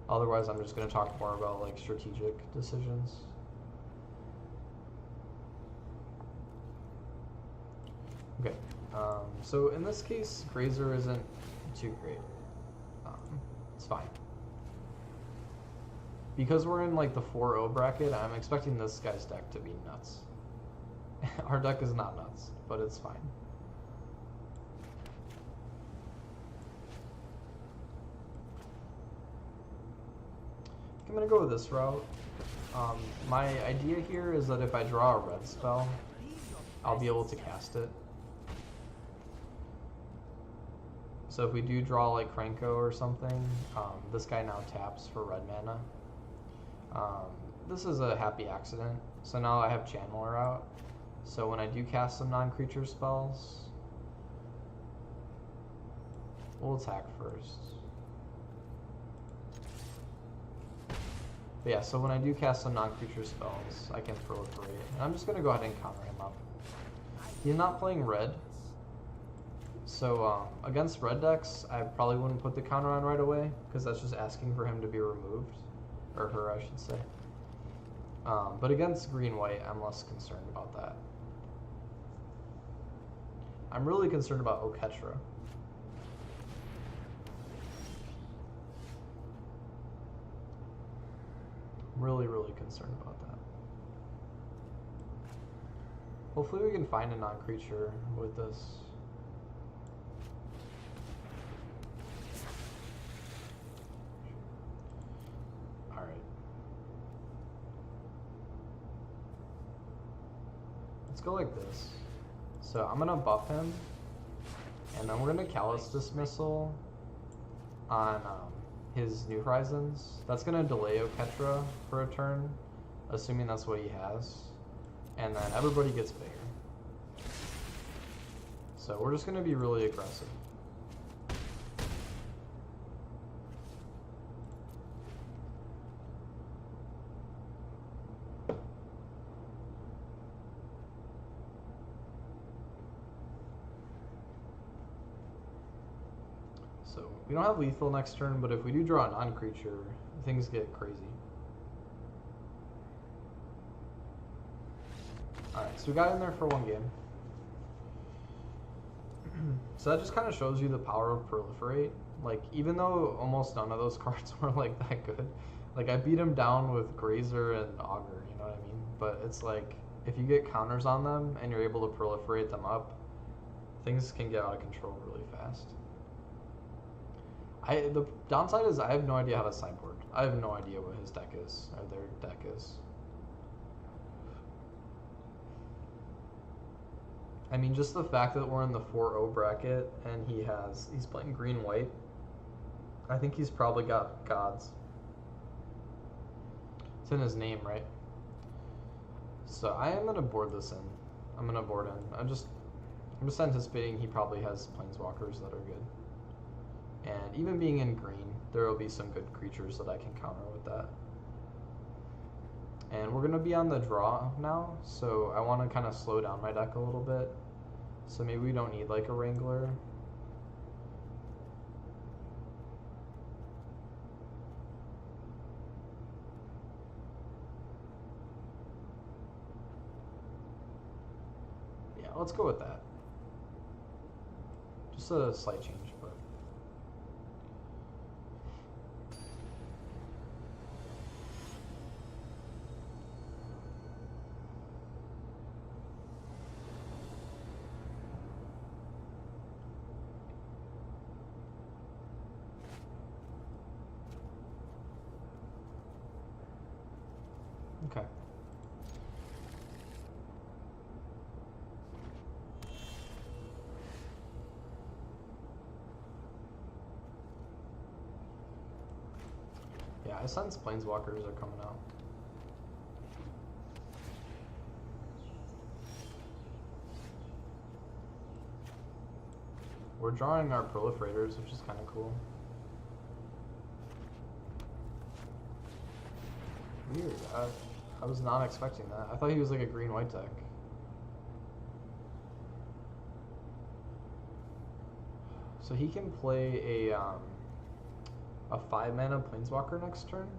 Speaker 1: Otherwise, I'm just going to talk more about like strategic decisions. Okay, so in this case, Grazer isn't too great. It's fine. Because we're in like the 4-0 bracket, I'm expecting this guy's deck to be nuts. Our deck is not nuts, but it's fine. I'm gonna go with this route. My idea here is that if I draw a red spell, I'll be able to cast it. So if we do draw like Krenko or something, this guy now taps for red mana. This is a happy accident. So now I have Channeler out. So when I do cast some non-creature spells, we'll attack first. But yeah, so when I do cast some non-creature spells, I can proliferate. And I'm just going to go ahead and counter him up. He's not playing red. So against red decks, I probably wouldn't put the counter on right away, because that's just asking for him to be removed. Or her, I should say. But against green-white, I'm less concerned about that. I'm really concerned about Oketra. Really, really concerned about that. Hopefully we can find a non-creature with this. Alright. Let's go like this. So I'm gonna buff him, and then we're gonna Callous Dismissal on his New Horizons. That's gonna delay Oketra for a turn, assuming that's what he has, and then everybody gets bigger. So we're just gonna be really aggressive. So we don't have lethal next turn, but if we do draw a non-creature, things get crazy. Alright, so we got in there for one game. So that just kind of shows you the power of Proliferate. Like, even though almost none of those cards were like that good, like I beat him down with Grazer and Augur, you know what I mean? But it's like, if you get counters on them and you're able to proliferate them up, things can get out of control really fast. The downside is I have no idea how to sideboard. I have no idea what his deck is, or their deck is. I mean, just the fact that we're in the 4-0 bracket and he's playing green-white, I think he's probably got gods. It's in his name, right? So I am gonna board this in. I'm gonna board in. I'm just anticipating he probably has planeswalkers that are good. And even being in green, there will be some good creatures that I can counter with that. And we're going to be on the draw now, so I want to kind of slow down my deck a little bit. So maybe we don't need like a Wrangler. Yeah, let's go with that. Just a slight change, but... Okay. Yeah, I sense planeswalkers are coming out. We're drawing our proliferators, which is kind of cool. Weird. I was not expecting that. I thought he was like a green-white deck. So he can play a 5-mana planeswalker next turn.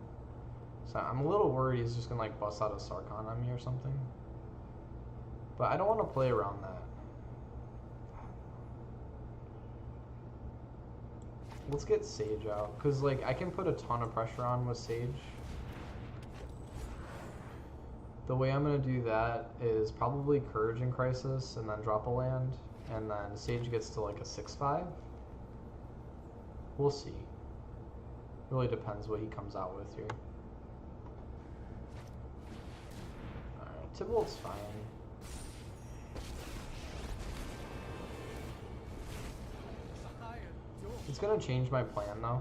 Speaker 1: So I'm a little worried he's just gonna like bust out a Sarkhan on me or something. But I don't want to play around that. Let's get Sage out, because like I can put a ton of pressure on with Sage. The way I'm going to do that is probably Courage in Crisis and then drop a land, and then Sage gets to like a 6/5. We'll see. Really depends what he comes out with here. Alright, Tybalt's fine. It's going to change my plan though.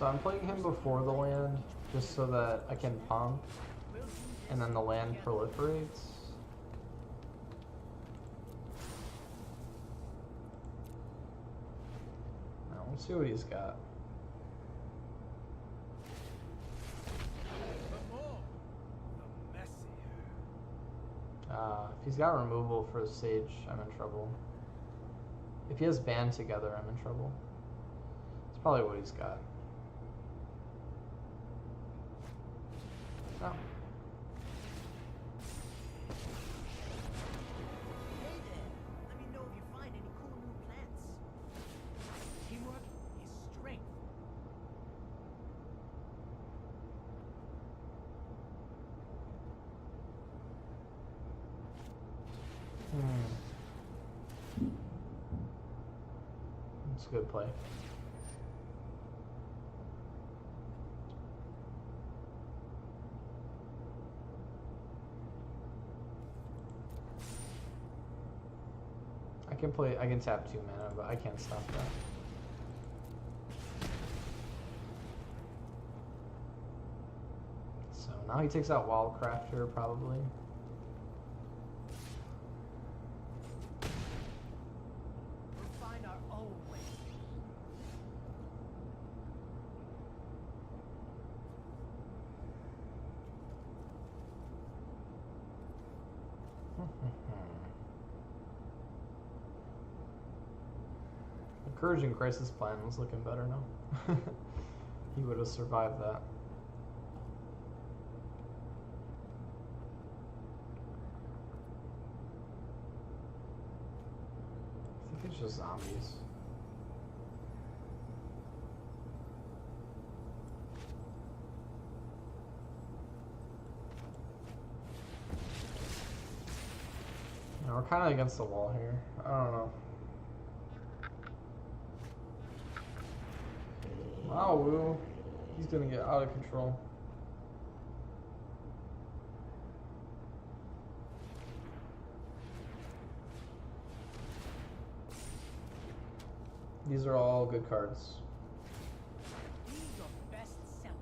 Speaker 1: So I'm playing him before the land, just so that I can pump, and then the land proliferates. Now let's see what he's got. If he's got removal for Sage, I'm in trouble. If he has band together, I'm in trouble. That's probably what he's got. No.
Speaker 5: Hey there. Let me know if you find any cool new plants. Teamwork is strength.
Speaker 1: That's a good play. I can tap 2 mana, but I can't stop that. So now he takes out Wildcrafter, probably.
Speaker 5: We'll find our own way.
Speaker 1: Encouraging Crisis Plan was looking better now. He would have survived that. I think it's just zombies. We're kind of against the wall here. I don't know. Wow, Woo. He's gonna get out of control. These are all good cards.
Speaker 5: Be your best self.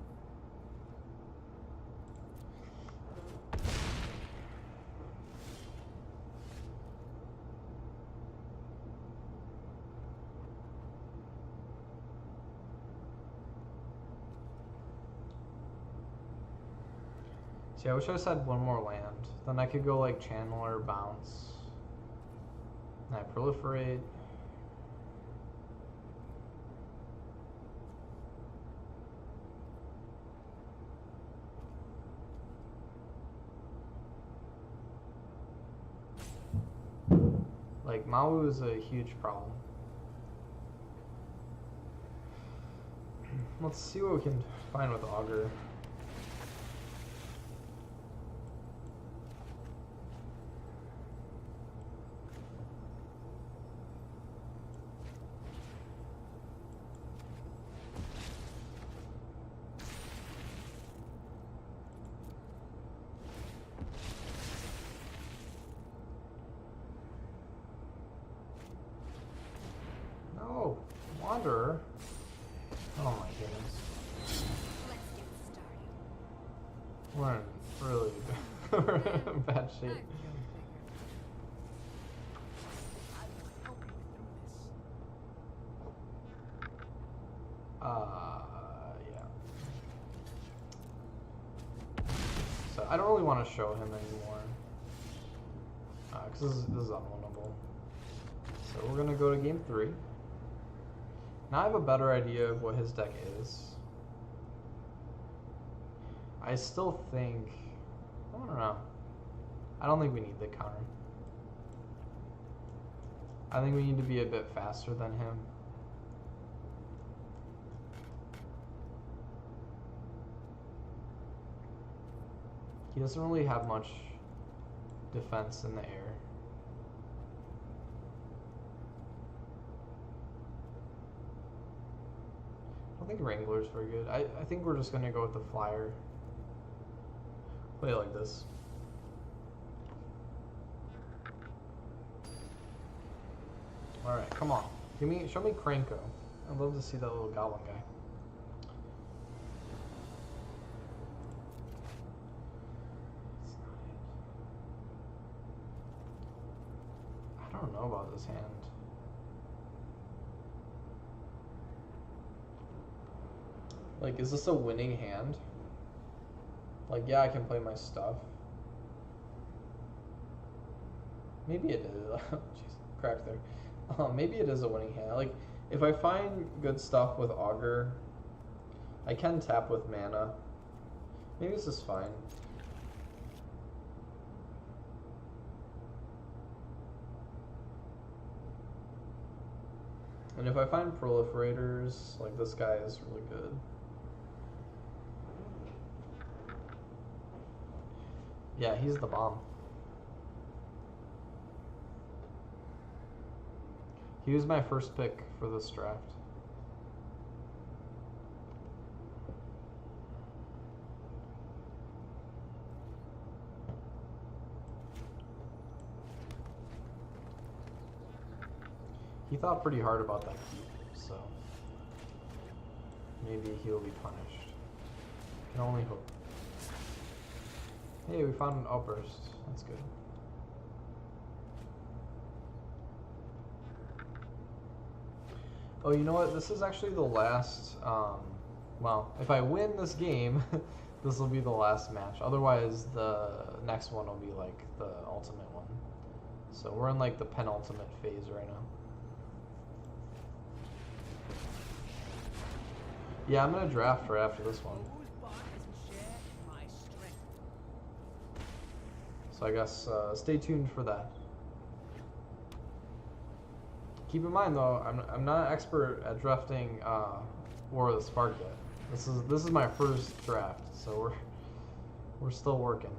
Speaker 1: See, I wish I just had one more land. Then I could go like channel or bounce. And I proliferate. Like, Mawu is a huge problem. Let's see what we can find with Augur. No, Wanderer. Oh my goodness.
Speaker 2: Let's get started.
Speaker 1: We're in really bad shape.
Speaker 5: I will help you through this.
Speaker 1: Yeah. So I don't really want to show him anymore. Because this is unwinnable. So we're going to go to game 3. Now I have a better idea of what his deck is. I still think... I don't know. I don't think we need the counter. I think we need to be a bit faster than him. He doesn't really have much defense in the air. I don't think Wrangler's very good. I think we're just going to go with the flyer. Play it like this. Alright, come on. Show me Kranko. I'd love to see that little goblin guy. know about this hand. Like, is this a winning hand? Like, yeah, I can play my stuff. Maybe it is. Jeez, crack there. Maybe it is a winning hand. Like, if I find good stuff with Augur, I can tap with mana. Maybe this is fine. And if I find proliferators, like this guy is really good. Yeah, he's the bomb. He was my first pick for this draft. He thought pretty hard about that keep, so maybe he'll be punished. Can only hope. Hey, we found an outburst. That's good. Oh, you know what? This is actually the last, well, if I win this game, this will be the last match. Otherwise, the next one will be like the ultimate one. So we're in like the penultimate phase right now. Yeah, I'm gonna draft for after this one.
Speaker 5: Whose bond doesn't share my strength?
Speaker 1: So I guess stay tuned for that. Keep in mind though, I'm not an expert at drafting War of the Spark yet. This is my first draft, so we're still working.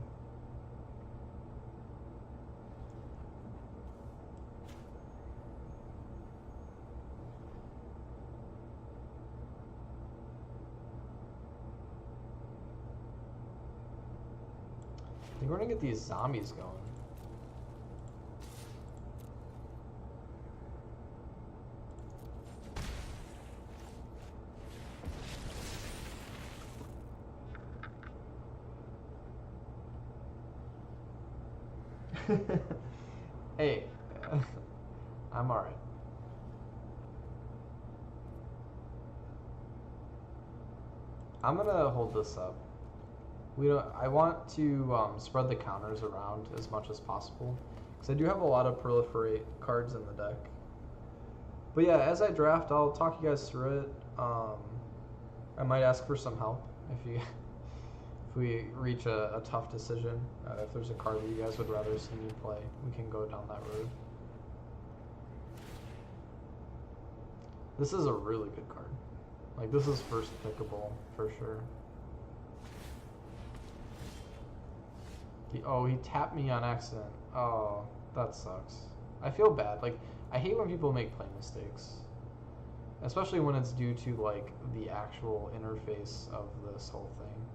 Speaker 1: I think we're gonna get these zombies going. Hey, I'm alright. I'm gonna hold this up. I want to spread the counters around as much as possible because I do have a lot of proliferate cards in the deck. But yeah, as I draft, I'll talk you guys through it. I might ask for some help if we reach a tough decision. If there's a card that you guys would rather see me play, we can go down that road. This is a really good card. Like, this is first pickable for sure. He tapped me on accident. Oh, that sucks. I feel bad. Like, I hate when people make play mistakes. Especially when it's due to, like, the actual interface of this whole thing.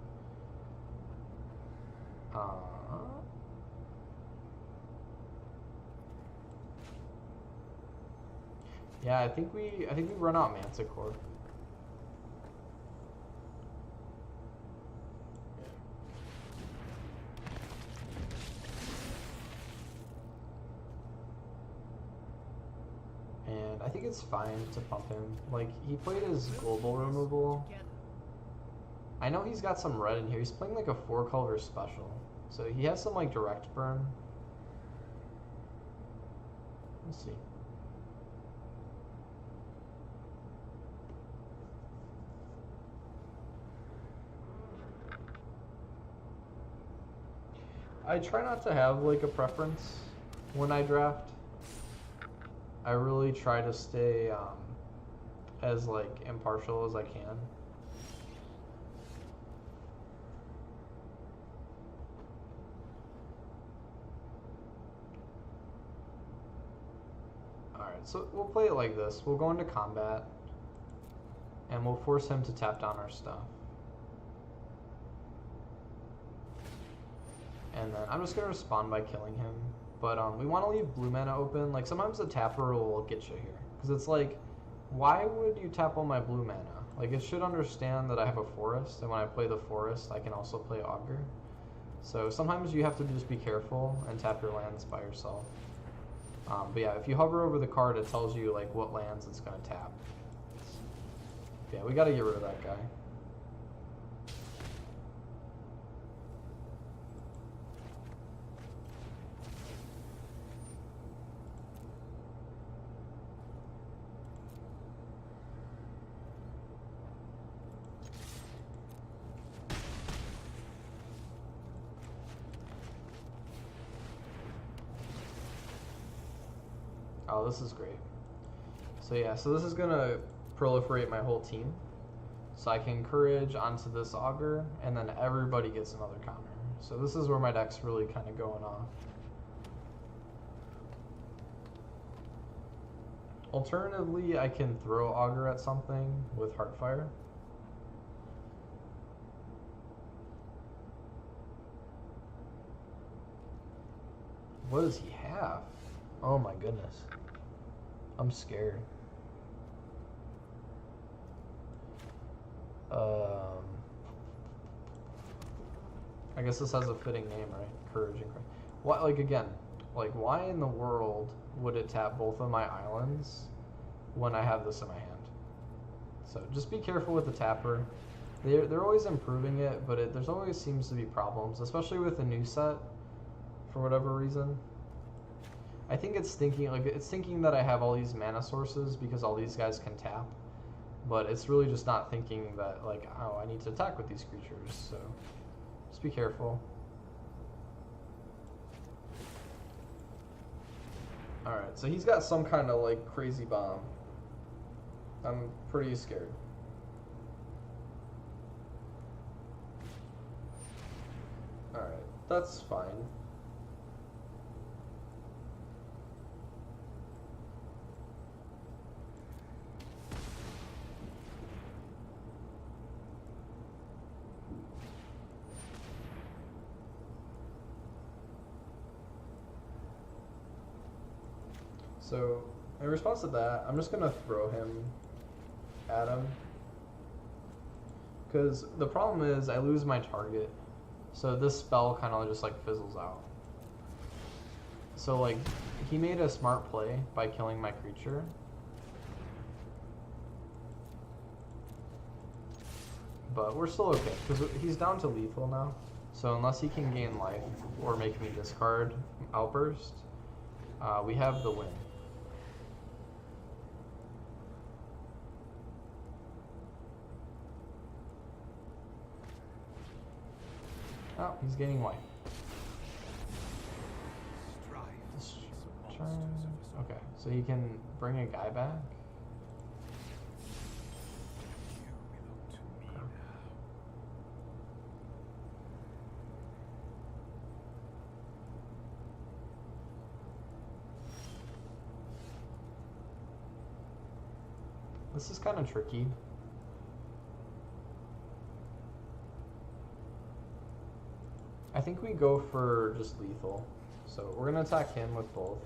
Speaker 1: Yeah, I think we run out Manticore. And I think it's fine to pump him. Like, he played his global removal. I know he's got some red in here. He's playing like a 4-color special. So he has some like direct burn. Let's see. I try not to have like a preference when I draft. I really try to stay as like impartial as I can. Alright, so we'll play it like this. We'll go into combat and we'll force him to tap down our stuff. And then I'm just going to respond by killing him. But we want to leave blue mana open. Like, sometimes the tapper will get you here. Because it's like, why would you tap all my blue mana? Like, it should understand that I have a forest. And when I play the forest, I can also play Augur. So sometimes you have to just be careful and tap your lands by yourself. But yeah, if you hover over the card, it tells you like what lands it's going to tap. Yeah, we got to get rid of that guy. Oh, this is great. So yeah, so this is gonna proliferate my whole team. So I can encourage onto this augur, and then everybody gets another counter. So this is where my deck's really kind of going off. Alternatively, I can throw augur at something with Heartfire. What does he have? Oh my goodness. I'm scared. I guess this has a fitting name, right? Courage and Courage. What, like, again, like, why in the world would it tap both of my islands when I have this in my hand? So just be careful with the tapper. They're always improving it, but there's always seems to be problems, especially with the new set, for whatever reason. I think it's thinking that I have all these mana sources because all these guys can tap, but it's really just not thinking that, like, oh, I need to attack with these creatures. So just be careful. All right, so he's got some kind of like crazy bomb. I'm pretty scared. All right, that's fine. So, in response to that, I'm just going to throw him at him. Because the problem is I lose my target. So this spell kind of just like fizzles out. So like, he made a smart play by killing my creature. But we're still okay, because he's down to lethal now. So unless he can gain life or make me discard Outburst, we have the win. Oh, he's gaining life. Okay, so he can bring a guy back. This is kind of tricky. I think we go for just lethal. So we're going to attack him with both.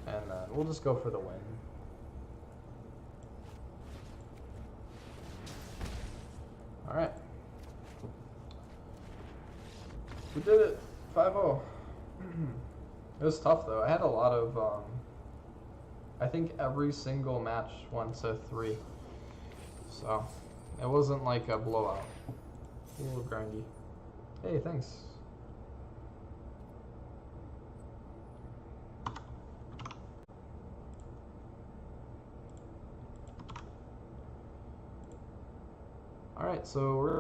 Speaker 1: And then we'll just go for the win. Alright. We did it. 5-0. It was tough though. I had a lot of I think every single match went to 3. So it wasn't like a blowout. A little grindy. Hey, thanks. Alright, so we're